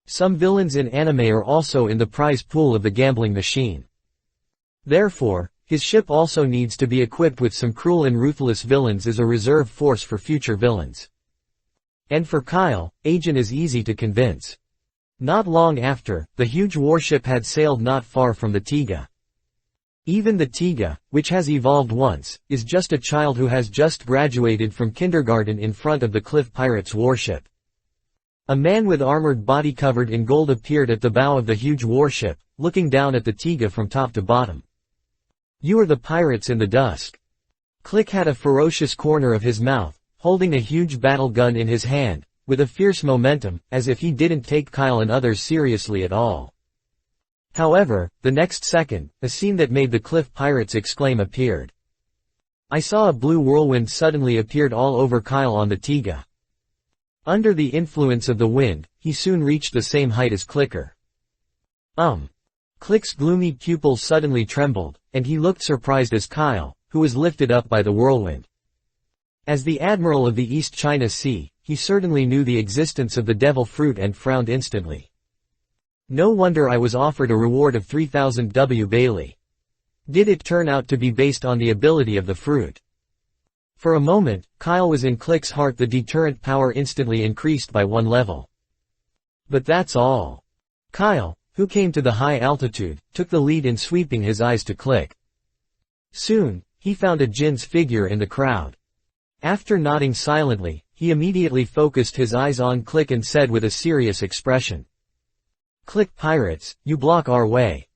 Some villains in anime are also in the prize pool of the gambling machine. Therefore, his ship also needs to be equipped with some cruel and ruthless villains as a reserve force for future villains. And for Kyle, Ajin is easy to convince. Not long after, the huge warship had sailed not far from the Tiga. Even the Tiga, which has evolved once, is just a child who has just graduated from kindergarten in front of the Cliff Pirates warship. A man with armored body covered in gold appeared at the bow of the huge warship, looking down at the Tiga from top to bottom. You are the pirates in the dusk. Click had a ferocious corner of his mouth, holding a huge battle gun in his hand, with a fierce momentum, as if he didn't take Kyle and others seriously at all. However, the next second, a scene that made the Cliff Pirates exclaim appeared. I saw a blue whirlwind suddenly appeared all over Kyle on the Tiga. Under the influence of the wind, he soon reached the same height as Clicker. Click's gloomy pupils suddenly trembled, and he looked surprised as Kyle, who was lifted up by the whirlwind. As the Admiral of the East China Sea, he certainly knew the existence of the devil fruit and frowned instantly. No wonder I was offered a reward of 3,000 W Bailey. Did it turn out to be based on the ability of the fruit? For a moment, Kyle was in Click's heart. The deterrent power instantly increased by 1 level. But that's all. Kyle, who came to the high altitude, took the lead in sweeping his eyes to Click. Soon, he found a Jin's figure in the crowd. After nodding silently, he immediately focused his eyes on Click and said with a serious expression. Click Pirates, you block our way.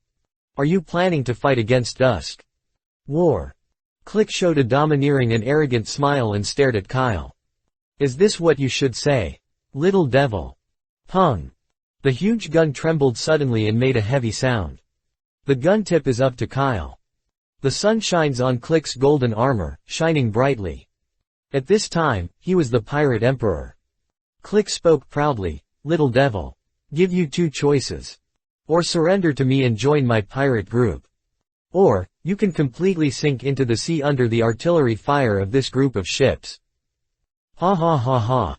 Are you planning to fight against Dusk? War. Click showed a domineering and arrogant smile and stared at Kyle. Is this what you should say? Little devil. Pung. The huge gun trembled suddenly and made a heavy sound. The gun tip is up to Kyle. The sun shines on Click's golden armor, shining brightly. At this time, he was the Pirate Emperor. Click spoke proudly, Little devil. Give you 2 choices. Or surrender to me and join my pirate group. Or, you can completely sink into the sea under the artillery fire of this group of ships. Ha ha ha ha.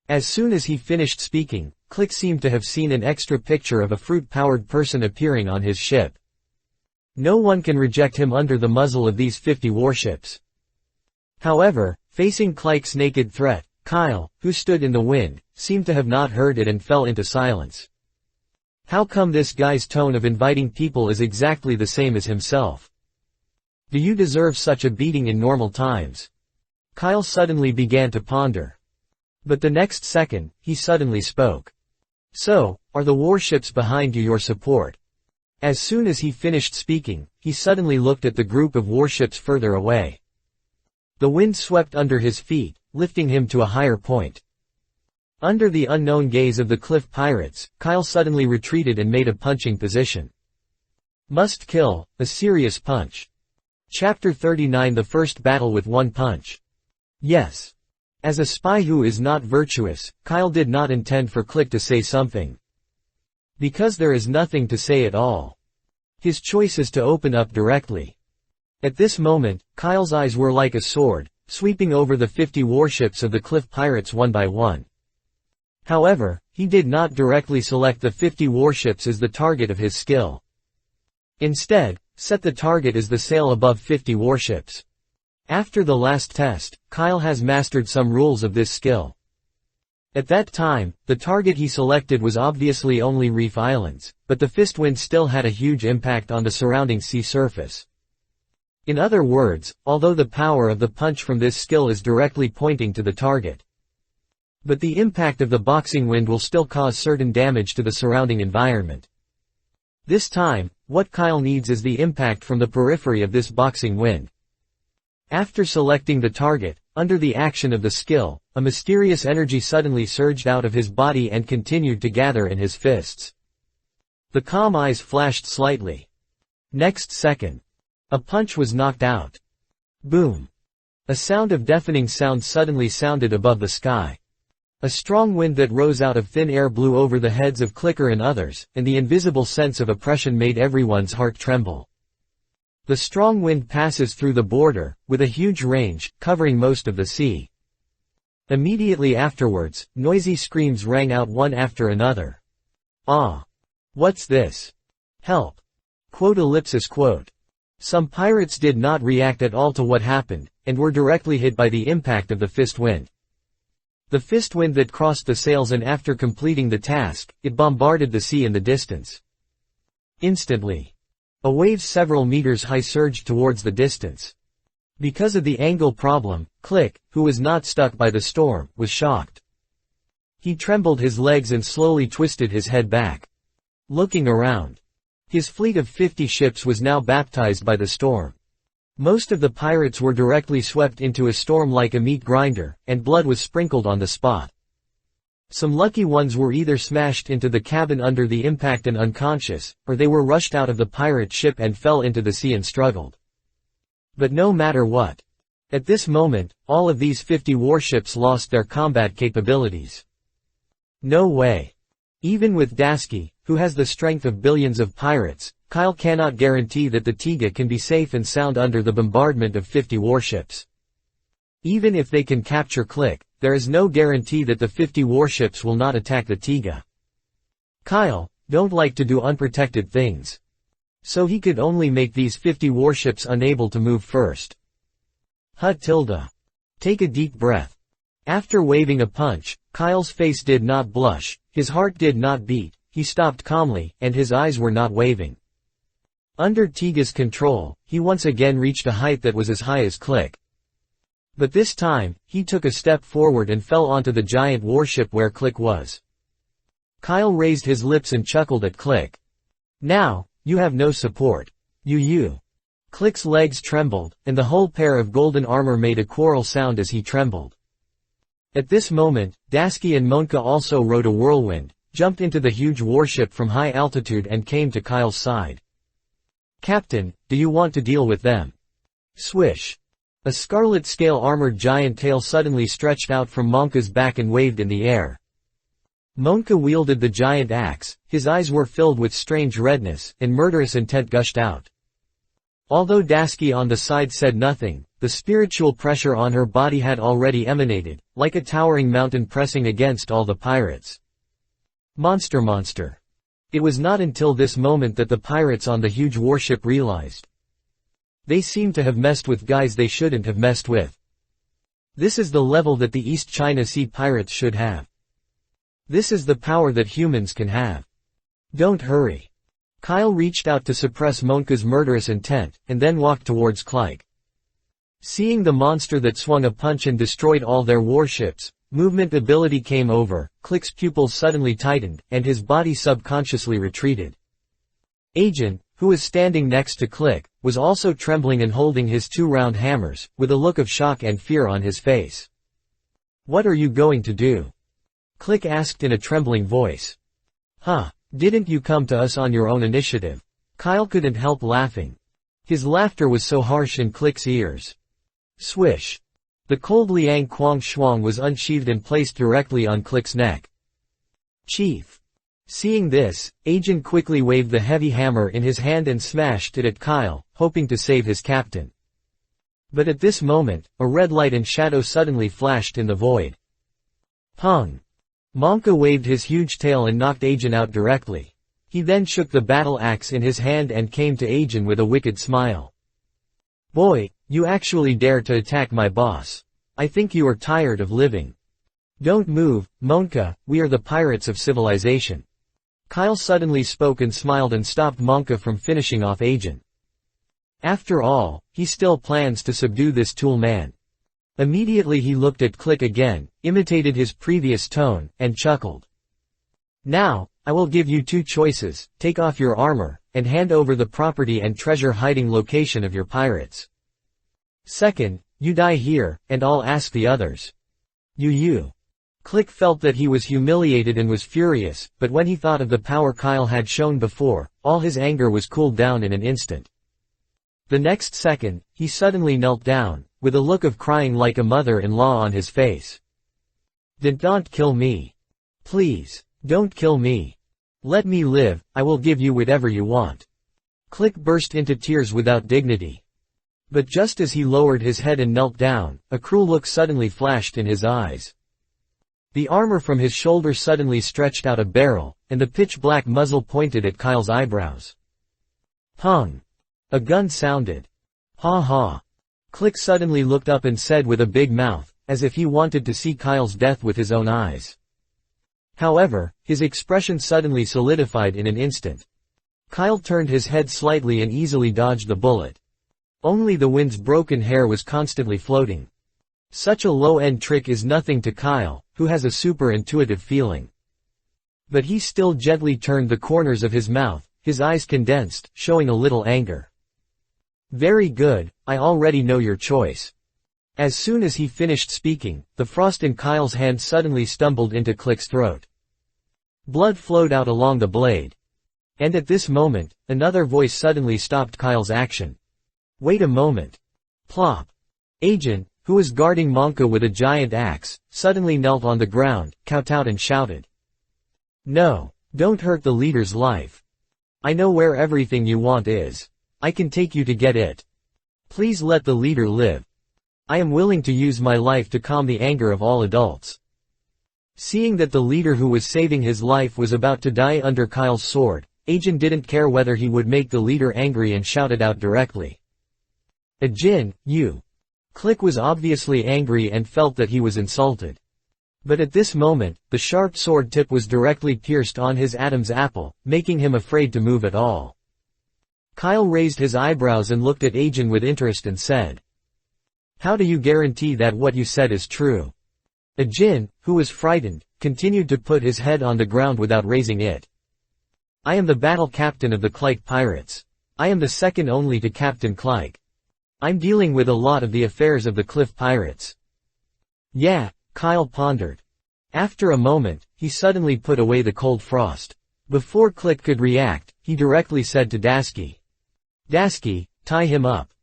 As soon as he finished speaking, Click seemed to have seen an extra picture of a fruit-powered person appearing on his ship. No one can reject him under the muzzle of these 50 warships. However, facing Clyke's naked threat, Kyle, who stood in the wind, seemed to have not heard it and fell into silence. How come this guy's tone of inviting people is exactly the same as himself? Do you deserve such a beating in normal times? Kyle suddenly began to ponder. But the next second, he suddenly spoke. So, are the warships behind you your support? As soon as he finished speaking, he suddenly looked at the group of warships further away. The wind swept under his feet, lifting him to a higher point. Under the unknown gaze of the cliff pirates, Kyle suddenly retreated and made a punching position. Must kill, a serious punch. Chapter 39 The First Battle with One Punch. Yes. As a spy who is not virtuous, Kyle did not intend for Click to say something. Because there is nothing to say at all. His choice is to open up directly. At this moment, Kyle's eyes were like a sword, sweeping over the 50 warships of the cliff pirates one by one. However, he did not directly select the 50 warships as the target of his skill. Instead, set the target as the sail above 50 warships. After the last test, Kyle has mastered some rules of this skill. At that time, the target he selected was obviously only Reef Islands, but the fist wind still had a huge impact on the surrounding sea surface. In other words, although the power of the punch from this skill is directly pointing to the target. But the impact of the boxing wind will still cause certain damage to the surrounding environment. This time, what Kyle needs is the impact from the periphery of this boxing wind. After selecting the target, under the action of the skill, a mysterious energy suddenly surged out of his body and continued to gather in his fists. The calm eyes flashed slightly. Next second, a punch was knocked out. Boom. A sound of deafening sound suddenly sounded above the sky. A strong wind that rose out of thin air blew over the heads of Clicker and others, and the invisible sense of oppression made everyone's heart tremble. The strong wind passes through the border, with a huge range, covering most of the sea. Immediately afterwards, noisy screams rang out one after another. Ah! What's this? Help! Quote. Some pirates did not react at all to what happened, and were directly hit by the impact of the fist wind. The fist wind that crossed the sails, and after completing the task, it bombarded the sea in the distance. Instantly, a wave several meters high surged towards the distance. Because of the angle problem, Click, who was not stuck by the storm, was shocked. He trembled his legs and slowly twisted his head back. Looking around. His fleet of 50 ships was now baptized by the storm. Most of the pirates were directly swept into a storm like a meat grinder, and blood was sprinkled on the spot. Some lucky ones were either smashed into the cabin under the impact and unconscious, or they were rushed out of the pirate ship and fell into the sea and struggled. But no matter what. At this moment, all of these 50 warships lost their combat capabilities. No way. Even with Dasky, who has the strength of billions of pirates, Kyle cannot guarantee that the Tiga can be safe and sound under the bombardment of 50 warships. Even if they can capture Click, there is no guarantee that the 50 warships will not attack the Tiga. Kyle don't like to do unprotected things. So he could only make these 50 warships unable to move first. Take a deep breath. After waving a punch, Kyle's face did not blush, his heart did not beat, he stopped calmly, and his eyes were not waving. Under Tiga's control, he once again reached a height that was as high as Click. But this time, he took a step forward and fell onto the giant warship where Click was. Kyle raised his lips and chuckled at Click. Now, you have no support. You. Click's legs trembled, and the whole pair of golden armor made a quarrel sound as he trembled. At this moment, Dasky and Monka also rode a whirlwind, jumped into the huge warship from high altitude and came to Kyle's side. Captain, do you want to deal with them? Swish. A scarlet scale armored giant tail suddenly stretched out from Monka's back and waved in the air. Monka wielded the giant axe, his eyes were filled with strange redness, and murderous intent gushed out. Although Dasky on the side said nothing, the spiritual pressure on her body had already emanated, like a towering mountain pressing against all the pirates. Monster. It was not until this moment that the pirates on the huge warship realized. They seemed to have messed with guys they shouldn't have messed with. This is the level that the East China Sea pirates should have. This is the power that humans can have. Don't hurry. Kyle reached out to suppress Monka's murderous intent, and then walked towards Clyke. Seeing the monster that swung a punch and destroyed all their warships, movement ability came over, Clyke's pupils suddenly tightened, and his body subconsciously retreated. Agent, who was standing next to Clyke, was also trembling and holding his two round hammers, with a look of shock and fear on his face. "What are you going to do?" Clyke asked in a trembling voice. "Huh, didn't you come to us on your own initiative?" Kyle couldn't help laughing. His laughter was so harsh in Clyke's ears. Swish. The cold Liang Kuang Shuang was unsheathed and placed directly on Clyke's neck. "Chief." Seeing this, Agent quickly waved the heavy hammer in his hand and smashed it at Kyle, hoping to save his captain. But at this moment, a red light and shadow suddenly flashed in the void. Pung! Monka waved his huge tail and knocked Agent out directly. He then shook the battle axe in his hand and came to Agent with a wicked smile. "Boy, you actually dare to attack my boss. I think you are tired of living. Don't move, Monka, we are the pirates of civilization." Kyle suddenly spoke and smiled and stopped Monka from finishing off Agent. After all, he still plans to subdue this tool man. Immediately he looked at Clyke again, imitated his previous tone, and chuckled. "Now, I will give you two choices, take off your armor, and hand over the property and treasure hiding location of your pirates. Second, you die here, and I'll ask the others. You. Clyke felt that he was humiliated and was furious, but when he thought of the power Kyle had shown before, all his anger was cooled down in an instant. The next second, he suddenly knelt down, with a look of crying like a mother-in-law on his face. Don't kill me. Please, don't kill me. Let me live, I will give you whatever you want." Clyke burst into tears without dignity. But just as he lowered his head and knelt down, a cruel look suddenly flashed in his eyes. The armor from his shoulder suddenly stretched out a barrel, and the pitch-black muzzle pointed at Kyle's eyebrows. Pung! A gun sounded. Ha ha! Clyke suddenly looked up and said with a big mouth, as if he wanted to see Kyle's death with his own eyes. However, his expression suddenly solidified in an instant. Kyle turned his head slightly and easily dodged the bullet. Only the wind's broken hair was constantly floating. Such a low-end trick is nothing to Kyle, who has a super-intuitive feeling. But he still gently turned the corners of his mouth, his eyes condensed, showing a little anger. "Very good, I already know your choice." As soon as he finished speaking, the frost in Kyle's hand suddenly stumbled into Clyke's throat. Blood flowed out along the blade. And at this moment, another voice suddenly stopped Kyle's action. "Wait a moment." Plop. Agent, who was guarding Monka with a giant axe, suddenly knelt on the ground, kowtowed and shouted. "No, don't hurt the leader's life. I know where everything you want is. I can take you to get it. Please let the leader live. I am willing to use my life to calm the anger of all adults." Seeing that the leader who was saving his life was about to die under Kyle's sword, Agent didn't care whether he would make the leader angry and shouted out directly. "Ajin, you." Clyke was obviously angry and felt that he was insulted. But at this moment, the sharp sword tip was directly pierced on his Adam's apple, making him afraid to move at all. Kyle raised his eyebrows and looked at Agent with interest and said, "How do you guarantee that what you said is true?" Ajin, who was frightened, continued to put his head on the ground without raising it. "I am the battle captain of the Clyke pirates. I am the second only to Captain Clyke. I'm dealing with a lot of the affairs of the Cliff Pirates." "Yeah," Kyle pondered. After a moment, he suddenly put away the cold frost. Before Clyke could react, he directly said to Dasky. "Dasky, tie him up."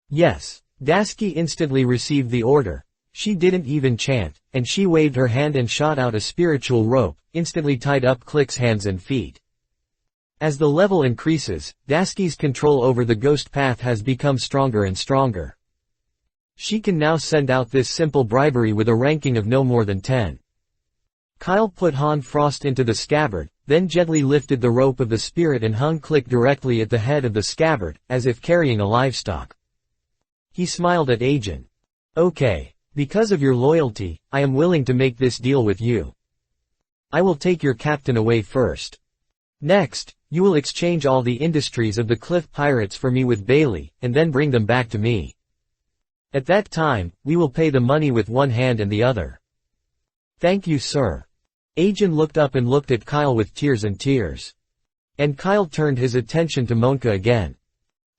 "Yes." Dasky instantly received the order. She didn't even chant, and she waved her hand and shot out a spiritual rope, instantly tied up Clyke's hands and feet. As the level increases, Dasky's control over the ghost path has become stronger and stronger. She can now send out this simple bribery with a ranking of no more than 10. Kyle put Han Frost into the scabbard, then gently lifted the rope of the spirit and hung Click directly at the head of the scabbard, as if carrying a livestock. He smiled at Agent. Okay. Because of your loyalty, I am willing to make this deal with you. I will take your captain away first. Next, you will exchange all the industries of the Cliff Pirates for me with Bailey, and then bring them back to me. At that time, we will pay the money with one hand and the other. Thank you, sir. Agent looked up and looked at Kyle with tears. And Kyle turned his attention to Monka again.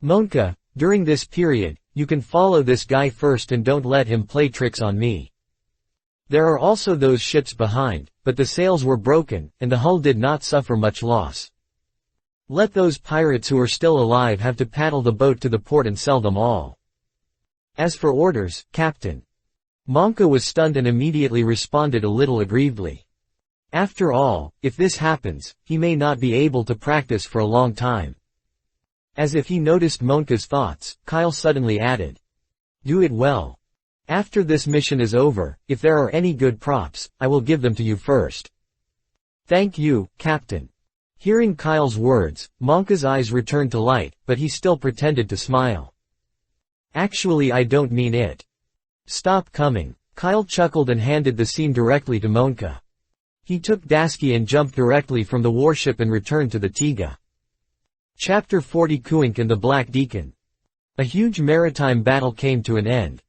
Monka, during this period, you can follow this guy first and don't let him play tricks on me. There are also those ships behind, but the sails were broken, and the hull did not suffer much loss. Let those pirates who are still alive have to paddle the boat to the port and sell them all. As for orders, Captain. Monka was stunned and immediately responded a little aggrievedly. After all, if this happens, he may not be able to practice for a long time. As if he noticed Monka's thoughts, Kyle suddenly added. Do it well. After this mission is over, if there are any good props, I will give them to you first. Thank you, Captain. Hearing Kyle's words, Monka's eyes returned to light, but he still pretended to smile. Actually, I don't mean it. Stop coming. Kyle chuckled and handed the scene directly to Monka. He took Dasky and jumped directly from the warship and returned to the Tiga. Chapter 40 Kuink and the Black Deacon. A huge maritime battle came to an end.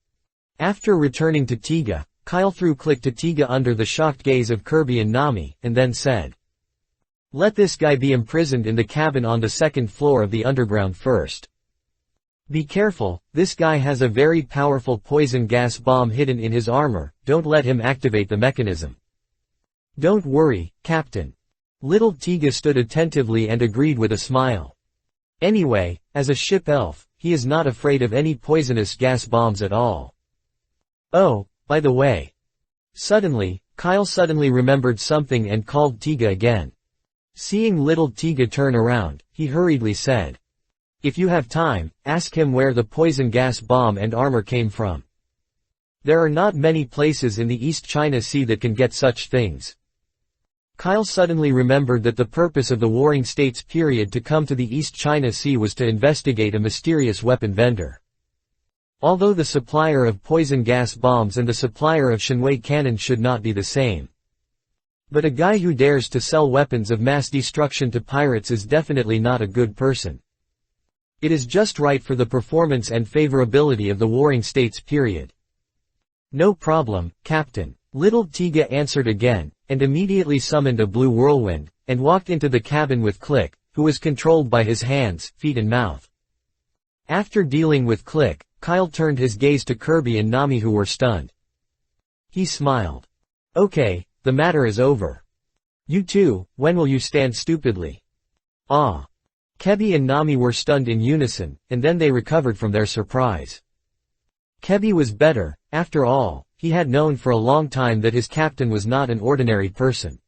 After returning to Tiga, Kyle threw Click to Tiga under the shocked gaze of Kirby and Nami, and then said. Let this guy be imprisoned in the cabin on the second floor of the underground first. Be careful, this guy has a very powerful poison gas bomb hidden in his armor, don't let him activate the mechanism. Don't worry, Captain. Little Tiga stood attentively and agreed with a smile. Anyway, as a ship elf, he is not afraid of any poisonous gas bombs at all. Oh, by the way. Suddenly, Kyle suddenly remembered something and called Tiga again. Seeing little Tiga turn around, he hurriedly said. If you have time, ask him where the poison gas bomb and armor came from. There are not many places in the East China Sea that can get such things. Kyle suddenly remembered that the purpose of the Warring States period to come to the East China Sea was to investigate a mysterious weapon vendor. Although the supplier of poison gas bombs and the supplier of Shenwei cannons should not be the same. But a guy who dares to sell weapons of mass destruction to pirates is definitely not a good person. It is just right for the performance and favorability of the Warring States period. No problem, Captain. Little Tiga answered again, and immediately summoned a blue whirlwind, and walked into the cabin with Click, who was controlled by his hands, feet and mouth. After dealing with Click, Kyle turned his gaze to Kirby and Nami who were stunned. He smiled. Okay, the matter is over. You two, when will you stand stupidly? Ah. Kebi and Nami were stunned in unison, and then they recovered from their surprise. Kebi was better, after all, he had known for a long time that his captain was not an ordinary person.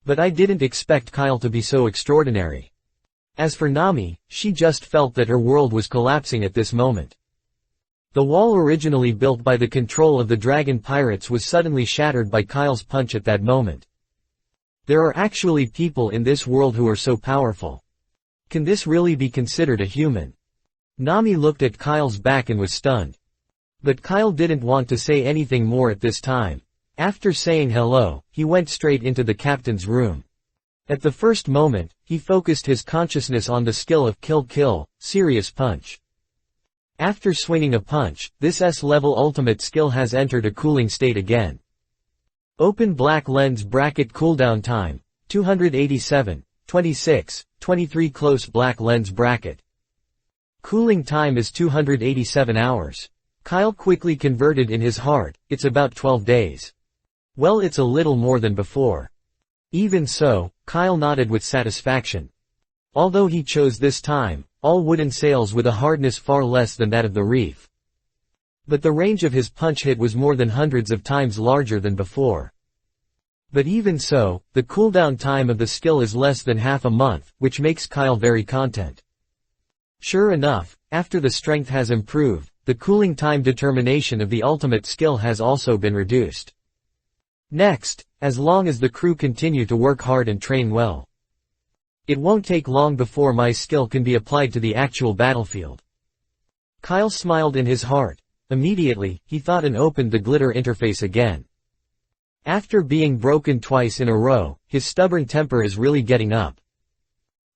But I didn't expect Kyle to be so extraordinary. As for Nami, she just felt that her world was collapsing at this moment. The wall originally built by the control of the dragon pirates was suddenly shattered by Kyle's punch at that moment. There are actually people in this world who are so powerful. Can this really be considered a human? Nami looked at Kyle's back and was stunned. But Kyle didn't want to say anything more at this time. After saying hello, he went straight into the captain's room. At the first moment, he focused his consciousness on the skill of Kill, Serious Punch. After swinging a punch, this S-level ultimate skill has entered a cooling state again. Open black lens bracket cooldown time, 287, 26, 23 close black lens bracket. Cooling time is 287 hours. Kyle quickly converted in his heart, it's about 12 days. Well, it's a little more than before. Even so, Kyle nodded with satisfaction. Although he chose this time, all wooden sails with a hardness far less than that of the reef. But the range of his punch hit was more than hundreds of times larger than before. But even so, the cooldown time of the skill is less than half a month, which makes Kyle very content. Sure enough, after the strength has improved, the cooling time determination of the ultimate skill has also been reduced. Next, as long as the crew continue to work hard and train well. It won't take long before my skill can be applied to the actual battlefield. Kyle smiled in his heart. Immediately, he thought and opened the glitter interface again. After being broken twice in a row, his stubborn temper is really getting up.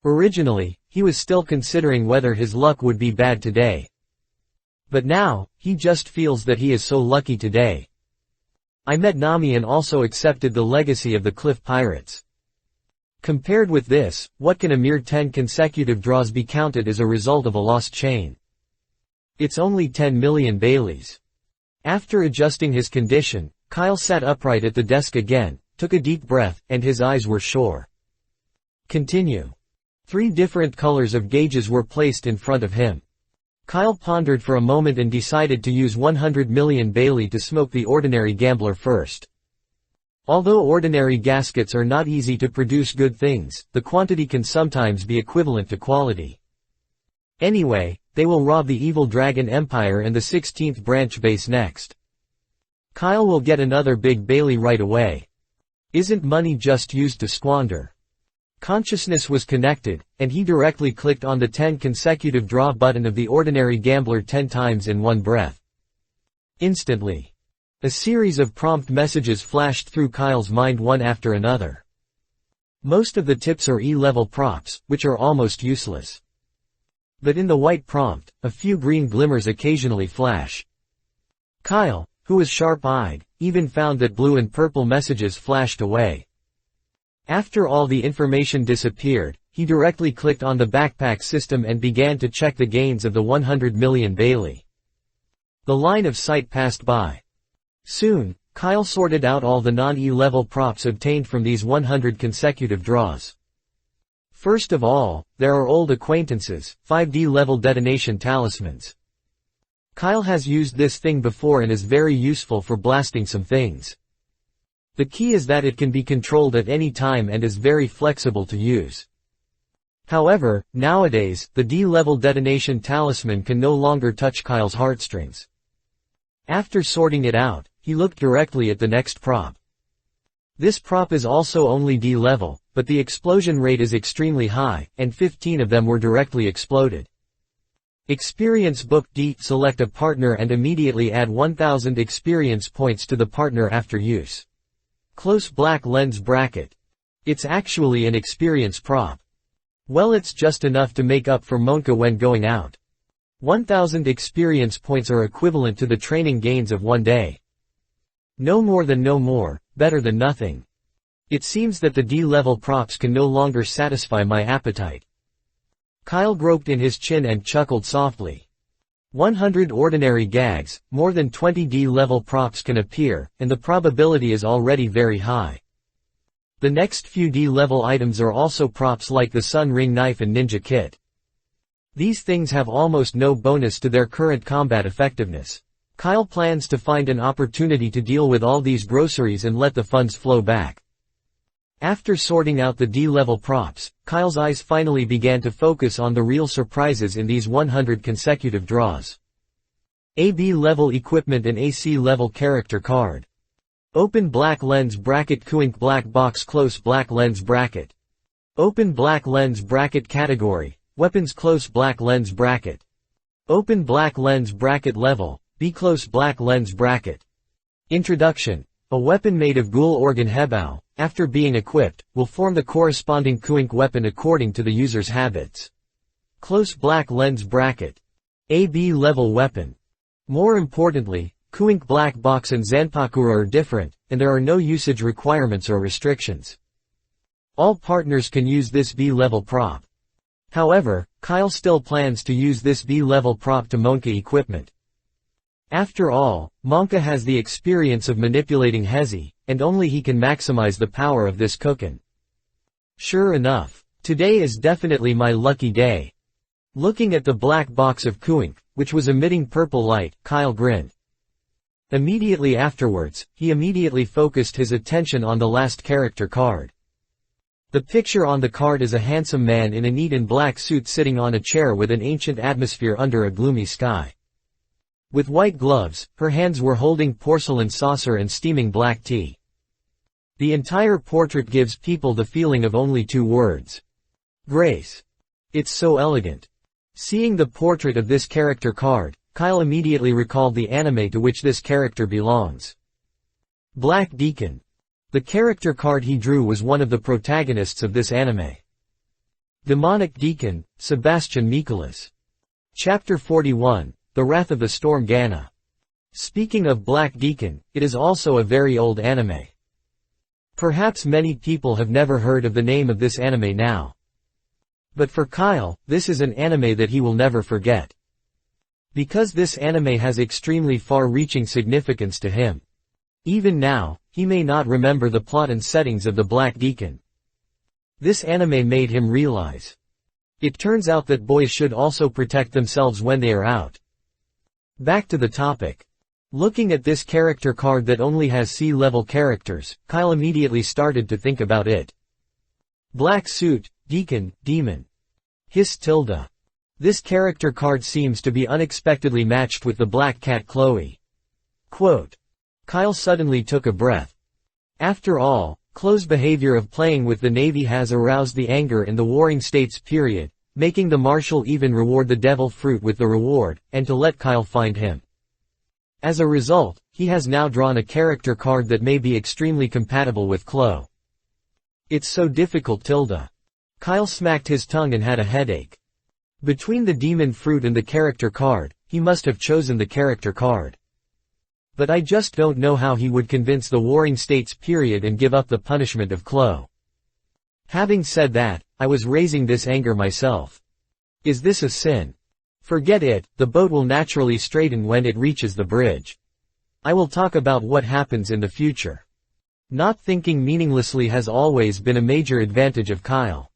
Originally, he was still considering whether his luck would be bad today. But now, he just feels that he is so lucky today. I met Nami and also accepted the legacy of the Cliff Pirates. Compared with this, what can a mere 10 consecutive draws be counted as a result of a lost chain? It's only 10 million Baileys. After adjusting his condition, Kyle sat upright at the desk again, took a deep breath, and his eyes were sure. Continue. 3 different colors of gauges were placed in front of him. Kyle pondered for a moment and decided to use 100 million Bailey to smoke the ordinary gambler first. Although ordinary gaskets are not easy to produce good things, the quantity can sometimes be equivalent to quality. Anyway, they will rob the Evil Dragon Empire and the 16th branch base next. Kyle will get another big Bailey right away. Isn't money just used to squander? Consciousness was connected, and he directly clicked on the 10 consecutive draw button of the ordinary gambler 10 times in one breath. Instantly. A series of prompt messages flashed through Kyle's mind one after another. Most of the tips are E-level props, which are almost useless. But in the white prompt, a few green glimmers occasionally flash. Kyle, who was sharp-eyed, even found that blue and purple messages flashed away. After all the information disappeared, he directly clicked on the backpack system and began to check the gains of the 100 million Bailey. The line of sight passed by. Soon, Kyle sorted out all the non-E-level props obtained from these 100 consecutive draws. First of all, there are old acquaintances, 5D-level detonation talismans. Kyle has used this thing before and is very useful for blasting some things. The key is that it can be controlled at any time and is very flexible to use. However, nowadays, the D-level detonation talisman can no longer touch Kyle's heartstrings. After sorting it out, he looked directly at the next prop. This prop is also only D-level, but the explosion rate is extremely high, and 15 of them were directly exploded. Experience Book D. Select a partner and immediately add 1000 experience points to the partner after use. Close black lens bracket. It's actually an experience prop. Well, it's just enough to make up for Monka when going out. 1000 experience points are equivalent to the training gains of one day. No more than no more, better than nothing. It seems that the D-level props can no longer satisfy my appetite. Kyle groped in his chin and chuckled softly. 100 ordinary gags, more than 20 D-level props can appear, and the probability is already very high. The next few D-level items are also props like the Sun Ring Knife and Ninja Kit. These things have almost no bonus to their current combat effectiveness. Kyle plans to find an opportunity to deal with all these groceries and let the funds flow back. After sorting out the D-level props, Kyle's eyes finally began to focus on the real surprises in these 100 consecutive draws. AB-level equipment and AC-level character card. Open black lens bracket Kuink black box close black lens bracket. Open black lens bracket category, weapons close black lens bracket. Open black lens bracket level, B close black lens bracket. Introduction. A weapon made of ghoul organ hebao, after being equipped, will form the corresponding Kuink weapon according to the user's habits. Close black lens bracket. AB level weapon. More importantly, Kuink black box and Zanpakura are different, and there are no usage requirements or restrictions. All partners can use this B-level prop. However, Kyle still plans to use this B-level prop to Monka equipment. After all, Monka has the experience of manipulating Hezi, and only he can maximize the power of this Kukin. Sure enough, today is definitely my lucky day. Looking at the black box of Kuink, which was emitting purple light, Kyle grinned. Immediately afterwards, he immediately focused his attention on the last character card. The picture on the card is a handsome man in a neat and black suit sitting on a chair with an ancient atmosphere under a gloomy sky. With white gloves, her hands were holding porcelain saucer and steaming black tea. The entire portrait gives people the feeling of only 2 words. Grace. It's so elegant. Seeing the portrait of this character card, Kyle immediately recalled the anime to which this character belongs. Black Deacon. The character card he drew was one of the protagonists of this anime. Demonic Deacon, Sebastian Michaelis. Chapter 41, The Wrath of the Storm Ganna. Speaking of Black Deacon, it is also a very old anime. Perhaps many people have never heard of the name of this anime now. But for Kyle, this is an anime that he will never forget. Because this anime has extremely far-reaching significance to him. Even now, he may not remember the plot and settings of the Black Deacon. This anime made him realize. It turns out that boys should also protect themselves when they are out. Back to the topic. Looking at this character card that only has C-level characters, Kyle immediately started to think about it. Black suit, deacon, demon. His tilde. This character card seems to be unexpectedly matched with the black cat Chloe. Quote. Kyle suddenly took a breath. After all, Chloe's behavior of playing with the Navy has aroused the anger in the Warring States period, making the Marshal even reward the devil fruit with the reward, and to let Kyle find him. As a result, he has now drawn a character card that may be extremely compatible with Chloe. It's so difficult tilde. Kyle smacked his tongue and had a headache. Between the demon fruit and the character card, he must have chosen the character card. But I just don't know how he would convince the Warring States period and give up the punishment of Chloe. Having said that, I was raising this anger myself. Is this a sin? Forget it, the boat will naturally straighten when it reaches the bridge. I will talk about what happens in the future. Not thinking meaninglessly has always been a major advantage of Kyle.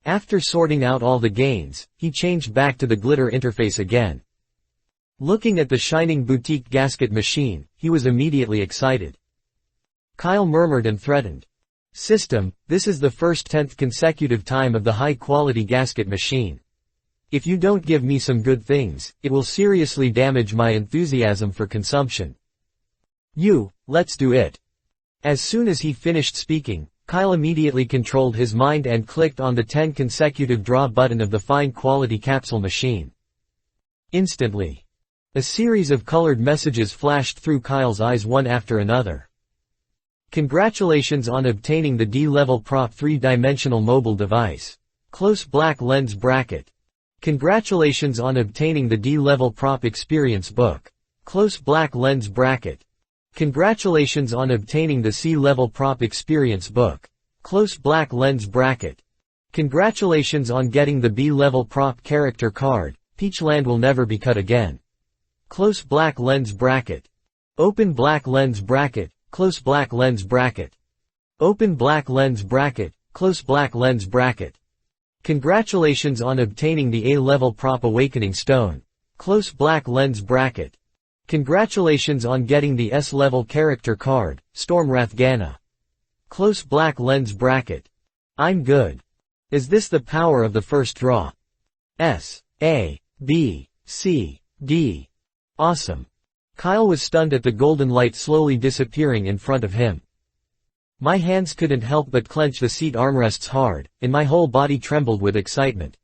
After sorting out all the gains, he changed back to the glitter interface again. Looking at the shining boutique gasket machine, he was immediately excited. Kyle murmured and threatened. System, this is the first 10th consecutive time of the high-quality gasket machine. If you don't give me some good things, it will seriously damage my enthusiasm for consumption. Let's do it. As soon as he finished speaking, Kyle immediately controlled his mind and clicked on the 10 consecutive draw button of the fine quality capsule machine. Instantly. A series of colored messages flashed through Kyle's eyes one after another. Congratulations on obtaining the D-level prop 3-dimensional mobile device. Close black lens bracket. Congratulations on obtaining the D-level prop experience book. Close black lens bracket. Congratulations on obtaining the C-level prop experience book. Close black lens bracket. Congratulations on getting the B-level prop character card. Peachland will never be cut again. Close black lens bracket. Open black lens bracket. Close black lens bracket. Open black lens bracket. Close black lens bracket. Congratulations on obtaining the A-level prop awakening stone. Close black lens bracket. Congratulations on getting the S-level character card, Stormwrath Ganna. Close black lens bracket. I'm good. Is this the power of the first draw? S, A, B, C, D. Awesome. Kyle was stunned at the golden light slowly disappearing in front of him. My hands couldn't help but clench the seat armrests hard, and my whole body trembled with excitement.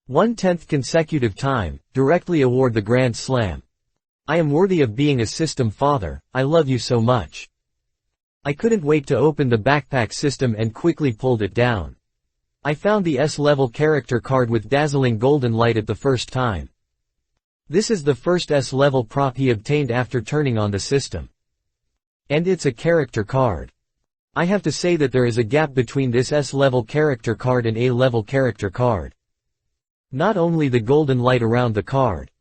1/10th consecutive time, directly award the Grand Slam. I am worthy of being a system father, I love you so much. I couldn't wait to open the backpack system and quickly pulled it down. I found the S-level character card with dazzling golden light at the first time. This is the first S-level prop he obtained after turning on the system. And it's a character card. I have to say that there is a gap between this S-level character card and A-level character card. Not only the golden light around the card.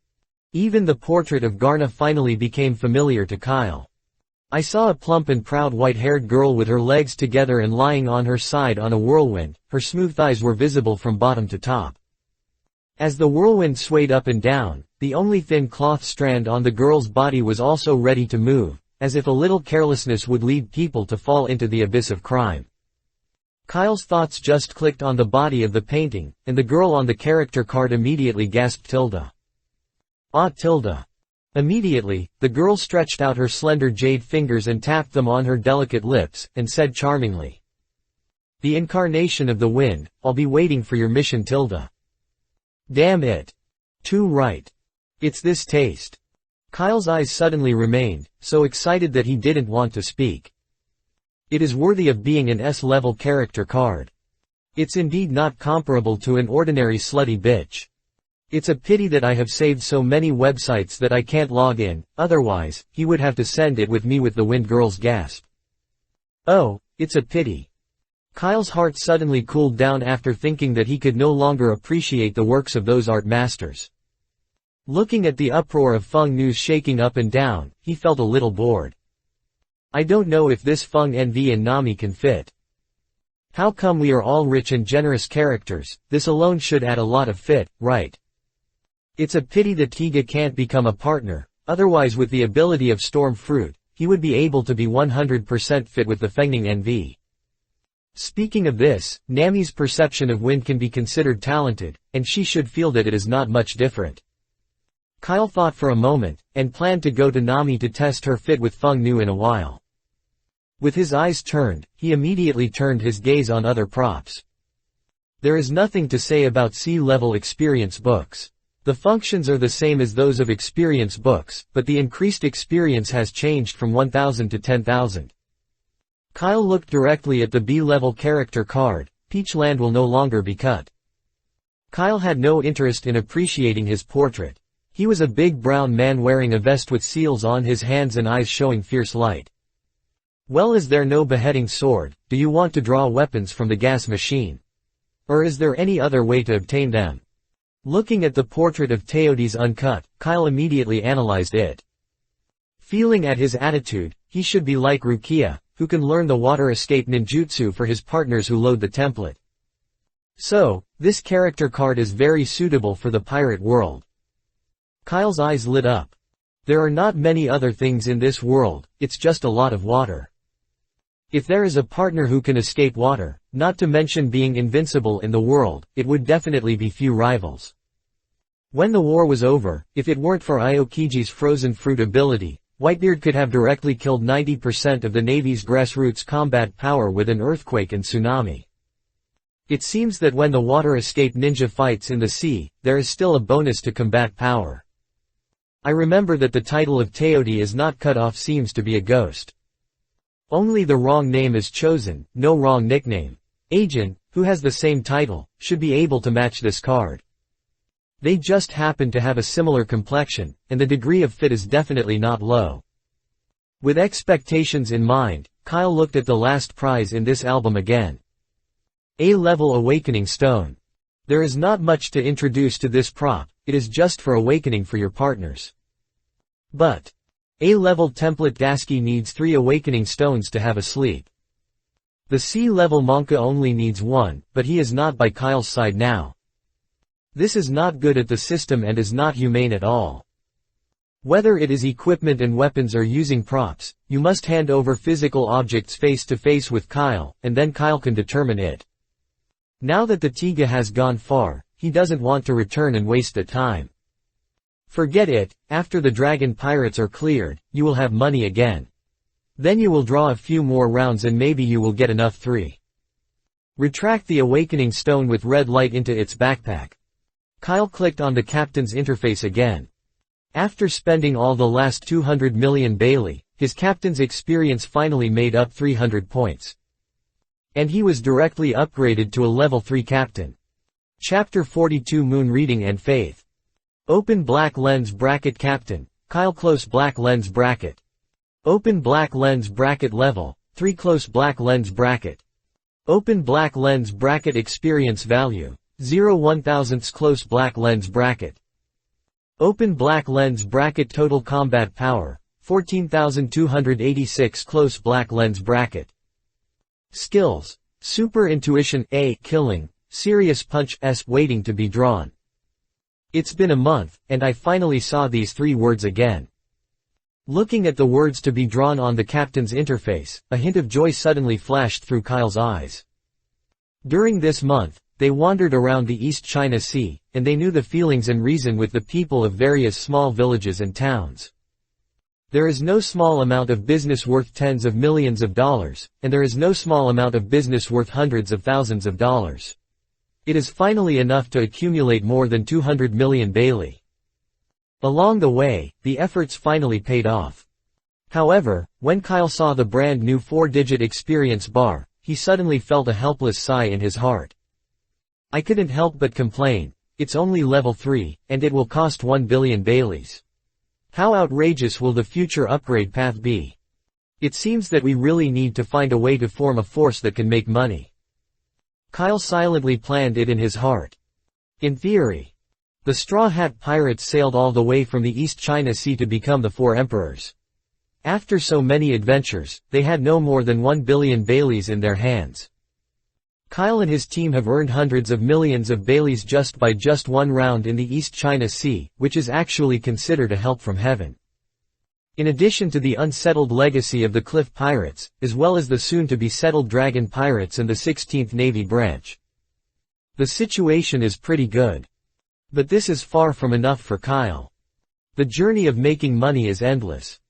Even the portrait of Garna finally became familiar to Kyle. I saw a plump and proud white-haired girl with her legs together and lying on her side on a whirlwind, her smooth thighs were visible from bottom to top. As the whirlwind swayed up and down, the only thin cloth strand on the girl's body was also ready to move, as if a little carelessness would lead people to fall into the abyss of crime. Kyle's thoughts just clicked on the body of the painting, and the girl on the character card immediately gasped tilde. Ah tilde. Immediately, the girl stretched out her slender jade fingers and tapped them on her delicate lips, and said charmingly, "The incarnation of the wind, I'll be waiting for your mission, Tilda." Damn it. Too right. It's this taste. Kyle's eyes suddenly remained, so excited that he didn't want to speak. It is worthy of being an S-level character card. It's indeed not comparable to an ordinary slutty bitch. It's a pity that I have saved so many websites that I can't log in, otherwise, he would have to send it with me with the Wind Girl's gasp. Oh, it's a pity. Kyle's heart suddenly cooled down after thinking that he could no longer appreciate the works of those art masters. Looking at the uproar of Feng news shaking up and down, he felt a little bored. I don't know if this Feng NV and Nami can fit. How come we are all rich and generous characters? This alone should add a lot of fit, right? It's a pity that Tiga can't become a partner, otherwise with the ability of Storm Fruit, he would be able to be 100% fit with the Fengning NV. Speaking of this, Nami's perception of wind can be considered talented, and she should feel that it is not much different. Kyle thought for a moment, and planned to go to Nami to test her fit with Feng Nu in a while. With his eyes turned, he immediately turned his gaze on other props. There is nothing to say about C-level experience books. The functions are the same as those of experience books, but the increased experience has changed from 1,000 to 10,000. Kyle looked directly at the B-level character card. Peachland will no longer be cut. Kyle had no interest in appreciating his portrait. He was a big brown man wearing a vest with seals on his hands and eyes showing fierce light. Well, is there no beheading sword? Do you want to draw weapons from the gas machine? Or is there any other way to obtain them? Looking at the portrait of Teodes uncut, Kyle immediately analyzed it. Feeling at his attitude, he should be like Rukia, who can learn the water escape ninjutsu for his partners who load the template. So, this character card is very suitable for the pirate world. Kyle's eyes lit up. There are not many other things in this world, it's just a lot of water. If there is a partner who can escape water, not to mention being invincible in the world, it would definitely be few rivals. When the war was over, if it weren't for Aokiji's frozen fruit ability, Whitebeard could have directly killed 90% of the Navy's grassroots combat power with an earthquake and tsunami. It seems that when the water escape ninja fights in the sea, there is still a bonus to combat power. I remember that the title of Teode is not cut off, seems to be a ghost. Only the wrong name is chosen, no wrong nickname. Agent, who has the same title, should be able to match this card. They just happen to have a similar complexion, and the degree of fit is definitely not low. With expectations in mind, Kyle looked at the last prize in this album again. A-level Awakening Stone. There is not much to introduce to this prop, it is just for awakening for your partners. But A-level template Dasky needs 3 awakening stones to have a sleep. The C-level Monka only needs 1, but he is not by Kyle's side now. This is not good at the system and is not humane at all. Whether it is equipment and weapons or using props, you must hand over physical objects face to face with Kyle, and then Kyle can determine it. Now that the Tiga has gone far, he doesn't want to return and waste the time. Forget it, after the dragon pirates are cleared, you will have money again. Then you will draw a few more rounds and maybe you will get enough 3. Retract the awakening stone with red light into its backpack. Kyle clicked on the captain's interface again. After spending all the last 200 million Bailey, his captain's experience finally made up 300 points. And he was directly upgraded to a level 3 captain. Chapter 42 Moon Reading and Faith. Open black lens bracket captain, Kyle close black lens bracket. Open black lens bracket level, 3 close black lens bracket. Open black lens bracket experience value, 0 1/1000 close black lens bracket. Open black lens bracket total combat power, 14,286 close black lens bracket. Skills, Super Intuition A killing, Serious Punch S waiting to be drawn. It's been a month, and I finally saw these 3 words again. Looking at the words to be drawn on the captain's interface, a hint of joy suddenly flashed through Kyle's eyes. During this month, they wandered around the East China Sea, and they knew the feelings and reason with the people of various small villages and towns. There is no small amount of business worth tens of millions of dollars, and there is no small amount of business worth hundreds of thousands of dollars. It is finally enough to accumulate more than 200 million Bailey. Along the way, the efforts finally paid off. However, when Kyle saw the brand new 4-digit experience bar, he suddenly felt a helpless sigh in his heart. I couldn't help but complain. It's only level 3, and it will cost 1 billion Baileys. How outrageous will the future upgrade path be? It seems that we really need to find a way to form a force that can make money. Kyle silently planned it in his heart. In theory, the Straw Hat Pirates sailed all the way from the East China Sea to become the 4 emperors. After so many adventures, they had no more than 1 billion Baileys in their hands. Kyle and his team have earned hundreds of millions of Baileys just by one round in the East China Sea, which is actually considered a help from heaven. In addition to the unsettled legacy of the Cliff Pirates, as well as the soon-to-be settled Dragon Pirates and the 16th Navy branch. The situation is pretty good. But this is far from enough for Kyle. The journey of making money is endless.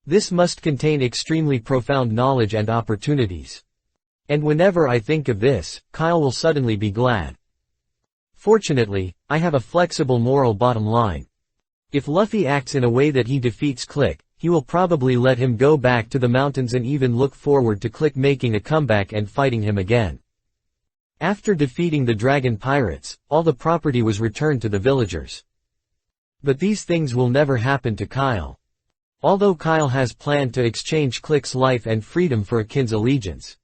This must contain extremely profound knowledge and opportunities. And whenever I think of this, Kyle will suddenly be glad. Fortunately, I have a flexible moral bottom line. If Luffy acts in a way that he defeats Click, he will probably let him go back to the mountains and even look forward to Click making a comeback and fighting him again. After defeating the Dragon Pirates, all the property was returned to the villagers. But these things will never happen to Kyle. Although Kyle has planned to exchange Click's life and freedom for Akin's allegiance.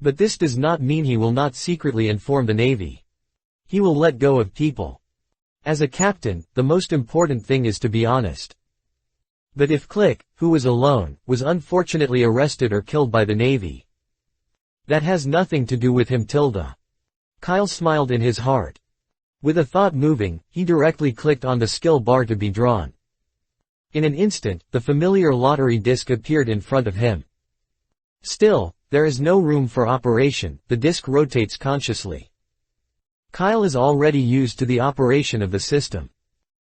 But this does not mean he will not secretly inform the Navy. He will let go of people. As a captain, the most important thing is to be honest. But if Click, who was alone, was unfortunately arrested or killed by the Navy, that has nothing to do with him. Kyle smiled in his heart. With a thought moving, he directly clicked on the skill bar to be drawn. In an instant, the familiar lottery disc appeared in front of him. Still, there is no room for operation, the disc rotates consciously. Kyle is already used to the operation of the system.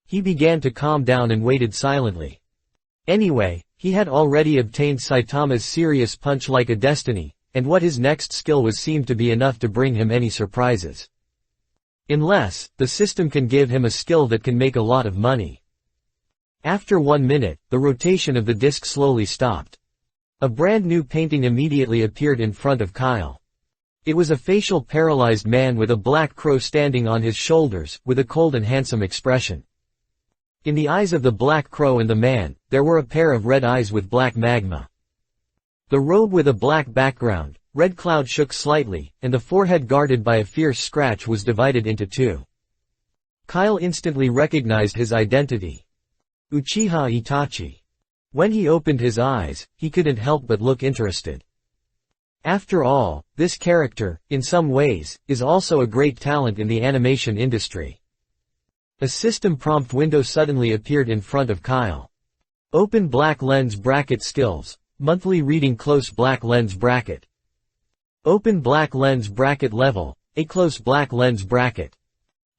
He began to calm down and waited silently. Anyway, he had already obtained Saitama's serious punch like a destiny, and what his next skill was seemed to be enough to bring him any surprises. Unless, the system can give him a skill that can make a lot of money. After 1 minute, the rotation of the disc slowly stopped. A brand new painting immediately appeared in front of Kyle. It was a facial paralyzed man with a black crow standing on his shoulders, with a cold and handsome expression. In the eyes of the black crow and the man, there were a pair of red eyes with black magma. The robe with a black background, Red Cloud shook slightly, and the forehead guarded by a fierce scratch was divided into 2. Kyle instantly recognized his identity. Uchiha Itachi. When he opened his eyes, he couldn't help but look interested. After all, this character, in some ways, is also a great talent in the animation industry. A system prompt window suddenly appeared in front of Kyle. Open black lens bracket skills. Monthly reading close black lens bracket. Open black lens bracket level, a close black lens bracket.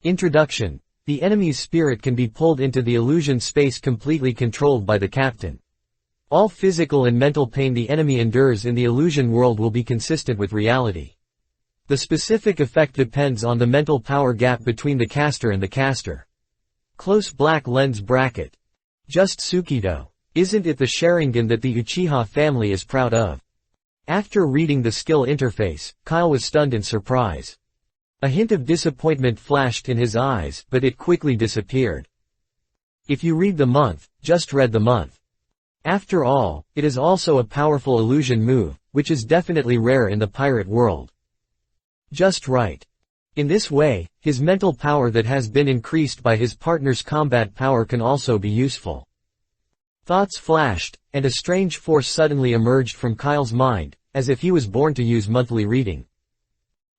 Introduction. The enemy's spirit can be pulled into the illusion space completely controlled by the captain. All physical and mental pain the enemy endures in the illusion world will be consistent with reality. The specific effect depends on the mental power gap between the caster and the caster. Close black lens bracket. Just Tsukido. Isn't it the Sharingan that the Uchiha family is proud of? After reading the skill interface, Kyle was stunned in surprise. A hint of disappointment flashed in his eyes, but it quickly disappeared. If you read the month, just read the month. After all, it is also a powerful illusion move, which is definitely rare in the pirate world. Just right. In this way, his mental power that has been increased by his partner's combat power can also be useful. Thoughts flashed, and a strange force suddenly emerged from Kyle's mind, as if he was born to use monthly reading.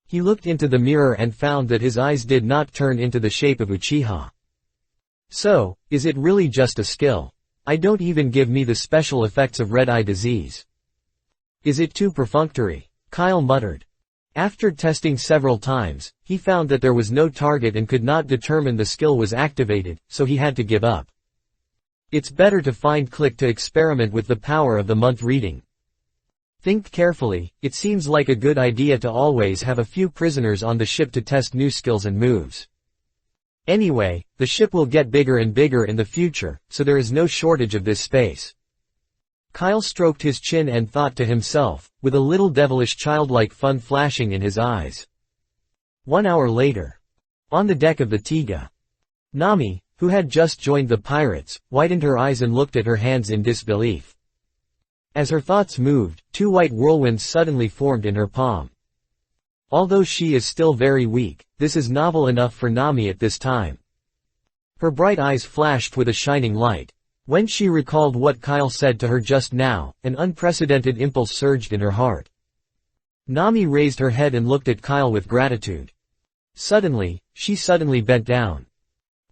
He looked into the mirror and found that his eyes did not turn into the shape of Uchiha. So, is it really just a skill? I don't even give me the special effects of red eye disease. Is it too perfunctory? Kyle muttered. After testing several times, he found that there was no target and could not determine the skill was activated, so he had to give up. It's better to find click to experiment with the power of the month reading. Think carefully, it seems like a good idea to always have a few prisoners on the ship to test new skills and moves. Anyway, the ship will get bigger and bigger in the future, so there is no shortage of this space. Kyle stroked his chin and thought to himself, with a little devilish childlike fun flashing in his eyes. 1 hour later. On the deck of the Tiga. Nami, who had just joined the pirates, widened her eyes and looked at her hands in disbelief. As her thoughts moved, 2 white whirlwinds suddenly formed in her palm. Although she is still very weak, this is novel enough for Nami at this time. Her bright eyes flashed with a shining light. When she recalled what Kyle said to her just now, an unprecedented impulse surged in her heart. Nami raised her head and looked at Kyle with gratitude. Suddenly, she bent down.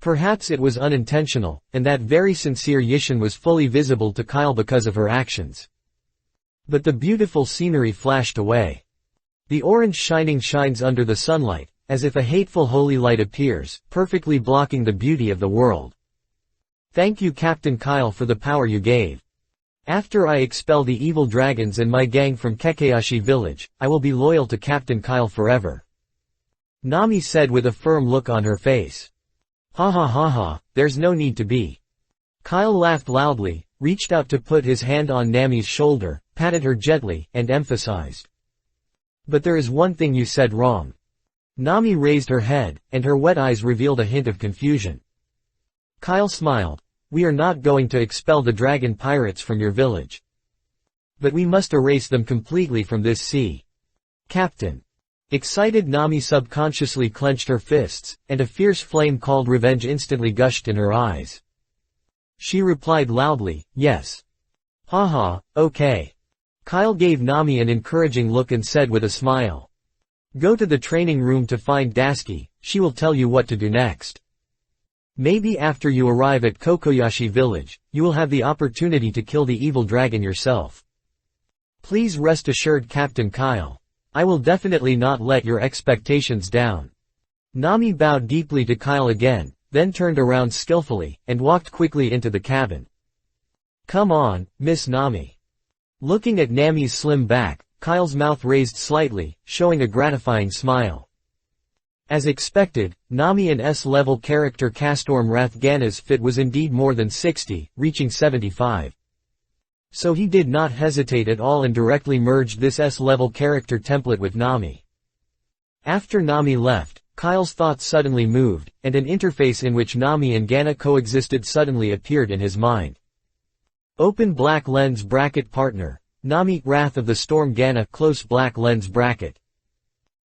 Perhaps it was unintentional, and that very sincere Yishin was fully visible to Kyle because of her actions. But the beautiful scenery flashed away. The orange shining shines under the sunlight, as if a hateful holy light appears, perfectly blocking the beauty of the world. Thank you Captain Kyle for the power you gave. After I expel the evil dragons and my gang from Kekeyashi village, I will be loyal to Captain Kyle forever. Nami said with a firm look on her face. Ha ha ha ha, there's no need to be. Kyle laughed loudly, reached out to put his hand on Nami's shoulder, patted her gently, and emphasized. But there is one thing you said wrong. Nami raised her head, and her wet eyes revealed a hint of confusion. Kyle smiled. We are not going to expel the dragon pirates from your village. But we must erase them completely from this sea. Captain. Excited Nami subconsciously clenched her fists, and a fierce flame called revenge instantly gushed in her eyes. She replied loudly, yes. Haha, okay. Kyle gave Nami an encouraging look and said with a smile. Go to the training room to find Daisuke, she will tell you what to do next. Maybe after you arrive at Kokoyashi village, you will have the opportunity to kill the evil dragon yourself. Please rest assured Captain Kyle. I will definitely not let your expectations down. Nami bowed deeply to Kyle again, then turned around skillfully, and walked quickly into the cabin. Come on, Miss Nami. Looking at Nami's slim back, Kyle's mouth raised slightly, showing a gratifying smile. As expected, Nami and S-level character Castorm Rathgana's fit was indeed more than 60, reaching 75. So he did not hesitate at all and directly merged this S-level character template with Nami. After Nami left, Kyle's thoughts suddenly moved, and an interface in which Nami and Gana coexisted suddenly appeared in his mind. Open black lens bracket partner, Nami, Wrath of the Storm Gana, close black lens bracket.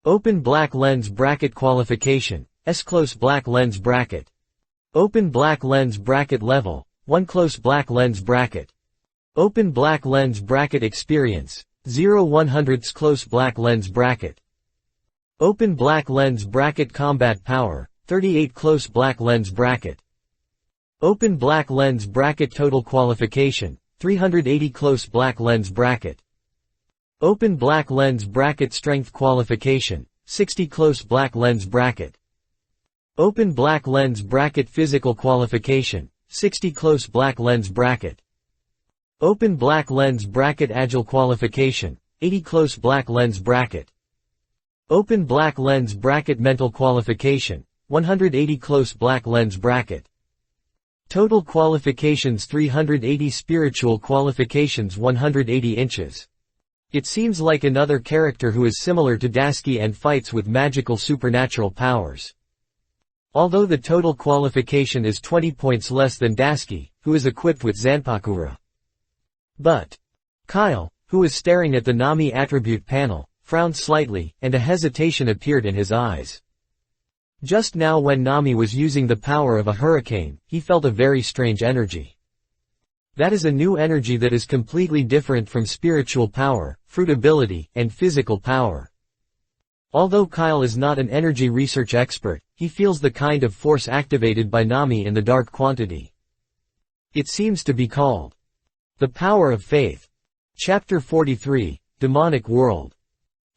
Open black lens bracket qualification, S close black lens bracket. Open black lens bracket level, 1 close black lens bracket. Open black lens bracket experience, 0-100s close black lens bracket. Open black lens bracket combat power, 38 close black lens bracket. Open black lens bracket total qualification, 380 close black lens bracket. Open black lens bracket strength qualification, 60 close black lens bracket. Open black lens bracket physical qualification, 60 close black lens bracket. Open black lens bracket agile qualification, 80 close black lens bracket. Open black lens bracket mental qualification, 180 close black lens bracket. Total qualifications 380 spiritual qualifications 180 inches. It seems like another character who is similar to Daisuke and fights with magical supernatural powers. Although the total qualification is 20 points less than Daisuke, who is equipped with Zanpakura. But Kyle, who was staring at the Nami attribute panel, frowned slightly, and a hesitation appeared in his eyes. Just now when Nami was using the power of a hurricane, he felt a very strange energy. That is a new energy that is completely different from spiritual power, fruit ability, and physical power. Although Kyle is not an energy research expert, he feels the kind of force activated by Nami in the dark quantity. It seems to be called the power of faith. Chapter 43, Demonic World.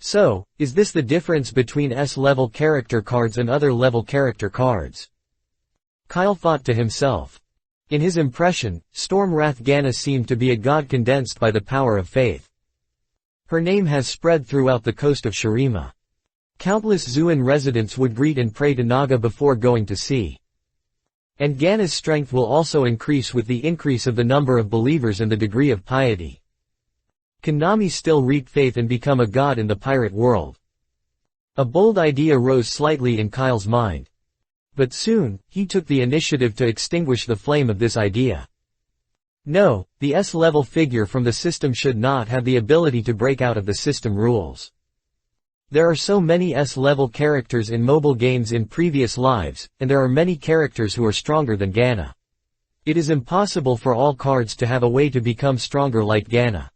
So, is this the difference between S-level character cards and other level character cards? Kyle thought to himself. In his impression, Stormwrath Ganna seemed to be a god condensed by the power of faith. Her name has spread throughout the coast of Shurima. Countless Zuan residents would greet and pray to Naga before going to sea. And Ganna's strength will also increase with the increase of the number of believers and the degree of piety. Can Nami still reap faith and become a god in the pirate world? A bold idea rose slightly in Kyle's mind. But soon, he took the initiative to extinguish the flame of this idea. No, the S-level figure from the system should not have the ability to break out of the system rules. There are so many S-level characters in mobile games in previous lives, and there are many characters who are stronger than Ganna. It is impossible for all cards to have a way to become stronger like Ganna.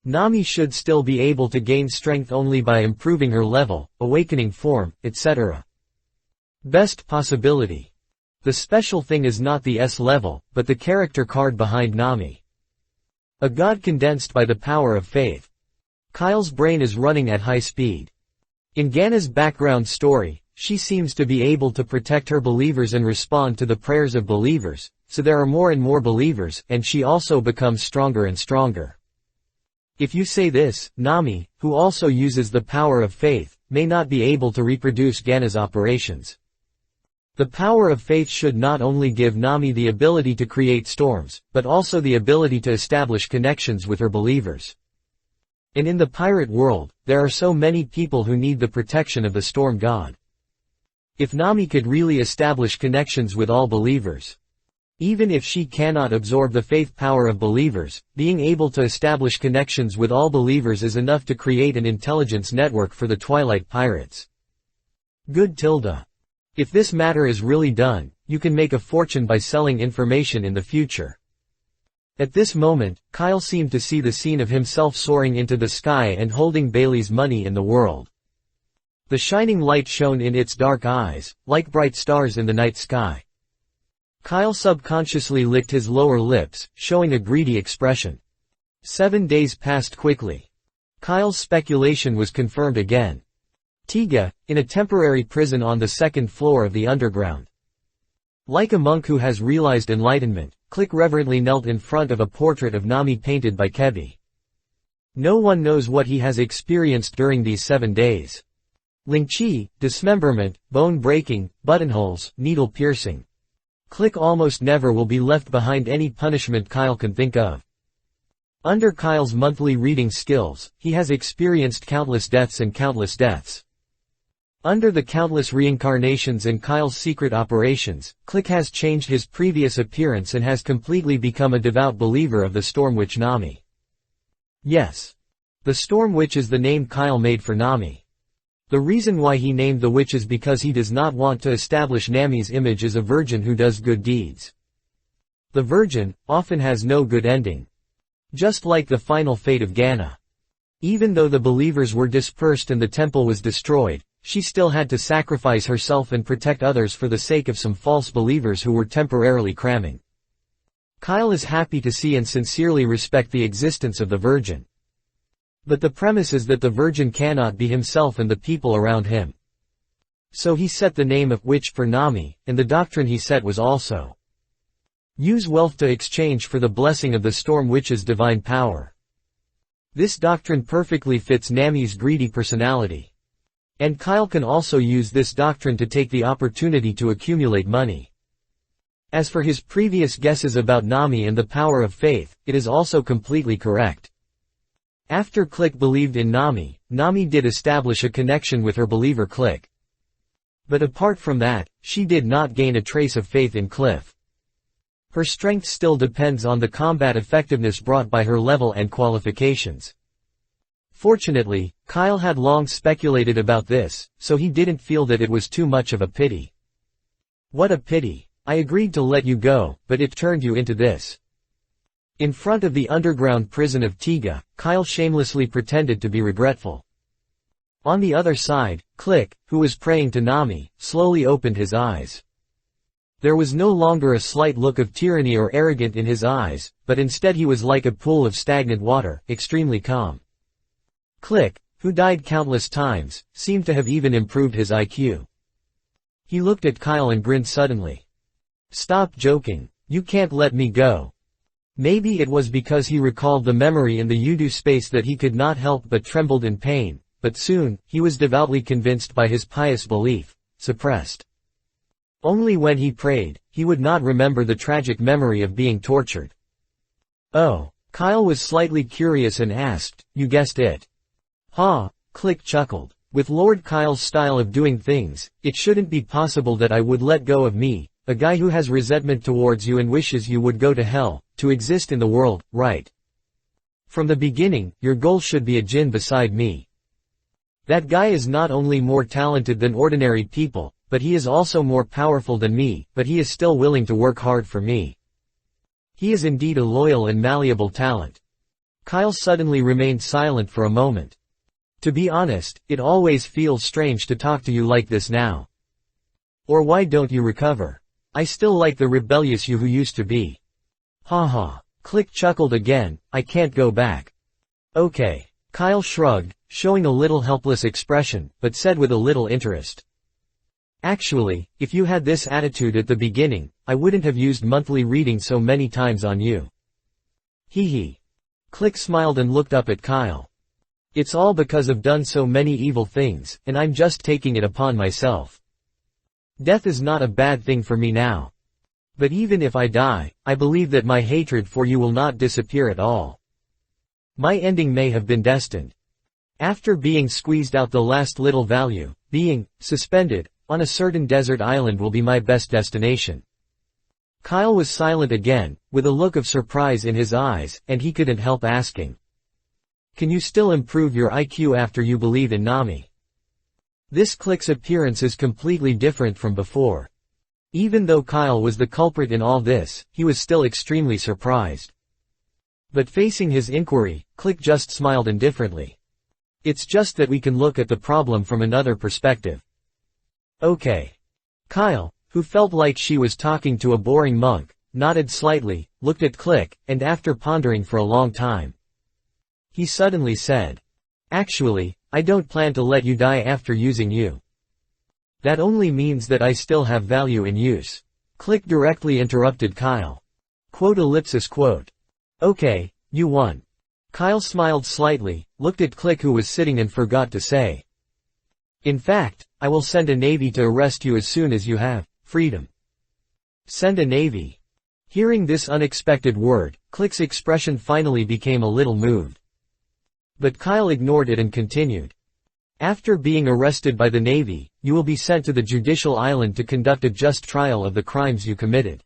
Nami should still be able to gain strength only by improving her level, awakening form, etc. Best possibility. The special thing is not the S-level, but the character card behind Nami. A god condensed by the power of faith. Kyle's brain is running at high speed. In Ganna's background story, she seems to be able to protect her believers and respond to the prayers of believers, so there are more and more believers, and she also becomes stronger and stronger. If you say this, Nami, who also uses the power of faith, may not be able to reproduce Ganna's operations. The power of faith should not only give Nami the ability to create storms, but also the ability to establish connections with her believers. And in the pirate world, there are so many people who need the protection of the storm god. If Nami could really establish connections with all believers. Even if she cannot absorb the faith power of believers, being able to establish connections with all believers is enough to create an intelligence network for the Twilight Pirates. Good tilde. If this matter is really done, you can make a fortune by selling information in the future. At this moment, Kyle seemed to see the scene of himself soaring into the sky and holding Bailey's money in the world. The shining light shone in its dark eyes, like bright stars in the night sky. Kyle subconsciously licked his lower lips, showing a greedy expression. 7 days passed quickly. Kyle's speculation was confirmed again. Tiga, in a temporary prison on the second floor of the underground. Like a monk who has realized enlightenment, Click reverently knelt in front of a portrait of Nami painted by Kebi. No one knows what he has experienced during these 7 days. Lingqi, dismemberment, bone breaking, buttonholes, needle piercing. Click almost never will be left behind any punishment Kyle can think of. Under Kyle's monthly reading skills, he has experienced countless deaths and countless deaths. Under the countless reincarnations in Kyle's secret operations, Click has changed his previous appearance and has completely become a devout believer of the Storm Witch Nami. Yes. The Storm Witch is the name Kyle made for Nami. The reason why he named the witch is because he does not want to establish Nami's image as a virgin who does good deeds. The virgin, often has no good ending. Just like the final fate of Ganna. Even though the believers were dispersed and the temple was destroyed, she still had to sacrifice herself and protect others for the sake of some false believers who were temporarily cramming. Kyle is happy to see and sincerely respect the existence of the Virgin. But the premise is that the Virgin cannot be himself and the people around him. So he set the name of witch for Nami, and the doctrine he set was also use wealth to exchange for the blessing of the Storm Witch's divine power. This doctrine perfectly fits Nami's greedy personality. And Kyle can also use this doctrine to take the opportunity to accumulate money. As for his previous guesses about Nami and the power of faith, it is also completely correct. After Click believed in Nami, Nami did establish a connection with her believer Click. But apart from that, she did not gain a trace of faith in Cliff. Her strength still depends on the combat effectiveness brought by her level and qualifications. Fortunately, Kyle had long speculated about this, so he didn't feel that it was too much of a pity. What a pity. I agreed to let you go, but it turned you into this. In front of the underground prison of Tiga, Kyle shamelessly pretended to be regretful. On the other side, Click, who was praying to Nami, slowly opened his eyes. There was no longer a slight look of tyranny or arrogance in his eyes, but instead he was like a pool of stagnant water, extremely calm. Click, who died countless times, seemed to have even improved his IQ. He looked at Kyle and grinned suddenly. "Stop joking. You can't let me go." Maybe it was because he recalled the memory in the Udu space that he could not help but trembled in pain, but soon, he was devoutly convinced by his pious belief, suppressed. Only when he prayed, he would not remember the tragic memory of being tortured. "Oh." Kyle was slightly curious and asked, "You guessed it?" "Ha," Click chuckled. "With Lord Kyle's style of doing things, it shouldn't be possible that I would let go of me, a guy who has resentment towards you and wishes you would go to hell, to exist in the world, right? From the beginning, your goal should be a djinn beside me. That guy is not only more talented than ordinary people, but he is also more powerful than me, but he is still willing to work hard for me. He is indeed a loyal and malleable talent." Kyle suddenly remained silent for a moment. "To be honest, it always feels strange to talk to you like this now. Or why don't you recover? I still like the rebellious you who used to be." "Ha ha." Click chuckled again, "I can't go back." "Okay." Kyle shrugged, showing a little helpless expression, but said with a little interest. "Actually, if you had this attitude at the beginning, I wouldn't have used monthly reading so many times on you." Hee hee. Click smiled and looked up at Kyle. "It's all because I've done so many evil things, and I'm just taking it upon myself. Death is not a bad thing for me now. But even if I die, I believe that my hatred for you will not disappear at all. My ending may have been destined. After being squeezed out the last little value, being suspended on a certain desert island will be my best destination." Kyle was silent again, with a look of surprise in his eyes, and he couldn't help asking, "Can you still improve your IQ after you believe in Nami?" This Click's appearance is completely different from before. Even though Kyle was the culprit in all this, he was still extremely surprised. But facing his inquiry, Click just smiled indifferently. "It's just that we can look at the problem from another perspective." "Okay." Kyle, who felt like she was talking to a boring monk, nodded slightly, looked at Click, and after pondering for a long time, he suddenly said, "Actually, I don't plan to let you die after using you. That only means that I still have value in use." Click directly interrupted Kyle. Quote. "Okay, you won." Kyle smiled slightly, looked at Click who was sitting and forgot to say, "In fact, I will send a navy to arrest you as soon as you have freedom." "Send a navy?" Hearing this unexpected word, Click's expression finally became a little moved. But Kyle ignored it and continued. "After being arrested by the Navy, you will be sent to the judicial island to conduct a just trial of the crimes you committed.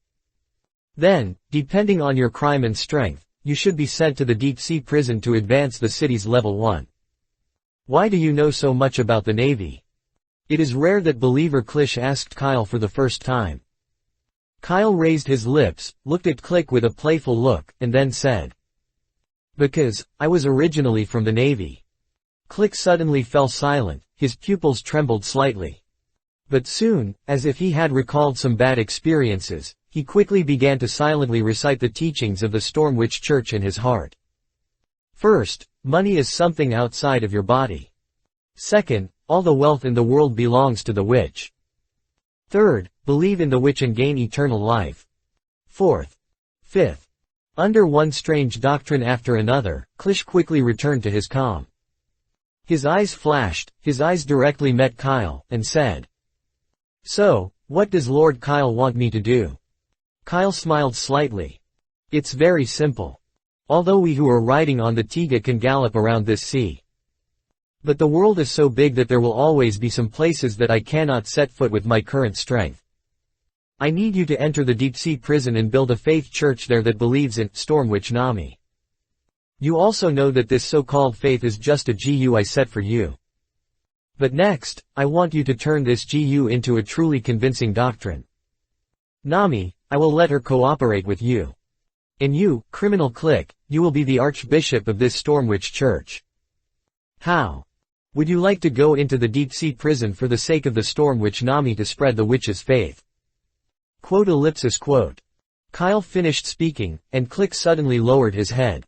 Then, depending on your crime and strength, you should be sent to the deep-sea prison to advance the city's level 1. Why do you know so much about the Navy?" It is rare that believer Klish asked Kyle for the first time. Kyle raised his lips, looked at Click with a playful look, and then said, "Because, I was originally from the Navy." Click suddenly fell silent, his pupils trembled slightly. But soon, as if he had recalled some bad experiences, he quickly began to silently recite the teachings of the Storm Witch Church in his heart. First, money is something outside of your body. Second, all the wealth in the world belongs to the witch. Third, believe in the witch and gain eternal life. Fourth. Fifth. Under one strange doctrine after another, Klish quickly returned to his calm. His eyes flashed, his eyes directly met Kyle, and said, "So, what does Lord Kyle want me to do?" Kyle smiled slightly. "It's very simple. Although we who are riding on the Tiga can gallop around this sea. But the world is so big that there will always be some places that I cannot set foot with my current strength. I need you to enter the deep-sea prison and build a faith church there that believes in Storm Witch Nami. You also know that this so-called faith is just a GU I set for you. But next, I want you to turn this GU into a truly convincing doctrine. Nami, I will let her cooperate with you. And you, criminal clique, you will be the archbishop of this Storm Witch church. How? Would you like to go into the deep-sea prison for the sake of the Storm Witch Nami to spread the witch's faith?" Quote. Kyle finished speaking, and Click suddenly lowered his head.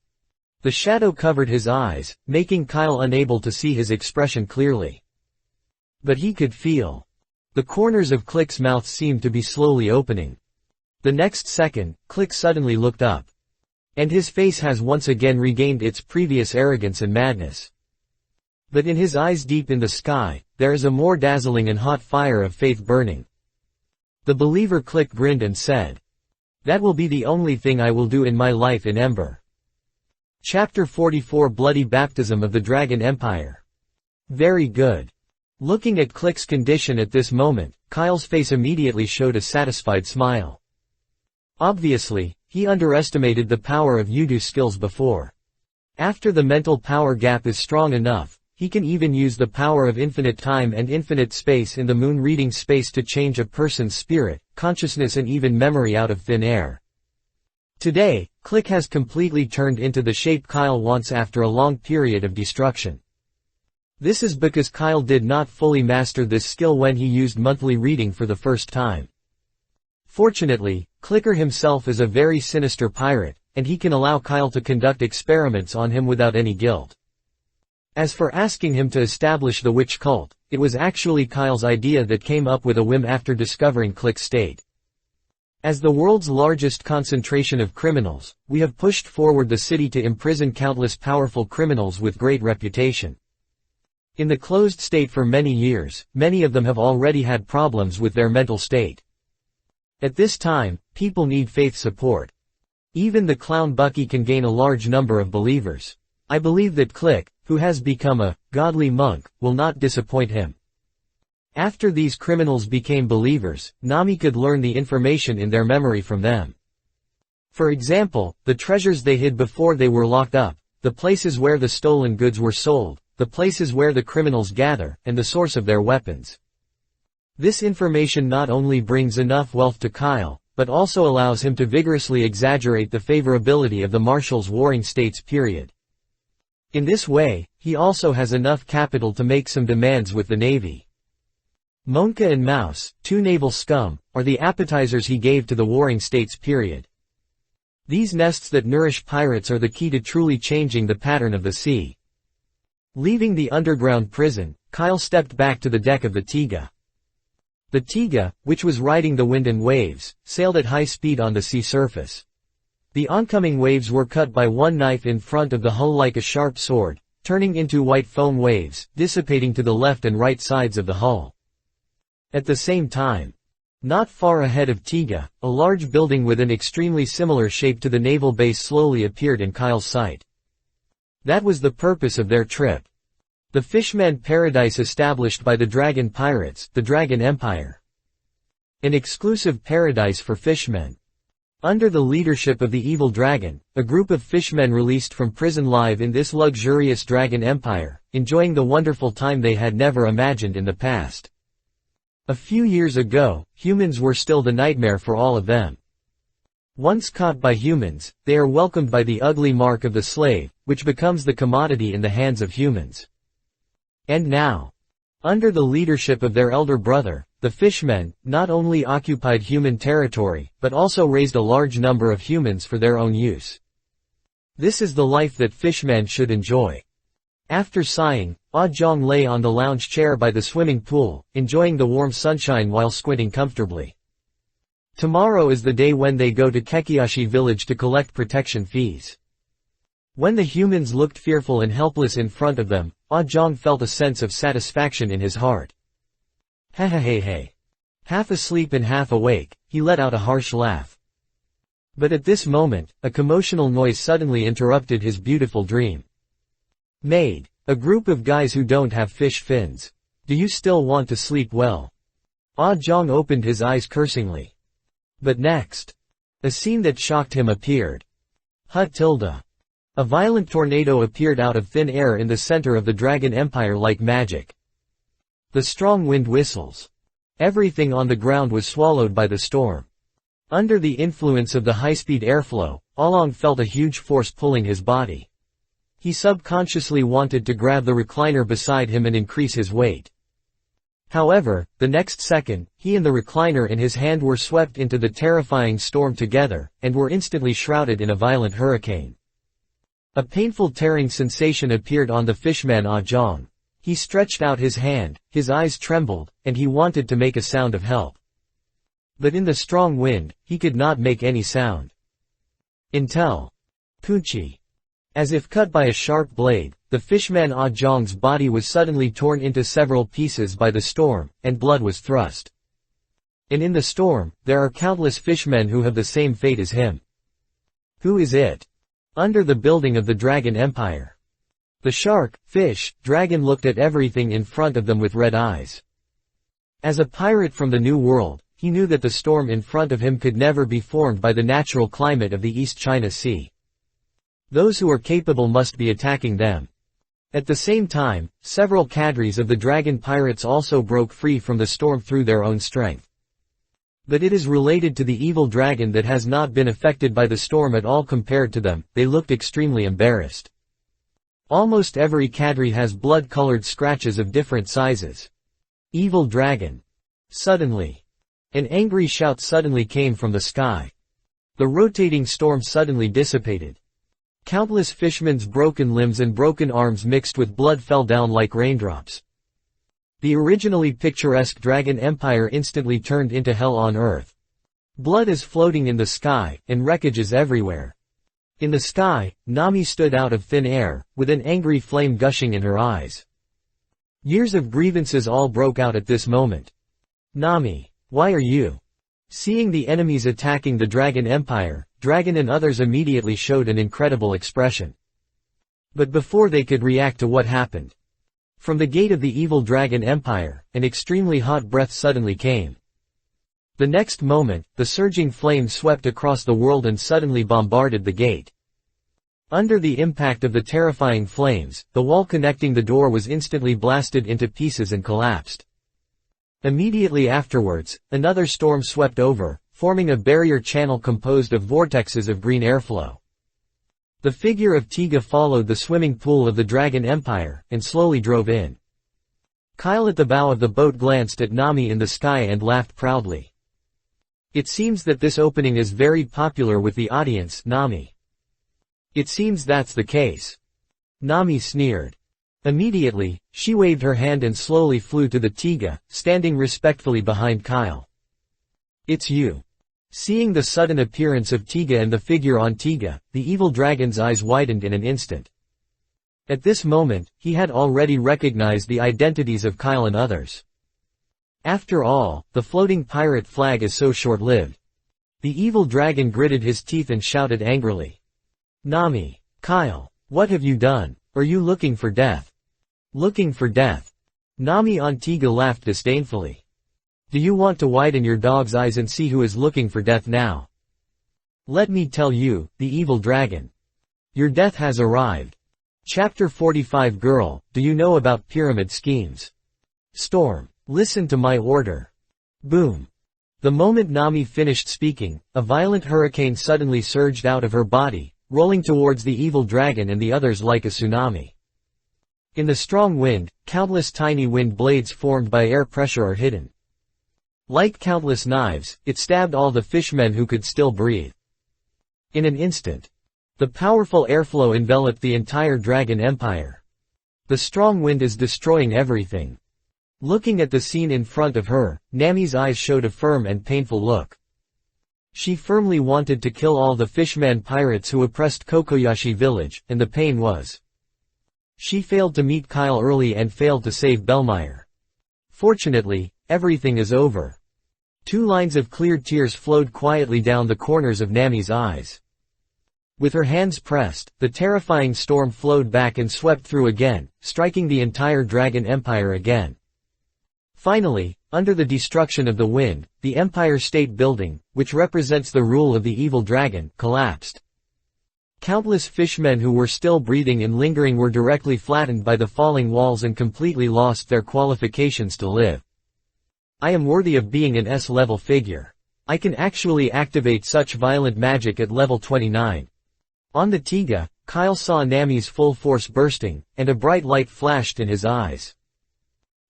The shadow covered his eyes, making Kyle unable to see his expression clearly. But he could feel. The corners of Click's mouth seemed to be slowly opening. The next second, Click suddenly looked up. And his face has once again regained its previous arrogance and madness. But in his eyes deep in the sky, there is a more dazzling and hot fire of faith burning. The believer Click grinned and said, "That will be the only thing I will do in my life in Ember." Chapter 44 Bloody Baptism of the Dragon Empire. Very good. Looking at Click's condition at this moment, Kyle's face immediately showed a satisfied smile. Obviously, he underestimated the power of Yudu skills before. After the mental power gap is strong enough, he can even use the power of infinite time and infinite space in the moon reading space to change a person's spirit, consciousness and even memory out of thin air. Today, Click has completely turned into the shape Kyle wants after a long period of destruction. This is because Kyle did not fully master this skill when he used monthly reading for the first time. Fortunately, Clicker himself is a very sinister pirate, and he can allow Kyle to conduct experiments on him without any guilt. As for asking him to establish the witch cult, it was actually Kyle's idea that came up with a whim after discovering Click's state. As the world's largest concentration of criminals, we have pushed forward the city to imprison countless powerful criminals with great reputation. In the closed state for many years, many of them have already had problems with their mental state. At this time, people need faith support. Even the clown Bucky can gain a large number of believers. I believe that Click, who has become a godly monk, will not disappoint him. After these criminals became believers, Nami could learn the information in their memory from them. For example, the treasures they hid before they were locked up, the places where the stolen goods were sold, the places where the criminals gather, and the source of their weapons. This information not only brings enough wealth to Kyle, but also allows him to vigorously exaggerate the favorability of the Marshall's Warring States period. In this way, he also has enough capital to make some demands with the Navy. Monka and Mouse, two naval scum, are the appetizers he gave to the Warring States period. These nests that nourish pirates are the key to truly changing the pattern of the sea. Leaving the underground prison, Kyle stepped back to the deck of the Tiga. The Tiga, which was riding the wind and waves, sailed at high speed on the sea surface. The oncoming waves were cut by one knife in front of the hull like a sharp sword, turning into white foam waves, dissipating to the left and right sides of the hull. At the same time, not far ahead of Tiga, a large building with an extremely similar shape to the naval base slowly appeared in Kyle's sight. That was the purpose of their trip. The Fishman Paradise established by the Dragon Pirates, the Dragon Empire. An exclusive paradise for fishmen. Under the leadership of the evil dragon, a group of fishmen released from prison live in this luxurious Dragon Empire, enjoying the wonderful time they had never imagined in the past. A few years ago, humans were still the nightmare for all of them. Once caught by humans, they are welcomed by the ugly mark of the slave, which becomes the commodity in the hands of humans. And now, under the leadership of their elder brother, the Fishmen, not only occupied human territory, but also raised a large number of humans for their own use. This is the life that Fishmen should enjoy. After sighing, Ah Jong lay on the lounge chair by the swimming pool, enjoying the warm sunshine while squinting comfortably. Tomorrow is the day when they go to Kekiashi village to collect protection fees. When the humans looked fearful and helpless in front of them, Ah Jong felt a sense of satisfaction in his heart. Hey. Half asleep and half awake, he let out a harsh laugh. But at this moment, a commotional noise suddenly interrupted his beautiful dream. Maid, a group of guys who don't have fish fins. Do you still want to sleep well? Ah Jong opened his eyes cursingly. But next, a scene that shocked him appeared. Tilda. A violent tornado appeared out of thin air in the center of the Dragon Empire like magic. The strong wind whistles. Everything on the ground was swallowed by the storm. Under the influence of the high-speed airflow, Along felt a huge force pulling his body. He subconsciously wanted to grab the recliner beside him and increase his weight. However, the next second, he and the recliner in his hand were swept into the terrifying storm together, and were instantly shrouded in a violent hurricane. A painful tearing sensation appeared on the fishman Ah Jong. He stretched out his hand, his eyes trembled, and he wanted to make a sound of help. But in the strong wind, he could not make any sound. Until Poochie. As if cut by a sharp blade, the fishman Ah Jong's body was suddenly torn into several pieces by the storm, and blood was thrust. And in the storm, there are countless fishmen who have the same fate as him. Who is it? Under the building of the Dragon Empire. The shark, fish, dragon looked at everything in front of them with red eyes. As a pirate from the New World, he knew that the storm in front of him could never be formed by the natural climate of the East China Sea. Those who are capable must be attacking them. At the same time, several cadres of the dragon pirates also broke free from the storm through their own strength. But it is related to the evil dragon that has not been affected by the storm at all compared to them. They looked extremely embarrassed. Almost every cadre has blood-colored scratches of different sizes. Evil dragon. Suddenly. An angry shout suddenly came from the sky. The rotating storm suddenly dissipated. Countless fishmen's broken limbs and broken arms mixed with blood fell down like raindrops. The originally picturesque Dragon Empire instantly turned into hell on earth. Blood is floating in the sky, and wreckage is everywhere. In the sky, Nami stood out of thin air, with an angry flame gushing in her eyes. Years of grievances all broke out at this moment. Nami, why are you? Seeing the enemies attacking the Dragon Empire, Dragon and others immediately showed an incredible expression. But before they could react to what happened, from the gate of the evil Dragon Empire, an extremely hot breath suddenly came. The next moment, the surging flame swept across the world and suddenly bombarded the gate. Under the impact of the terrifying flames, the wall connecting the door was instantly blasted into pieces and collapsed. Immediately afterwards, another storm swept over, forming a barrier channel composed of vortexes of green airflow. The figure of Tiga followed the swimming pool of the Dragon Empire, and slowly drove in. Kyle at the bow of the boat glanced at Nami in the sky and laughed proudly. It seems that this opening is very popular with the audience, Nami. It seems that's the case. Nami sneered. Immediately, she waved her hand and slowly flew to the Tiga, standing respectfully behind Kyle. It's you. Seeing the sudden appearance of Tiga and the figure on Tiga, the evil dragon's eyes widened in an instant. At this moment, he had already recognized the identities of Kyle and others. After all, the floating pirate flag is so short-lived. The evil dragon gritted his teeth and shouted angrily. Nami, Kyle, what have you done? Are you looking for death? Looking for death. Nami on Tiga laughed disdainfully. Do you want to widen your dog's eyes and see who is looking for death now? Let me tell you, the evil dragon. Your death has arrived. Chapter 45 Girl, do you know about pyramid schemes? Storm, listen to my order. Boom. The moment Nami finished speaking, a violent hurricane suddenly surged out of her body, rolling towards the evil dragon and the others like a tsunami. In the strong wind, countless tiny wind blades formed by air pressure are hidden. Like countless knives, it stabbed all the fishmen who could still breathe. In an instant, the powerful airflow enveloped the entire Dragon Empire. The strong wind is destroying everything. Looking at the scene in front of her, Nami's eyes showed a firm and painful look. She firmly wanted to kill all the fishman pirates who oppressed Kokoyashi village, and the pain was. She failed to meet Kyle early and failed to save Bellmeyer. Fortunately, everything is over. 2 lines of clear tears flowed quietly down the corners of Nami's eyes. With her hands pressed, the terrifying storm flowed back and swept through again, striking the entire Dragon Empire again. Finally, under the destruction of the wind, the Empire State Building, which represents the rule of the evil dragon, collapsed. Countless fishmen who were still breathing and lingering were directly flattened by the falling walls and completely lost their qualifications to live. I am worthy of being an S-level figure. I can actually activate such violent magic at level 29. On the Tiga, Kyle saw Nami's full force bursting, and a bright light flashed in his eyes.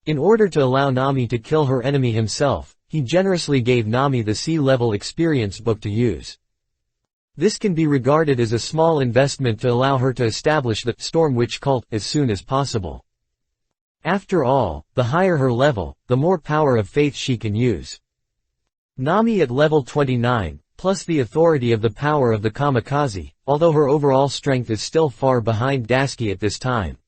In order to allow Nami to kill her enemy himself, he generously gave Nami the C-level experience book to use. This can be regarded as a small investment to allow her to establish the Storm Witch cult as soon as possible. After all, the higher her level, the more power of faith she can use. Nami at level 29, plus the authority of the power of the kamikaze, although her overall strength is still far behind Dasky at this time.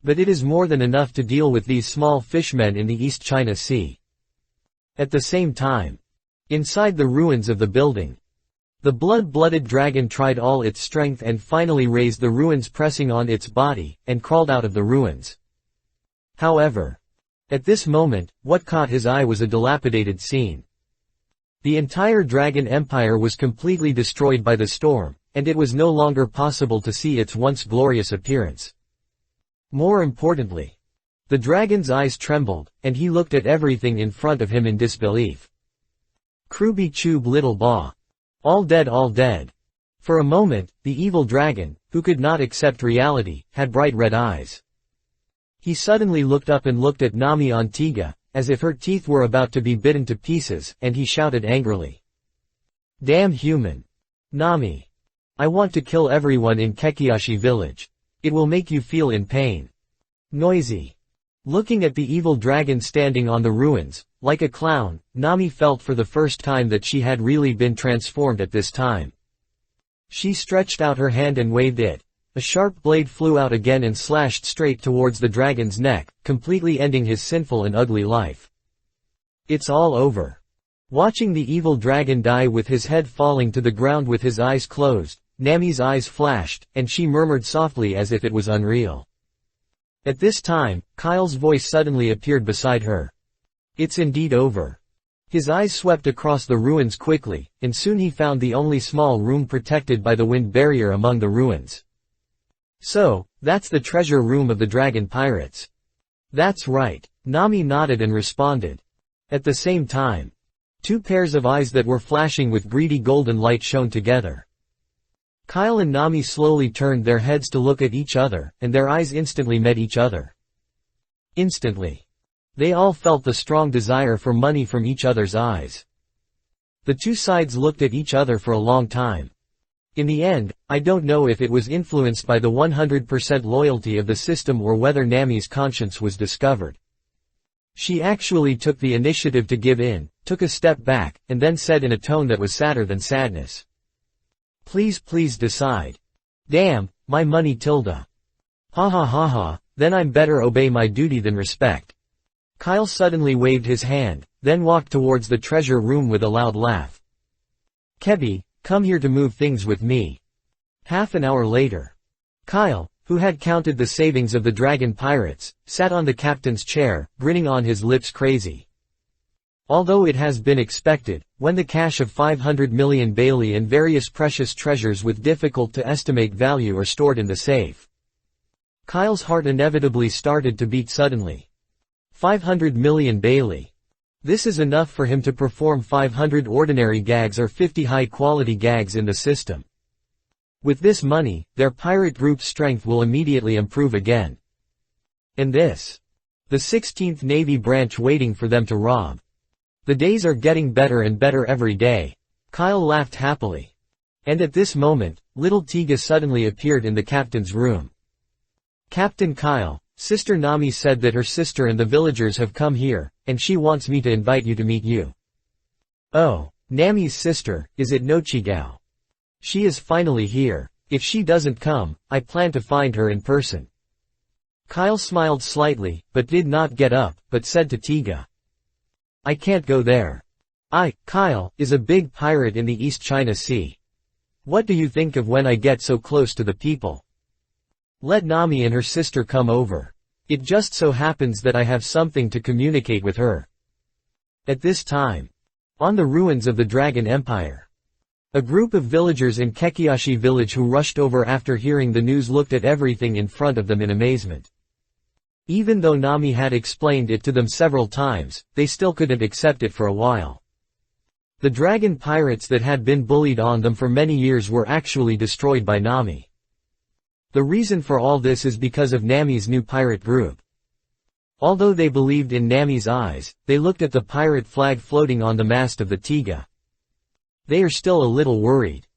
But it is more than enough to deal with these small fishmen in the East China Sea. At the same time, inside the ruins of the building, the blood-blooded dragon tried all its strength and finally raised the ruins, pressing on its body, and crawled out of the ruins. However, at this moment, what caught his eye was a dilapidated scene. The entire dragon empire was completely destroyed by the storm, and it was no longer possible to see its once glorious appearance. More importantly, the dragon's eyes trembled, and he looked at everything in front of him in disbelief. Kruby Chube Little Ba. All dead, all dead. For a moment, the evil dragon, who could not accept reality, had bright red eyes. He suddenly looked up and looked at Nami Antigua, as if her teeth were about to be bitten to pieces, and he shouted angrily. Damn human! Nami! I want to kill everyone in Kekiashi village. It will make you feel in pain. Noisy. Looking at the evil dragon standing on the ruins, like a clown, Nami felt for the first time that she had really been transformed at this time. She stretched out her hand and waved it. A sharp blade flew out again and slashed straight towards the dragon's neck, completely ending his sinful and ugly life. It's all over. Watching the evil dragon die with his head falling to the ground with his eyes closed, Nami's eyes flashed, and she murmured softly as if it was unreal. At this time, Kyle's voice suddenly appeared beside her. It's indeed over. His eyes swept across the ruins quickly, and soon he found the only small room protected by the wind barrier among the ruins. So, that's the treasure room of the dragon pirates. That's right. Nami nodded and responded. At the same time, two pairs of eyes that were flashing with greedy golden light shone together. Kyle and Nami slowly turned their heads to look at each other, and their eyes instantly met each other. Instantly. They all felt the strong desire for money from each other's eyes. The two sides looked at each other for a long time. In the end, I don't know if it was influenced by the 100% loyalty of the system or whether Nami's conscience was discovered. She actually took the initiative to give in, took a step back, and then said in a tone that was sadder than sadness. Please decide. Damn, my money Tilda. Ha ha ha ha, then I'm better obey my duty than respect. Kyle suddenly waved his hand, then walked towards the treasure room with a loud laugh. Kebi, come here to move things with me. Half an hour later. Kyle, who had counted the savings of the dragon pirates, sat on the captain's chair, grinning on his lips crazy. Although it has been expected, when the cash of 500 million Bailey and various precious treasures with difficult to estimate value are stored in the safe. Kyle's heart inevitably started to beat suddenly. 500 million Bailey. This is enough for him to perform 500 ordinary gags or 50 high-quality gags in the system. With this money, their pirate group's strength will immediately improve again. And this. The 16th Navy branch waiting for them to rob. The days are getting better and better every day. Kyle laughed happily. And at this moment, little Tiga suddenly appeared in the captain's room. Captain Kyle, Sister Nami said that her sister and the villagers have come here, and she wants me to invite you to meet you. Oh, Nami's sister, is it Nochigao? She is finally here. If she doesn't come, I plan to find her in person. Kyle smiled slightly, but did not get up, but said to Tiga. I can't go there. Kyle, is a big pirate in the East China Sea. What do you think of when I get so close to the people? Let Nami and her sister come over. It just so happens that I have something to communicate with her. At this time, on the ruins of the Dragon Empire, a group of villagers in Kekiashi village who rushed over after hearing the news looked at everything in front of them in amazement. Even though Nami had explained it to them several times, they still couldn't accept it for a while. The dragon pirates that had been bullied on them for many years were actually destroyed by Nami. The reason for all this is because of Nami's new pirate group. Although they believed in Nami's eyes, they looked at the pirate flag floating on the mast of the Tiga. They are still a little worried.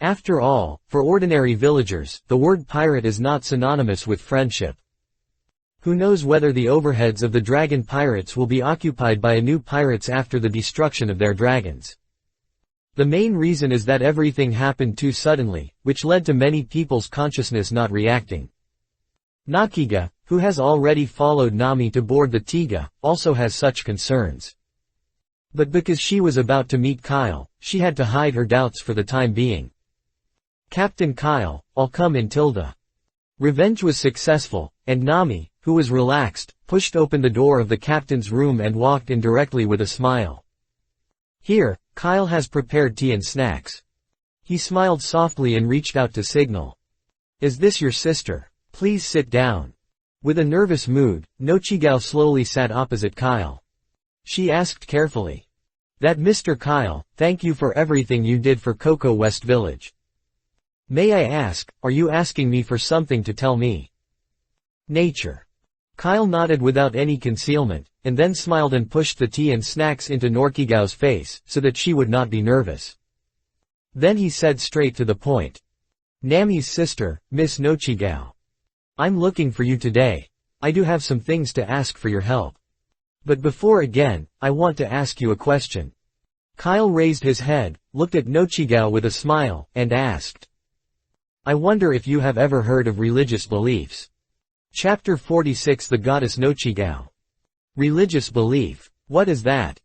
After all, for ordinary villagers, the word pirate is not synonymous with friendship. Who knows whether the overheads of the dragon pirates will be occupied by a new pirates after the destruction of their dragons. The main reason is that everything happened too suddenly, which led to many people's consciousness not reacting. Nakiga, who has already followed Nami to board the Tiga, also has such concerns. But because she was about to meet Kyle, she had to hide her doubts for the time being. Captain Kyle, I'll come in tilde. Revenge was successful, and Nami, who was relaxed, pushed open the door of the captain's room and walked in directly with a smile. Here, Kyle has prepared tea and snacks. He smiled softly and reached out to signal. Is this your sister? Please sit down. With a nervous mood, Nochigao slowly sat opposite Kyle. She asked carefully. That Mr. Kyle, thank you for everything you did for Cocoa West Village. May I ask, are you asking me for something to tell me? Nature. Kyle nodded without any concealment, and then smiled and pushed the tea and snacks into Nochigao's face, so that she would not be nervous. Then he said straight to the point. Nami's sister, Miss Nochigao. I'm looking for you today. I do have some things to ask for your help. But before again, I want to ask you a question. Kyle raised his head, looked at Nochigao with a smile, and asked. I wonder if you have ever heard of religious beliefs. Chapter 46 The Goddess Nochigao. Religious belief. What is that?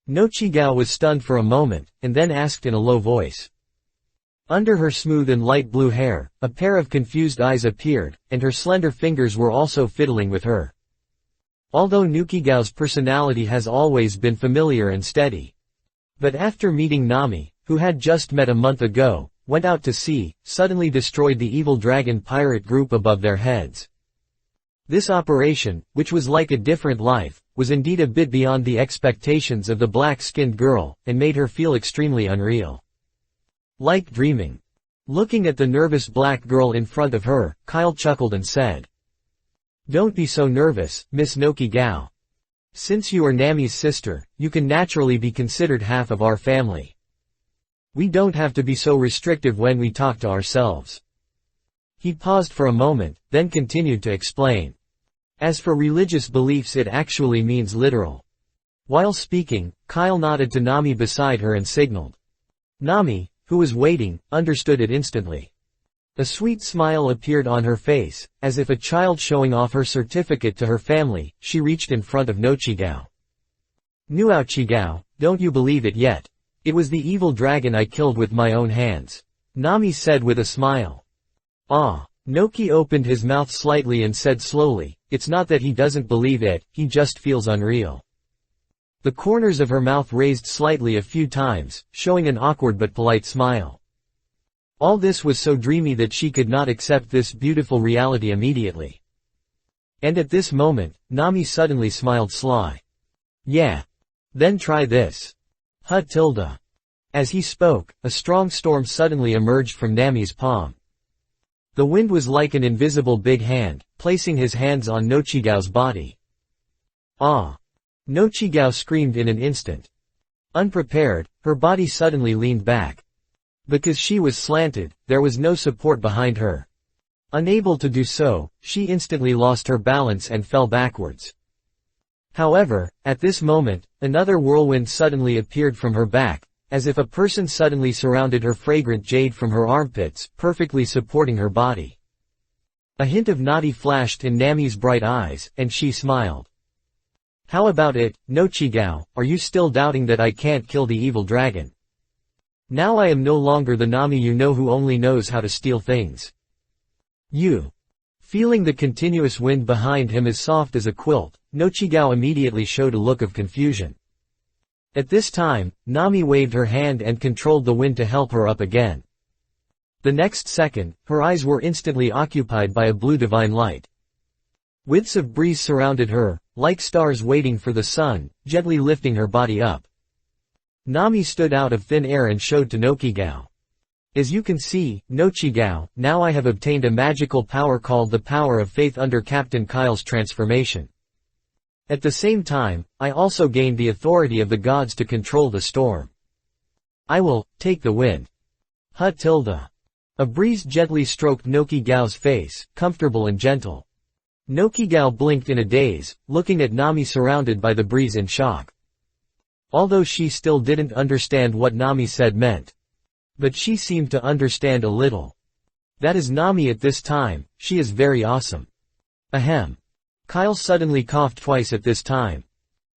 Nochigao was stunned for a moment, and then asked in a low voice. Under her smooth and light blue hair, a pair of confused eyes appeared, and her slender fingers were also fiddling with her. Although Nochigao's personality has always been familiar and steady. But after meeting Nami, who had just met a month ago, went out to sea, suddenly destroyed the evil dragon pirate group above their heads. This operation, which was like a different life, was indeed a bit beyond the expectations of the black-skinned girl, and made her feel extremely unreal. Like dreaming. Looking at the nervous black girl in front of her, Kyle chuckled and said. Don't be so nervous, Miss Nochigao. Since you are Nami's sister, you can naturally be considered half of our family. We don't have to be so restrictive when we talk to ourselves. He paused for a moment, then continued to explain. As for religious beliefs, it actually means literal. While speaking, Kyle nodded to Nami beside her and signaled. Nami, who was waiting, understood it instantly. A sweet smile appeared on her face, as if a child showing off her certificate to her family. She reached in front of Nochigao. Nuochigao, don't you believe it yet? It was the evil dragon I killed with my own hands. Nami said with a smile. Ah. Noki opened his mouth slightly and said slowly, it's not that he doesn't believe it, he just feels unreal. The corners of her mouth raised slightly a few times, showing an awkward but polite smile. All this was so dreamy that she could not accept this beautiful reality immediately. And at this moment, Nami suddenly smiled sly. Yeah. Then try this. Tilde. As he spoke, a strong storm suddenly emerged from Nami's palm. The wind was like an invisible big hand, placing his hands on Nochigao's body. Ah! Nochigao screamed in an instant. Unprepared, her body suddenly leaned back. Because she was slanted, there was no support behind her. Unable to do so, she instantly lost her balance and fell backwards. However, at this moment, another whirlwind suddenly appeared from her back, as if a person suddenly surrounded her fragrant jade from her armpits, perfectly supporting her body. A hint of naughty flashed in Nami's bright eyes, and she smiled. How about it, Nochigao, are you still doubting that I can't kill the evil dragon? Now I am no longer the Nami you know who only knows how to steal things. You. Feeling the continuous wind behind him as soft as a quilt, Nochigao immediately showed a look of confusion. At this time, Nami waved her hand and controlled the wind to help her up again. The next second, her eyes were instantly occupied by a blue divine light. Widths of breeze surrounded her, like stars waiting for the sun, gently lifting her body up. Nami stood out of thin air and showed to Nochigao. As you can see, Nochigao, now I have obtained a magical power called the Power of Faith under Captain Kyle's transformation. At the same time, I also gained the authority of the gods to control the storm. I will take the wind. Tilde. A breeze gently stroked Nokigao's face, comfortable and gentle. Nokigao blinked in a daze, looking at Nami surrounded by the breeze in shock. Although she still didn't understand what Nami said meant. But she seemed to understand a little. That is Nami at this time, she is very awesome. Ahem. Kyle suddenly coughed twice at this time.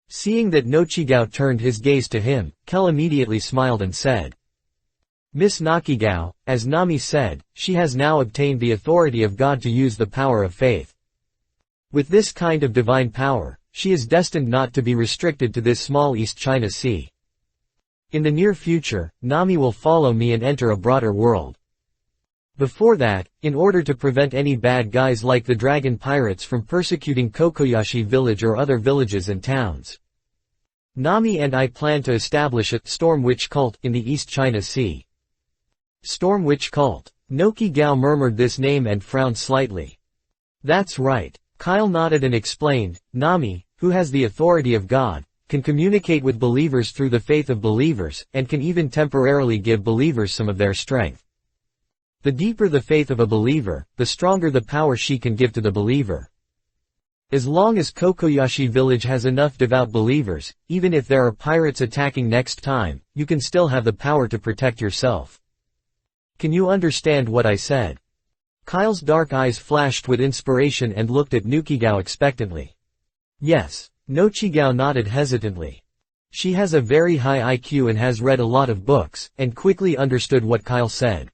Seeing that Nochigao turned his gaze to him, Kel immediately smiled and said. Miss Nakigao, as Nami said, she has now obtained the authority of God to use the power of faith. With this kind of divine power, she is destined not to be restricted to this small East China Sea. In the near future, Nami will follow me and enter a broader world. Before that, in order to prevent any bad guys like the dragon pirates from persecuting Kokoyashi village or other villages and towns, Nami and I plan to establish a Storm Witch cult in the East China Sea. Storm Witch cult. Nokigao murmured this name and frowned slightly. That's right. Kyle nodded and explained, Nami, who has the authority of God, can communicate with believers through the faith of believers, and can even temporarily give believers some of their strength. The deeper the faith of a believer, the stronger the power she can give to the believer. As long as Kokoyashi village has enough devout believers, even if there are pirates attacking next time, you can still have the power to protect yourself. Can you understand what I said? Kyle's dark eyes flashed with inspiration and looked at Nokigao expectantly. Yes. Nochigao nodded hesitantly. She has a very high IQ and has read a lot of books, and quickly understood what Kyle said.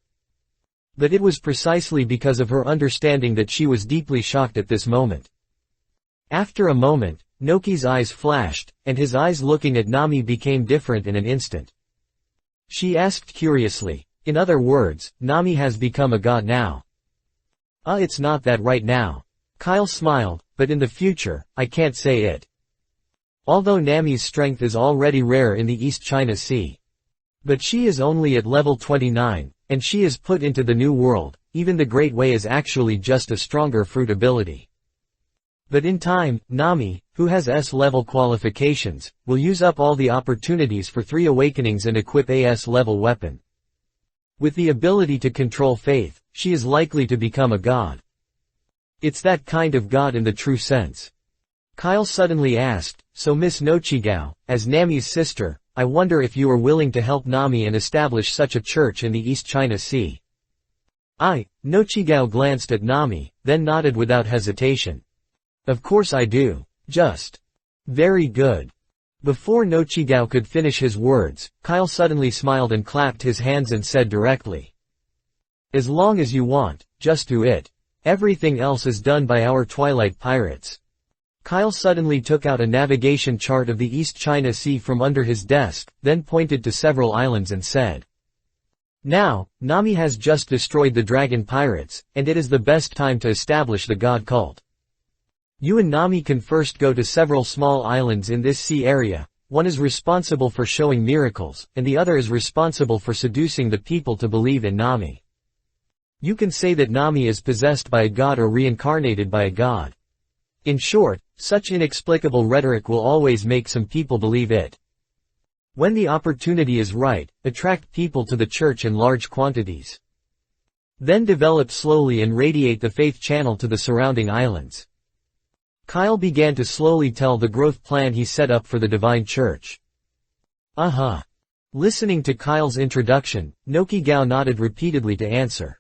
But it was precisely because of her understanding that she was deeply shocked at this moment. After a moment, Noki's eyes flashed, and his eyes looking at Nami became different in an instant. She asked curiously, in other words, Nami has become a god now. It's not that right now. Kyle smiled, but in the future, I can't say it. Although Nami's strength is already rare in the East China Sea. But she is only at level 29, and she is put into the new world, even the Great Way is actually just a stronger fruit ability. But in time, Nami, who has S-level qualifications, will use up all the opportunities for 3 awakenings and equip a S-level weapon. With the ability to control faith, she is likely to become a god. It's that kind of god in the true sense. Kyle suddenly asked, so Miss Nochigao, as Nami's sister, I wonder if you are willing to help Nami and establish such a church in the East China Sea. Nochigao glanced at Nami, then nodded without hesitation. Of course I do. Just. Very good. Before Nochigao could finish his words, Kyle suddenly smiled and clapped his hands and said directly. As long as you want, just do it. Everything else is done by our Twilight Pirates. Kyle suddenly took out a navigation chart of the East China Sea from under his desk, then pointed to several islands and said. Now, Nami has just destroyed the dragon pirates, and it is the best time to establish the god cult. You and Nami can first go to several small islands in this sea area, one is responsible for showing miracles, and the other is responsible for seducing the people to believe in Nami. You can say that Nami is possessed by a god or reincarnated by a god. In short, such inexplicable rhetoric will always make some people believe it. When the opportunity is right, attract people to the church in large quantities. Then develop slowly and radiate the faith channel to the surrounding islands. Kyle began to slowly tell the growth plan he set up for the Divine Church. Listening to Kyle's introduction, Nokigao nodded repeatedly to answer.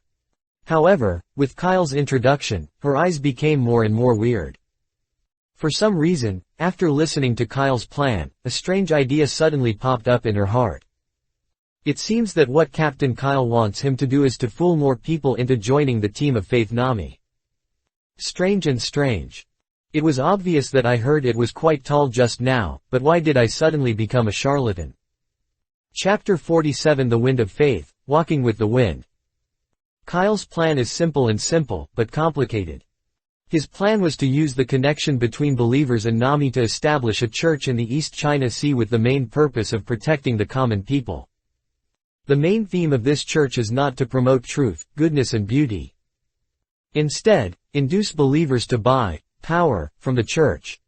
However, with Kyle's introduction, her eyes became more and more weird. For some reason, after listening to Kyle's plan, a strange idea suddenly popped up in her heart. It seems that what Captain Kyle wants him to do is to fool more people into joining the team of Faith Nami. Strange and strange. It was obvious that I heard it was quite tall just now, but why did I suddenly become a charlatan? Chapter 47 The Wind of Faith, Walking with the Wind. Kyle's plan is simple, but complicated. His plan was to use the connection between believers and Nami to establish a church in the East China Sea with the main purpose of protecting the common people. The main theme of this church is not to promote truth, goodness and beauty. Instead, induce believers to buy power from the church.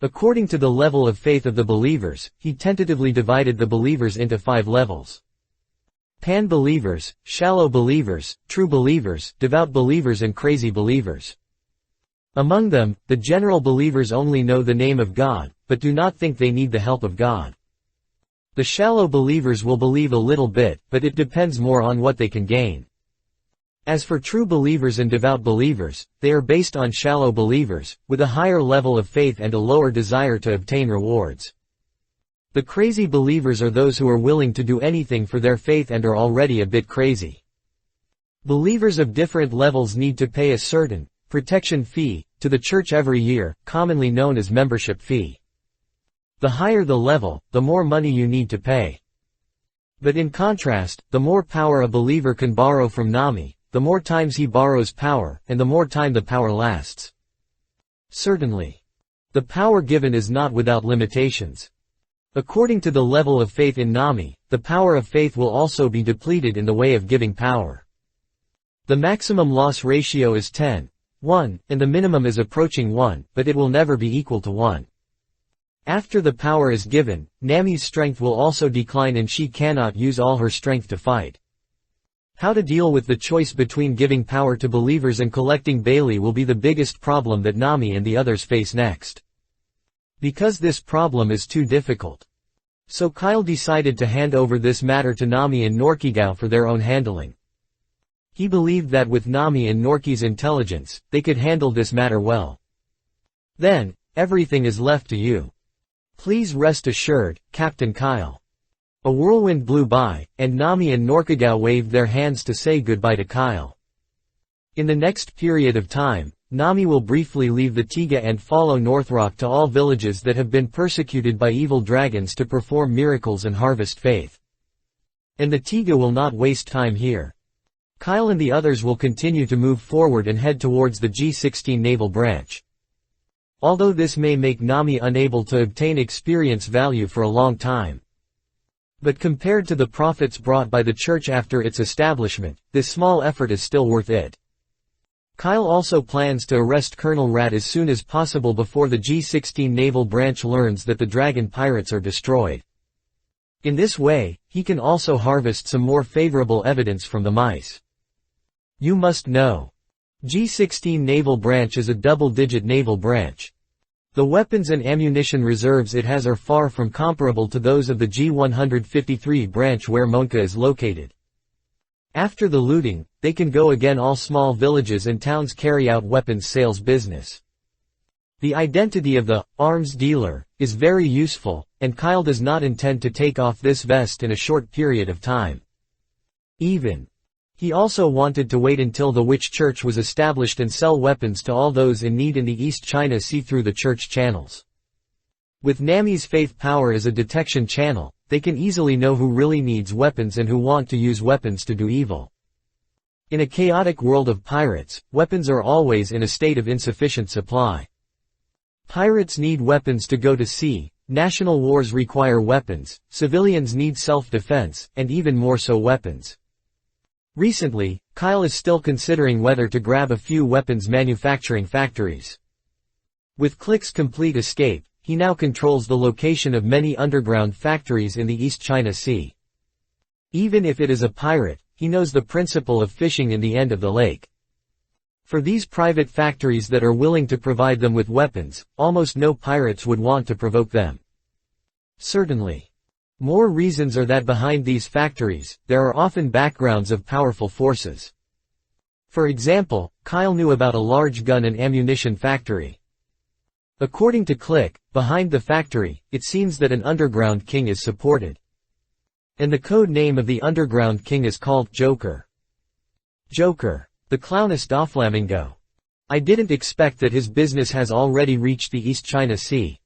According to the level of faith of the believers, he tentatively divided the believers into 5 levels. Pan-believers, shallow believers, true believers, devout believers and crazy believers. Among them, the general believers only know the name of God, but do not think they need the help of God. The shallow believers will believe a little bit, but it depends more on what they can gain. As for true believers and devout believers, they are based on shallow believers, with a higher level of faith and a lower desire to obtain rewards. The crazy believers are those who are willing to do anything for their faith and are already a bit crazy. Believers of different levels need to pay a certain protection fee to the church every year, commonly known as membership fee. The higher the level, the more money you need to pay. But in contrast, the more power a believer can borrow from Nami, the more times he borrows power, and the more time the power lasts. Certainly. The power given is not without limitations. According to the level of faith in Nami, the power of faith will also be depleted in the way of giving power. The maximum loss ratio is 10:1, and the minimum is approaching 1, but it will never be equal to 1. After the power is given, Nami's strength will also decline and she cannot use all her strength to fight. How to deal with the choice between giving power to believers and collecting Bailey will be the biggest problem that Nami and the others face next. Because this problem is too difficult. So Kyle decided to hand over this matter to Nami and Norkigao for their own handling. He believed that with Nami and Norki's intelligence, they could handle this matter well. Then, everything is left to you. Please rest assured, Captain Kyle. A whirlwind blew by, and Nami and Norkigao waved their hands to say goodbye to Kyle. In the next period of time, Nami will briefly leave the Tiga and follow Northrock to all villages that have been persecuted by evil dragons to perform miracles and harvest faith. And the Tiga will not waste time here. Kyle and the others will continue to move forward and head towards the G16 naval branch. Although this may make Nami unable to obtain experience value for a long time. But compared to the profits brought by the church after its establishment, this small effort is still worth it. Kyle also plans to arrest Colonel Rat as soon as possible before the G16 naval branch learns that the dragon pirates are destroyed. In this way, he can also harvest some more favorable evidence from the mice. You must know. G16 naval branch is a double-digit naval branch. The weapons and ammunition reserves it has are far from comparable to those of the G153 branch where Monka is located. After the looting, they can go again all small villages and towns carry out weapons sales business. The identity of the arms dealer is very useful, and Kyle does not intend to take off this vest in a short period of time. He also wanted to wait until the Witch Church was established and sell weapons to all those in need in the East China Sea through the church channels. With Nami's faith power as a detection channel, they can easily know who really needs weapons and who want to use weapons to do evil. In a chaotic world of pirates, weapons are always in a state of insufficient supply. Pirates need weapons to go to sea, national wars require weapons, civilians need self-defense, and even more so weapons. Recently, Kyle is still considering whether to grab a few weapons manufacturing factories. With Click's complete escape, he now controls the location of many underground factories in the East China Sea. Even if it is a pirate, he knows the principle of fishing in the end of the lake. For these private factories that are willing to provide them with weapons, almost no pirates would want to provoke them. Certainly. More reasons are that behind these factories, there are often backgrounds of powerful forces. For example, Kyle knew about a large gun and ammunition factory. According to Click, behind the factory, it seems that an underground king is supported. And the code name of the underground king is called Joker. Joker, the clownist Doflamingo. I didn't expect that his business has already reached the East China Sea.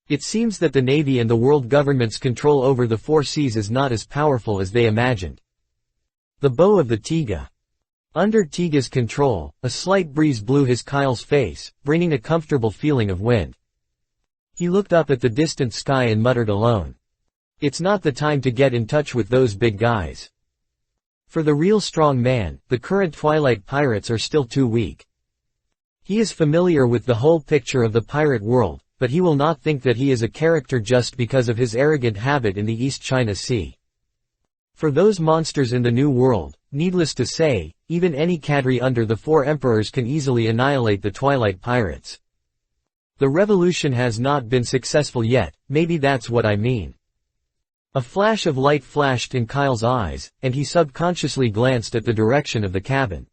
It seems that the Navy and the world government's control over the four seas is not as powerful as they imagined. The bow of the Tiga. Under Tiga's control, a slight breeze blew Kyle's face, bringing a comfortable feeling of wind. He looked up at the distant sky and muttered alone. It's not the time to get in touch with those big guys. For the real strong man, the current Twilight pirates are still too weak. He is familiar with the whole picture of the pirate world, but he will not think that he is a character just because of his arrogant habit in the East China Sea. For those monsters in the New World, needless to say, even any cadre under the Four Emperors can easily annihilate the Twilight Pirates. The revolution has not been successful yet, maybe that's what I mean. A flash of light flashed in Kyle's eyes, and he subconsciously glanced at the direction of the cabin.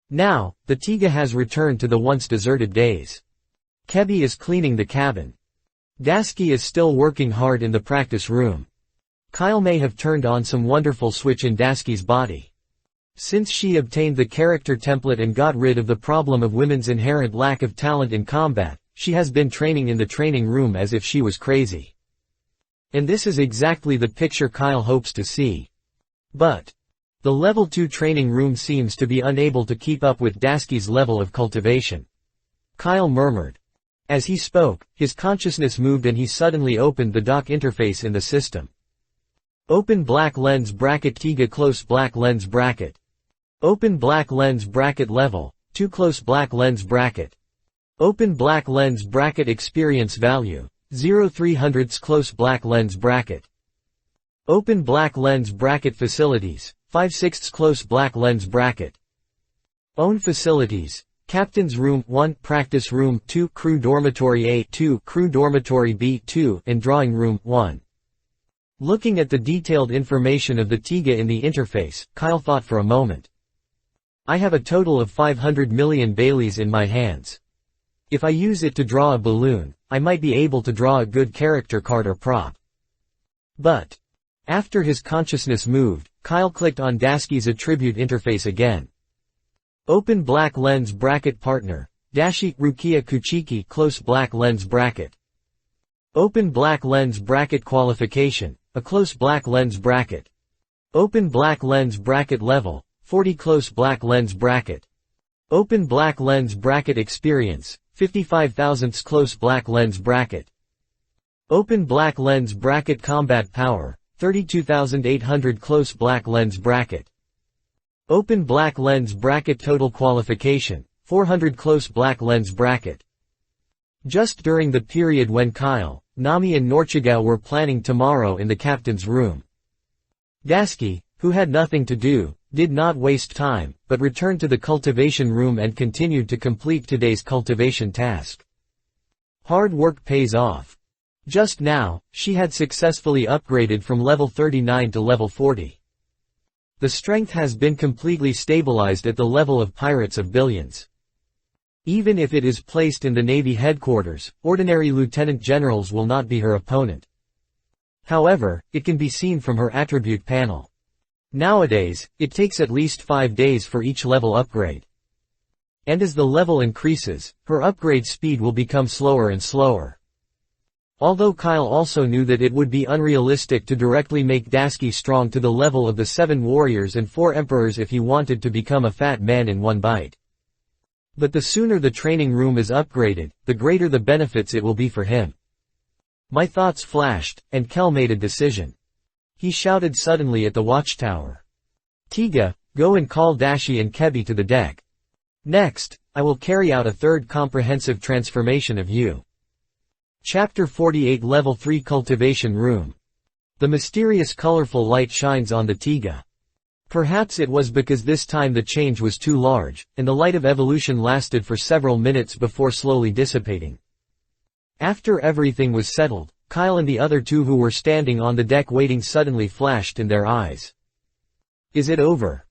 Now, the Tiga has returned to the once deserted days. Kebi is cleaning the cabin. Dasky is still working hard in the practice room. Kyle may have turned on some wonderful switch in Dasky's body. Since she obtained the character template and got rid of the problem of women's inherent lack of talent in combat, she has been training in the training room as if she was crazy. And this is exactly the picture Kyle hopes to see. But the level 2 training room seems to be unable to keep up with Dasky's level of cultivation. Kyle murmured. As he spoke, his consciousness moved and he suddenly opened the dock interface in the system. Open black lens bracket Tiga close black lens bracket. Open black lens bracket level 2 close black lens bracket. Open black lens bracket experience value 0.03 close black lens bracket. Open black lens bracket facilities 5/6 close black lens bracket. Own facilities. Captain's Room 1, Practice Room 2, Crew Dormitory A 2, Crew Dormitory B 2, and Drawing Room 1. Looking at the detailed information of the Tiga in the interface, Kyle thought for a moment. I have a total of 500 million Baileys in my hands. If I use it to draw a balloon, I might be able to draw a good character card or prop. But after his consciousness moved, Kyle clicked on Dasky's attribute interface again. Open black lens bracket partner, Dashi Rukia Kuchiki close black lens bracket. Open black lens bracket qualification, a close black lens bracket. Open black lens bracket level, 40 close black lens bracket. Open black lens bracket experience, 55,000 close black lens bracket. Open black lens bracket combat power, 32,800 close black lens bracket. Open black lens bracket total qualification, 400 close black lens bracket. Just during the period when Kyle, Nami and Norchigao were planning tomorrow in the captain's room. Dasky, who had nothing to do, did not waste time, but returned to the cultivation room and continued to complete today's cultivation task. Hard work pays off. Just now, she had successfully upgraded from level 39 to level 40. The strength has been completely stabilized at the level of pirates of billions. Even if it is placed in the Navy headquarters, ordinary lieutenant generals will not be her opponent. However, it can be seen from her attribute panel. Nowadays, it takes at least 5 days for each level upgrade. And as the level increases, her upgrade speed will become slower and slower. Although Kyle also knew that it would be unrealistic to directly make Dasky strong to the level of the 7 warriors and 4 emperors if he wanted to become a fat man in one bite. But the sooner the training room is upgraded, the greater the benefits it will be for him. My thoughts flashed, and Kel made a decision. He shouted suddenly at the watchtower. Tiga, go and call Dashi and Kebi to the deck. Next, I will carry out a third comprehensive transformation of you. Chapter 48 Level 3 Cultivation Room. The mysterious colorful light shines on the Tiga. Perhaps it was because this time the change was too large, and the light of evolution lasted for several minutes before slowly dissipating. After everything was settled, Kyle and the other 2 who were standing on the deck waiting suddenly flashed in their eyes. Is it over?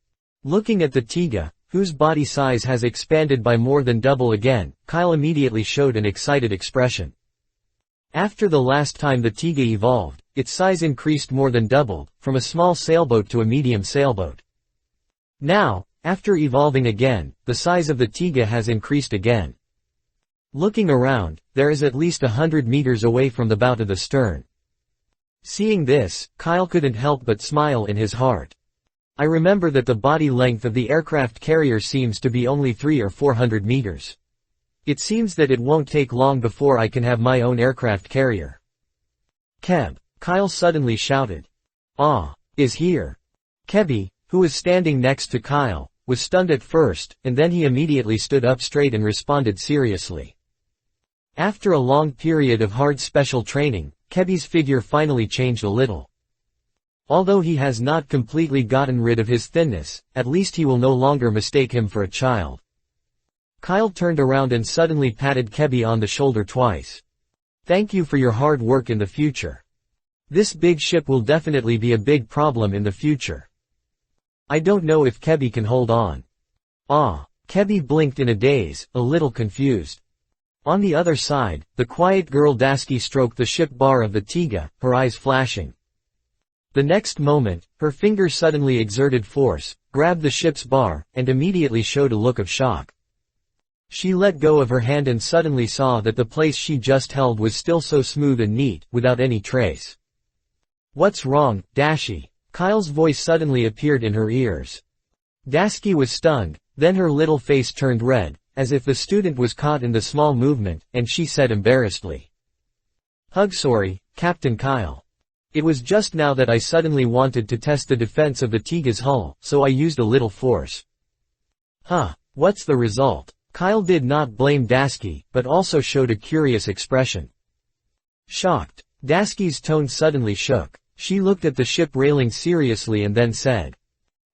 Looking at the Tiga, whose body size has expanded by more than double again, Kyle immediately showed an excited expression. After the last time the Tiga evolved, its size increased more than doubled, from a small sailboat to a medium sailboat. Now, after evolving again, the size of the Tiga has increased again. Looking around, there is at least 100 meters away from the bow to the stern. Seeing this, Kyle couldn't help but smile in his heart. I remember that the body length of the aircraft carrier seems to be only 300 or 400 meters. It seems that it won't take long before I can have my own aircraft carrier. Keb, Kyle suddenly shouted. Is here. Kebi, who was standing next to Kyle, was stunned at first, and then he immediately stood up straight and responded seriously. After a long period of hard special training, Kebi's figure finally changed a little. Although he has not completely gotten rid of his thinness, at least he will no longer mistake him for a child. Kyle turned around and suddenly patted Kebi on the shoulder twice. Thank you for your hard work in the future. This big ship will definitely be a big problem in the future. I don't know if Kebi can hold on. Kebi blinked in a daze, a little confused. On the other side, the quiet girl Dasky stroked the ship bar of the Tiga, her eyes flashing. The next moment, her fingers suddenly exerted force, grabbed the ship's bar, and immediately showed a look of shock. She let go of her hand and suddenly saw that the place she just held was still so smooth and neat, without any trace. What's wrong, Dashi? Kyle's voice suddenly appeared in her ears. Dasky was stunned, then her little face turned red, as if the student was caught in the small movement, and she said embarrassedly. Sorry, Captain Kyle. It was just now that I suddenly wanted to test the defense of the Tiga's hull, so I used a little force. What's the result? Kyle did not blame Dasky, but also showed a curious expression. Shocked. Dasky's tone suddenly shook. She looked at the ship railing seriously and then said,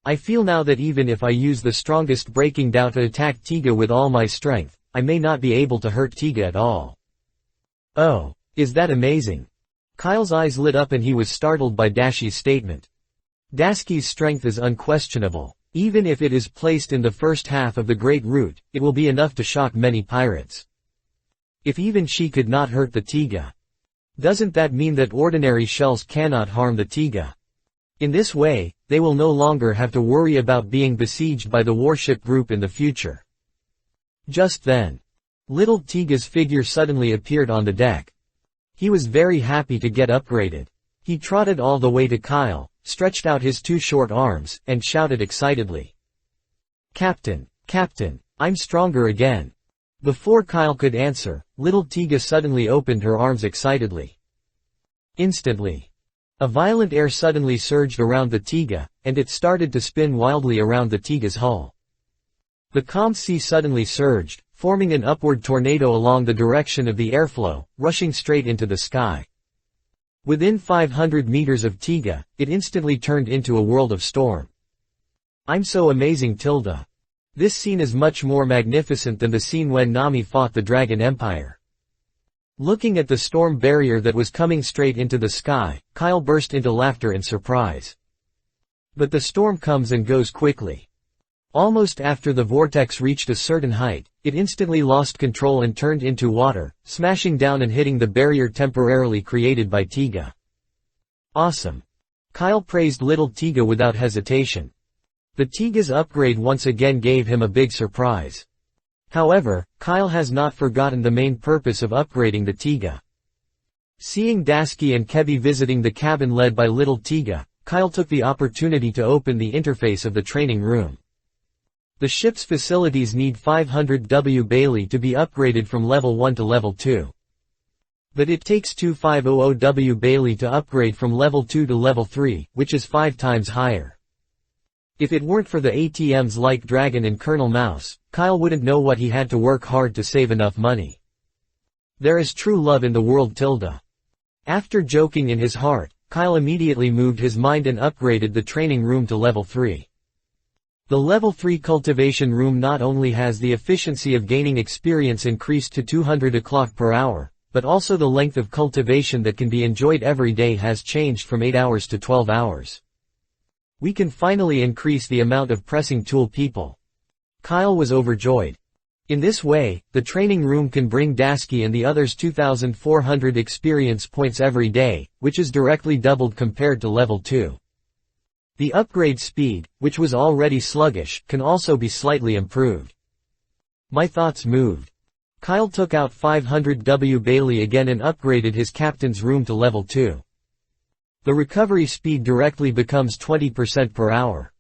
I feel now that even if I use the strongest breaking down to attack Tiga with all my strength, I may not be able to hurt Tiga at all. Oh, is that amazing? Kyle's eyes lit up and he was startled by Dashy's statement. Dasky's strength is unquestionable. Even if it is placed in the first half of the Great Route, it will be enough to shock many pirates. If even she could not hurt the Tiga. Doesn't that mean that ordinary shells cannot harm the Tiga? In this way, they will no longer have to worry about being besieged by the warship group in the future. Just then, little Tiga's figure suddenly appeared on the deck. He was very happy to get upgraded. He trotted all the way to Kyle, stretched out his two short arms, and shouted excitedly. Captain, I'm stronger again. Before Kyle could answer, little Tiga suddenly opened her arms excitedly. Instantly, a violent air suddenly surged around the Tiga, and it started to spin wildly around the Tiga's hull. The calm sea suddenly surged, forming an upward tornado along the direction of the airflow, rushing straight into the sky. Within 500 meters of Tiga, it instantly turned into a world of storm. I'm so amazing, Tilda. This scene is much more magnificent than the scene when Nami fought the Dragon Empire. Looking at the storm barrier that was coming straight into the sky, Kyle burst into laughter and surprise. But the storm comes and goes quickly. Almost after the vortex reached a certain height, it instantly lost control and turned into water, smashing down and hitting the barrier temporarily created by Tiga. Awesome. Kyle praised little Tiga without hesitation. The Tiga's upgrade once again gave him a big surprise. However, Kyle has not forgotten the main purpose of upgrading the Tiga. Seeing Dasky and Kebi visiting the cabin led by little Tiga, Kyle took the opportunity to open the interface of the training room. The ship's facilities need 500 W Bailey to be upgraded from level 1 to level 2. But it takes 2500 W Bailey to upgrade from level 2 to level 3, which is 5 times higher. If it weren't for the ATMs like Dragon and Colonel Mouse, Kyle wouldn't know what he had to work hard to save enough money. There is true love in the world, Tilda. After joking in his heart, Kyle immediately moved his mind and upgraded the training room to level 3. The level 3 cultivation room not only has the efficiency of gaining experience increased to 200 o'clock per hour, but also the length of cultivation that can be enjoyed every day has changed from 8 hours to 12 hours. We can finally increase the amount of pressing tool people. Kyle was overjoyed. In this way, the training room can bring Dasky and the others 2,400 experience points every day, which is directly doubled compared to level 2. The upgrade speed, which was already sluggish, can also be slightly improved. My thoughts moved. Kyle took out 500 W Bailey again and upgraded his captain's room to level 2. The recovery speed directly becomes 20% per hour.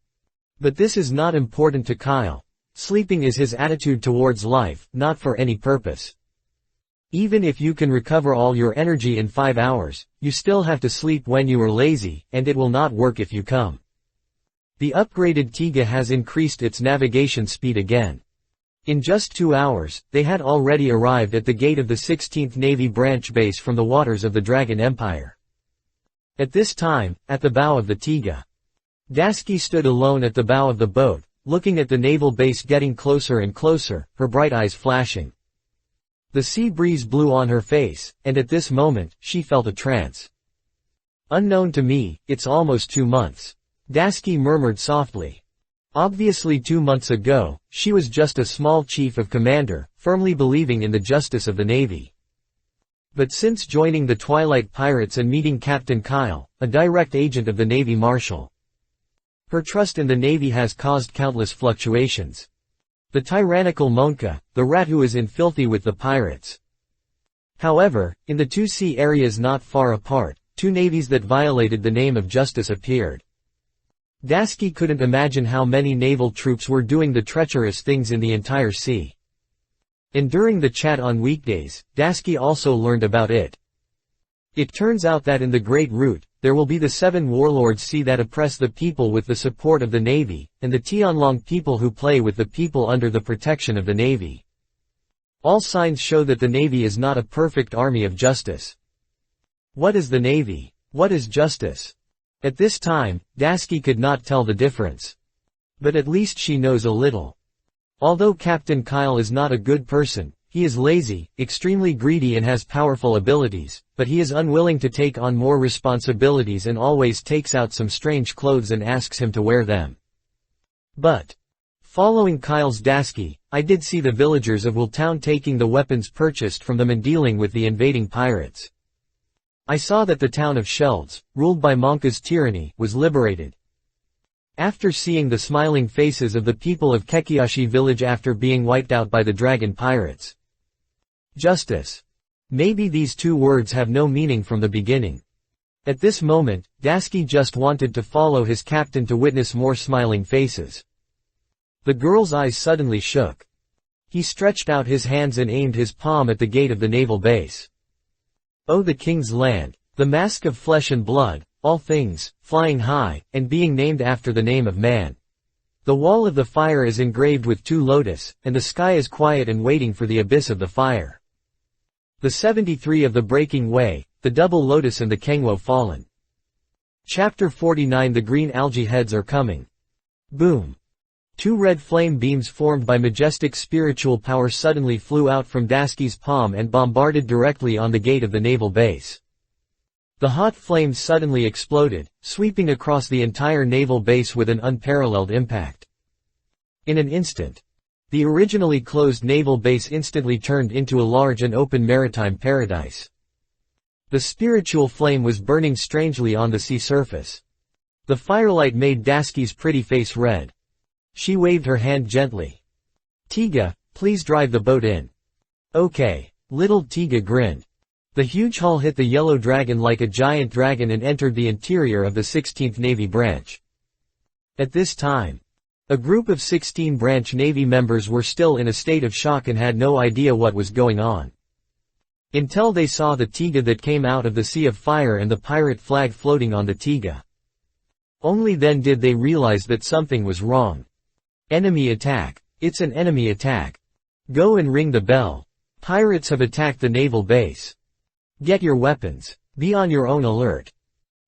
But this is not important to Kyle. Sleeping is his attitude towards life, not for any purpose. Even if you can recover all your energy in 5 hours, you still have to sleep when you are lazy, and it will not work if you come. The upgraded Tiga has increased its navigation speed again. In just 2 hours, they had already arrived at the gate of the 16th Navy branch base from the waters of the Dragon Empire. At this time, at the bow of the Tiga, Dasky stood alone at the bow of the boat, looking at the naval base getting closer and closer, her bright eyes flashing. The sea breeze blew on her face, and at this moment, she felt a trance. "Unknown to me, it's almost 2 months. Dasky murmured softly. Obviously 2 months ago, she was just a small chief of commander, firmly believing in the justice of the Navy. But since joining the Twilight Pirates and meeting Captain Kyle, a direct agent of the Navy Marshal, her trust in the Navy has caused countless fluctuations. The tyrannical Monka, the rat who is in filthy with the pirates. However, in the 2 sea areas not far apart, 2 navies that violated the name of justice appeared. Dasky couldn't imagine how many naval troops were doing the treacherous things in the entire sea. And during the chat on weekdays, Dasky also learned about it. It turns out that in the Great Route, there will be the 7 warlords sea that oppress the people with the support of the Navy, and the Tianlong people who play with the people under the protection of the Navy. All signs show that the Navy is not a perfect army of justice. What is the Navy? What is justice? At this time, Dasky could not tell the difference. But at least she knows a little. Although Captain Kyle is not a good person, he is lazy, extremely greedy and has powerful abilities, but he is unwilling to take on more responsibilities and always takes out some strange clothes and asks him to wear them. But, following Kyle's Dasky, I did see the villagers of Willtown taking the weapons purchased from them and dealing with the invading pirates. I saw that the town of Shelds, ruled by Monka's tyranny, was liberated. After seeing the smiling faces of the people of Kekiashi village after being wiped out by the dragon pirates. Justice. Maybe these 2 words have no meaning from the beginning. At this moment, Dasky just wanted to follow his captain to witness more smiling faces. The girl's eyes suddenly shook. He stretched out his hands and aimed his palm at the gate of the naval base. Oh, the king's land, the mask of flesh and blood, all things, flying high, and being named after the name of man. The wall of the fire is engraved with 2 lotus, and the sky is quiet and waiting for the abyss of the fire. The 73 of the breaking way, the double lotus and the Kengwo fallen. Chapter 49. The green algae heads are coming. Boom. 2 red flame beams formed by majestic spiritual power suddenly flew out from Dasky's palm and bombarded directly on the gate of the naval base. The hot flames suddenly exploded, sweeping across the entire naval base with an unparalleled impact. In an instant, the originally closed naval base instantly turned into a large and open maritime paradise. The spiritual flame was burning strangely on the sea surface. The firelight made Dasky's pretty face red. She waved her hand gently. "Tiga, please drive the boat in." "Okay." Little Tiga grinned. The huge hull hit the yellow dragon like a giant dragon and entered the interior of the 16th Navy branch. At this time, a group of 16 branch Navy members were still in a state of shock and had no idea what was going on. Until they saw the Tiga that came out of the sea of fire and the pirate flag floating on the Tiga. Only then did they realize that something was wrong. Enemy attack. It's an enemy attack. Go and ring the bell. Pirates have attacked the naval base. Get your weapons. Be on your own alert.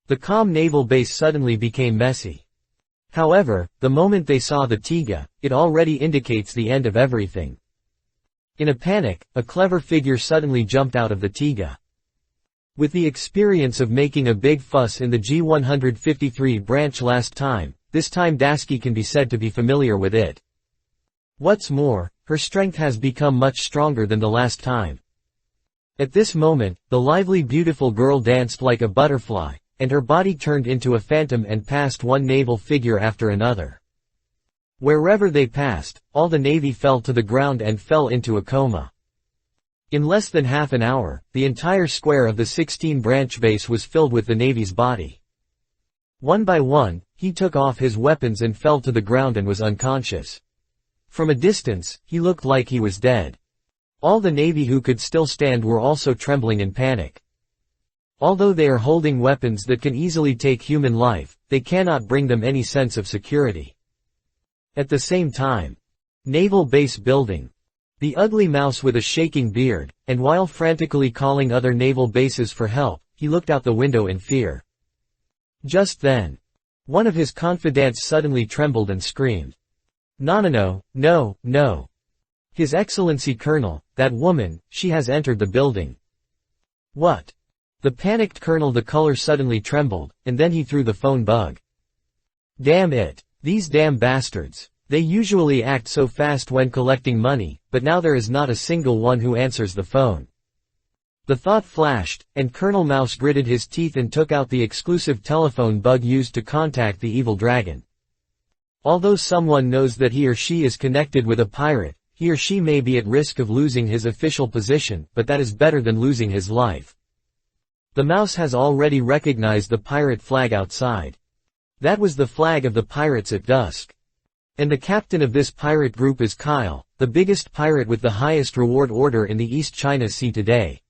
The calm naval base suddenly became messy. However, the moment they saw the Tiga, it already indicates the end of everything. In a panic, a clever figure suddenly jumped out of the Tiga. With the experience of making a big fuss in the G153 branch last time, this time Dasky can be said to be familiar with it. What's more, her strength has become much stronger than the last time. At this moment, the lively beautiful girl danced like a butterfly, and her body turned into a phantom and passed one naval figure after another. Wherever they passed, all the navy fell to the ground and fell into a coma. In less than half an hour, the entire square of the 16-branch base was filled with the navy's body. One by one, he took off his weapons and fell to the ground and was unconscious. From a distance, he looked like he was dead. All the navy who could still stand were also trembling in panic. Although they are holding weapons that can easily take human life, they cannot bring them any sense of security. At the same time, naval base building. The ugly mouse with a shaking beard, and while frantically calling other naval bases for help, he looked out the window in fear. Just then, one of his confidants suddenly trembled and screamed. No. His Excellency Colonel, that woman, she has entered the building. What? The panicked colonel, the color suddenly trembled, and then he threw the phone bug. Damn it. These damn bastards. They usually act so fast when collecting money, but now there is not a single one who answers the phone. The thought flashed, and Colonel Mouse gritted his teeth and took out the exclusive telephone bug used to contact the evil dragon. Although someone knows that he or she is connected with a pirate, he or she may be at risk of losing his official position, but that is better than losing his life. The mouse has already recognized the pirate flag outside. That was the flag of the pirates at dusk. And the captain of this pirate group is Kyle, the biggest pirate with the highest reward order in the East China Sea today.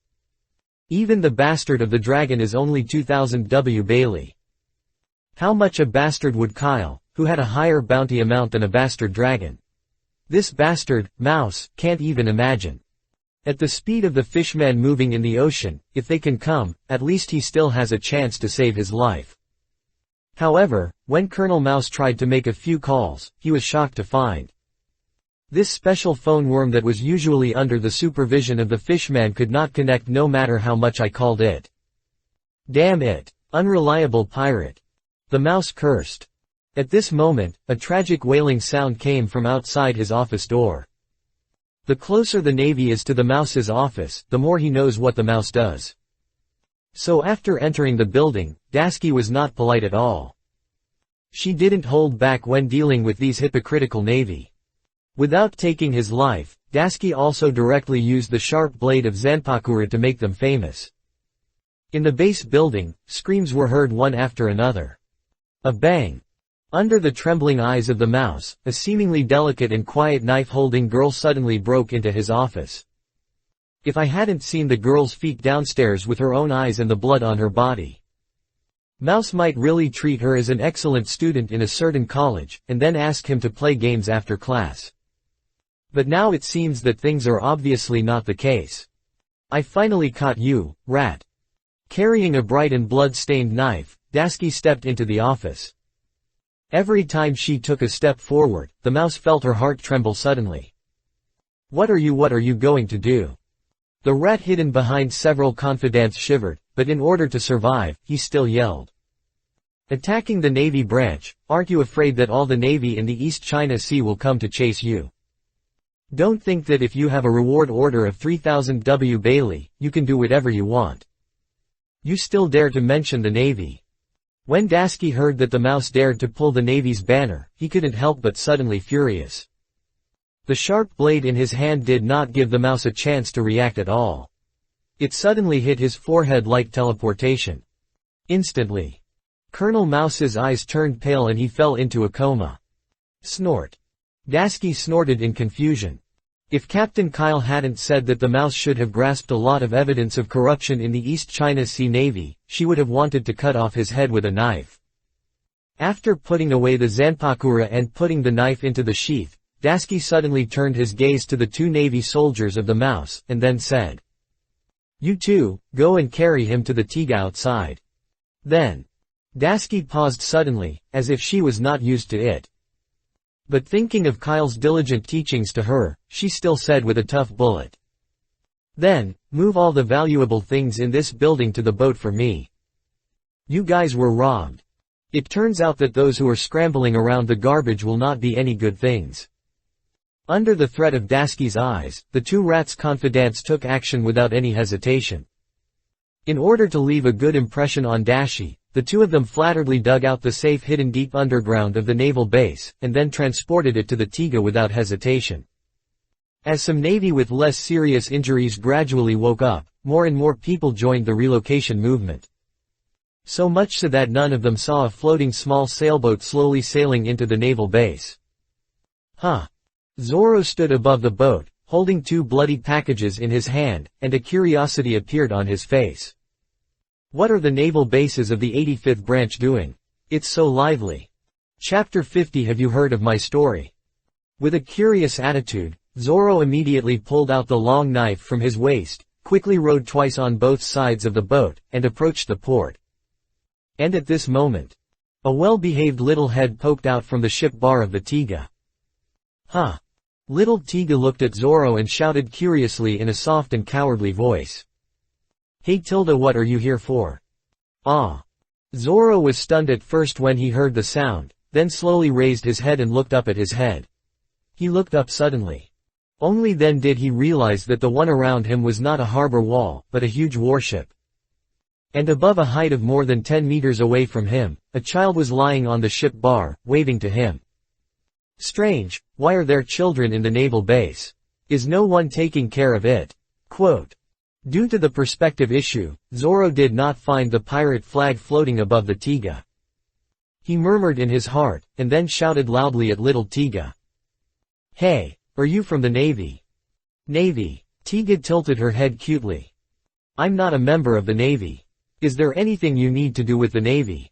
Even the bastard of the dragon is only 2,000 W Bailey. How much a bastard would Kyle, who had a higher bounty amount than a bastard dragon? This bastard, Mouse, can't even imagine. At the speed of the fishman moving in the ocean, if they can come, at least he still has a chance to save his life. However, when Colonel Mouse tried to make a few calls, he was shocked to find this special phone worm that was usually under the supervision of the fishman could not connect no matter how much I called it. Damn it. Unreliable pirate. The mouse cursed. At this moment, a tragic wailing sound came from outside his office door. The closer the Navy is to the mouse's office, the more he knows what the mouse does. So after entering the building, Dasky was not polite at all. She didn't hold back when dealing with these hypocritical Navy. Without taking his life, Dasky also directly used the sharp blade of Zanpakura to make them famous. In the base building, screams were heard one after another. A bang. Under the trembling eyes of the mouse, a seemingly delicate and quiet knife-holding girl suddenly broke into his office. If I hadn't seen the girl's feet downstairs with her own eyes and the blood on her body. Mouse might really treat her as an excellent student in a certain college, and then ask him to play games after class. But now it seems that things are obviously not the case. I finally caught you, rat. Carrying a bright and blood-stained knife, Dasky stepped into the office. Every time she took a step forward, the mouse felt her heart tremble suddenly. What are you going to do? The rat hidden behind several confidants shivered, but in order to survive, he still yelled. Attacking the Navy branch, aren't you afraid that all the Navy in the East China Sea will come to chase you? Don't think that if you have a reward order of 3,000 W Bailey, you can do whatever you want. You still dare to mention the Navy. When Dasky heard that the mouse dared to pull the Navy's banner, he couldn't help but suddenly furious. The sharp blade in his hand did not give the mouse a chance to react at all. It suddenly hit his forehead like teleportation. Instantly, Colonel Mouse's eyes turned pale and he fell into a coma. Snort. Dasky snorted in confusion. If Captain Kyle hadn't said that the mouse should have grasped a lot of evidence of corruption in the East China Sea Navy, she would have wanted to cut off his head with a knife. After putting away the Zanpakura and putting the knife into the sheath, Dasky suddenly turned his gaze to the two Navy soldiers of the mouse, and then said, "You two, go and carry him to the Tiga outside." Then, Dasky paused suddenly, as if she was not used to it. But thinking of Kyle's diligent teachings to her, she still said with a tough bullet. "Then, move all the valuable things in this building to the boat for me. You guys were robbed. It turns out that those who are scrambling around the garbage will not be any good things." Under the threat of Dasky's eyes, the two rats' confidants took action without any hesitation. In order to leave a good impression on Dasky, the two of them flatteredly dug out the safe hidden deep underground of the naval base, and then transported it to the Tiga without hesitation. As some Navy with less serious injuries gradually woke up, more and more people joined the relocation movement. So much so that none of them saw a floating small sailboat slowly sailing into the naval base. Huh. Zoro stood above the boat, holding two bloody packages in his hand, and a curiosity appeared on his face. What are the naval bases of the 85th branch doing? It's so lively. Chapter 50. Have you heard of my story? With a curious attitude, Zoro immediately pulled out the long knife from his waist, quickly rowed twice on both sides of the boat, and approached the port. And at this moment, a well-behaved little head poked out from the ship bar of the Tiga. Huh? Little Tiga looked at Zoro and shouted curiously in a soft and cowardly voice. Hey Tilda, what are you here for? Ah. Zoro was stunned at first when he heard the sound, then slowly raised his head and looked up at his head. He looked up suddenly. Only then did he realize that the one around him was not a harbor wall, but a huge warship. And above a height of more than 10 meters away from him, a child was lying on the ship bar, waving to him. Strange, why are there children in the naval base? Is no one taking care of it? Quote. Due to the perspective issue, Zoro did not find the pirate flag floating above the Tiga. He murmured in his heart, and then shouted loudly at little Tiga. Hey, are you from the Navy? Navy. Tiga tilted her head cutely. I'm not a member of the Navy. Is there anything you need to do with the Navy?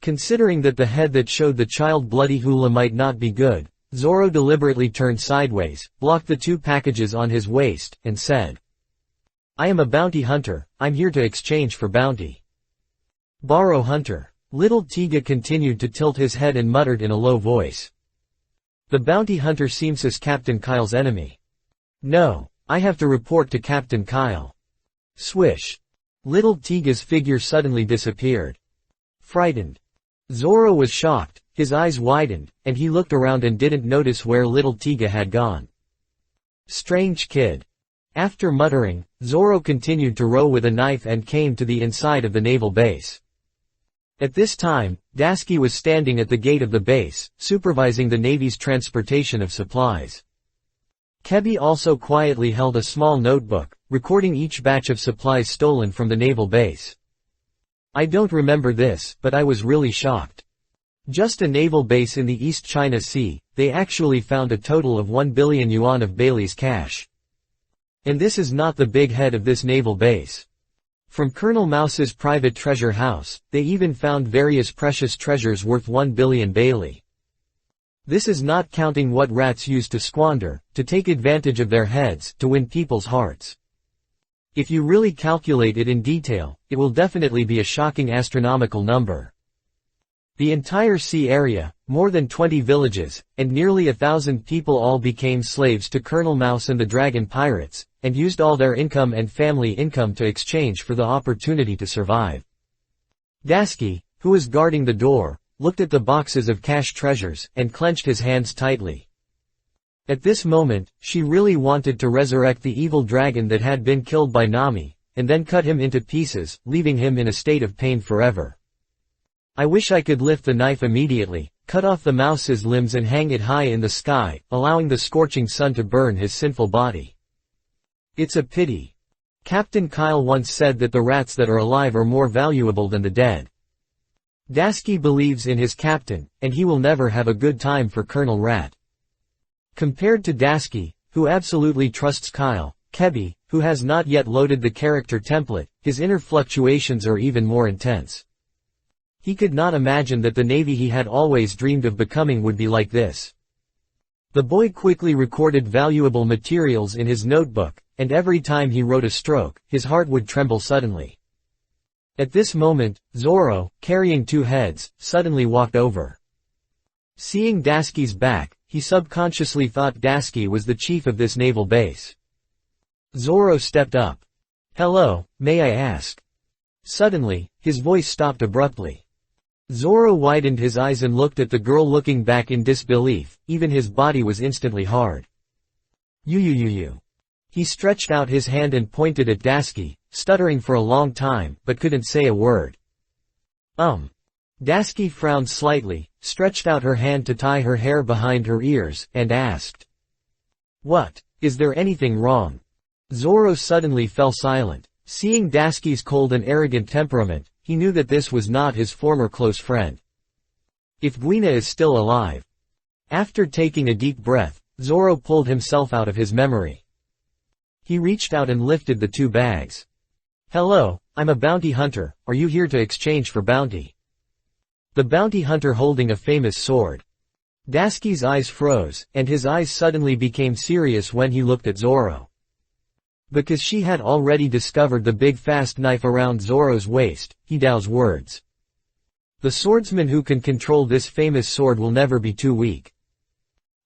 Considering that the head that showed the child bloody hula might not be good, Zoro deliberately turned sideways, blocked the 2 packages on his waist, and said. I am a bounty hunter, I'm here to exchange for bounty. Borrow hunter. Little Tiga continued to tilt his head and muttered in a low voice. The bounty hunter seems as Captain Kyle's enemy. No, I have to report to Captain Kyle. Swish. Little Tiga's figure suddenly disappeared. Frightened. Zoro was shocked, his eyes widened, and he looked around and didn't notice where little Tiga had gone. Strange kid. After muttering, Zoro continued to row with a knife and came to the inside of the naval base. At this time, Dasky was standing at the gate of the base, supervising the Navy's transportation of supplies. Kebi also quietly held a small notebook, recording each batch of supplies stolen from the naval base. I don't remember this, but I was really shocked. Just a naval base in the East China Sea, they actually found a total of 1 billion yuan of Bailey's cash. And this is not the big head of this naval base. From Colonel Mouse's private treasure house, they even found various precious treasures worth 1 billion Bailey. This is not counting what rats used to squander, to take advantage of their heads, to win people's hearts. If you really calculate it in detail, it will definitely be a shocking astronomical number. The entire sea area, more than 20 villages, and nearly 1,000 people all became slaves to Colonel Mouse and the Dragon Pirates, and used all their income and family income to exchange for the opportunity to survive. Dasky, who was guarding the door, looked at the boxes of cash treasures, and clenched his hands tightly. At this moment, she really wanted to resurrect the evil dragon that had been killed by Nami, and then cut him into pieces, leaving him in a state of pain forever. I wish I could lift the knife immediately, cut off the mouse's limbs and hang it high in the sky, allowing the scorching sun to burn his sinful body. It's a pity. Captain Kyle once said that the rats that are alive are more valuable than the dead. Dasky believes in his captain, and he will never have a good time for Colonel Rat. Compared to Dasky, who absolutely trusts Kyle, Kebi, who has not yet loaded the character template, his inner fluctuations are even more intense. He could not imagine that the Navy he had always dreamed of becoming would be like this. The boy quickly recorded valuable materials in his notebook, and every time he wrote a stroke, his heart would tremble suddenly. At this moment, Zoro, carrying 2 heads, suddenly walked over. Seeing Dasky's back, he subconsciously thought Dasky was the chief of this naval base. Zoro stepped up. Hello, may I ask? Suddenly, his voice stopped abruptly. Zoro widened his eyes and looked at the girl looking back in disbelief, even his body was instantly hard. You. He stretched out his hand and pointed at Dasky, stuttering for a long time, but couldn't say a word. Dasky frowned slightly, stretched out her hand to tie her hair behind her ears, and asked. What? Is there anything wrong? Zoro suddenly fell silent. Seeing Dasky's cold and arrogant temperament, he knew that this was not his former close friend. If Guina is still alive. After taking a deep breath, Zoro pulled himself out of his memory. He reached out and lifted the 2 bags. Hello, I'm a bounty hunter, are you here to exchange for bounty? The bounty hunter holding a famous sword. Dasky's eyes froze, and his eyes suddenly became serious when he looked at Zoro. Because she had already discovered the big fast knife around Zoro's waist, he doused words. The swordsman who can control this famous sword will never be too weak.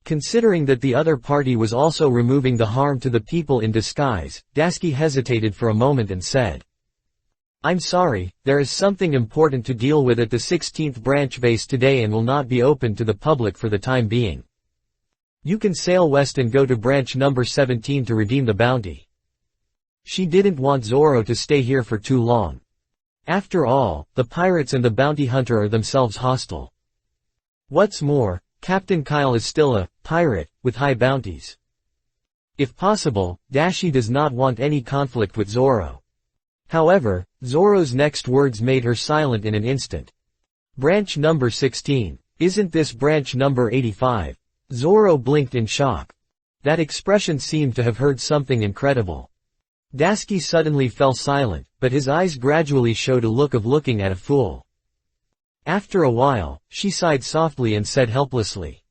Considering that the other party was also removing the harm to the people in disguise, Dasky hesitated for a moment and said, "I'm sorry, there is something important to deal with at the 16th branch base today and will not be open to the public for the time being. You can sail west and go to branch number 17 to redeem the bounty." She didn't want Zoro to stay here for too long. After all, the pirates and the bounty hunter are themselves hostile. What's more, Captain Kyle is still a pirate with high bounties. If possible, Dashi does not want any conflict with Zoro. However, Zoro's next words made her silent in an instant. Branch number 16. Isn't this branch number 85? Zoro blinked in shock. That expression seemed to have heard something incredible. Dasky suddenly fell silent, but his eyes gradually showed a look of looking at a fool. After a while, she sighed softly and said helplessly,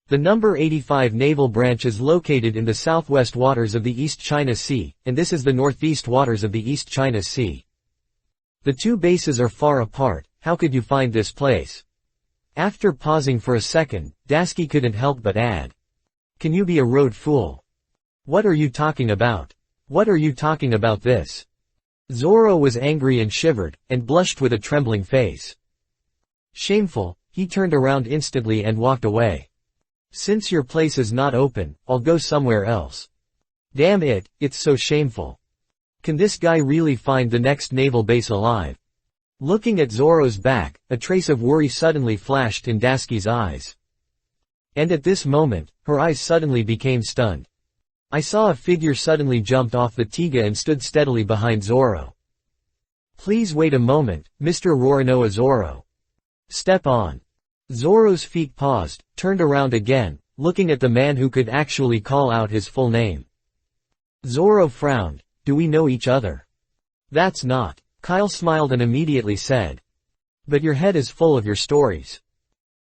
"The number 85 naval branch is located in the southwest waters of the East China Sea, and this is the northeast waters of the East China Sea. The two bases are far apart. How could you find this place?" After pausing for a second, Dasky couldn't help but add, "Can you be a road fool? What are you talking about? What are you talking about this?" Zoro was angry and shivered, and blushed with a trembling face. Shameful, he turned around instantly and walked away. "Since your place is not open, I'll go somewhere else. Damn it, it's so shameful. Can this guy really find the next naval base alive?" Looking at Zoro's back, a trace of worry suddenly flashed in Dasky's eyes. And at this moment, her eyes suddenly became stunned. "I saw a figure suddenly jumped off the Tiga and stood steadily behind Zoro. Please wait a moment, Mr. Roronoa Zoro. Step on." Zoro's feet paused, turned around again, looking at the man who could actually call out his full name. Zoro frowned. "Do we know each other?" "That's not." Kyle smiled and immediately said, "But your head is full of your stories.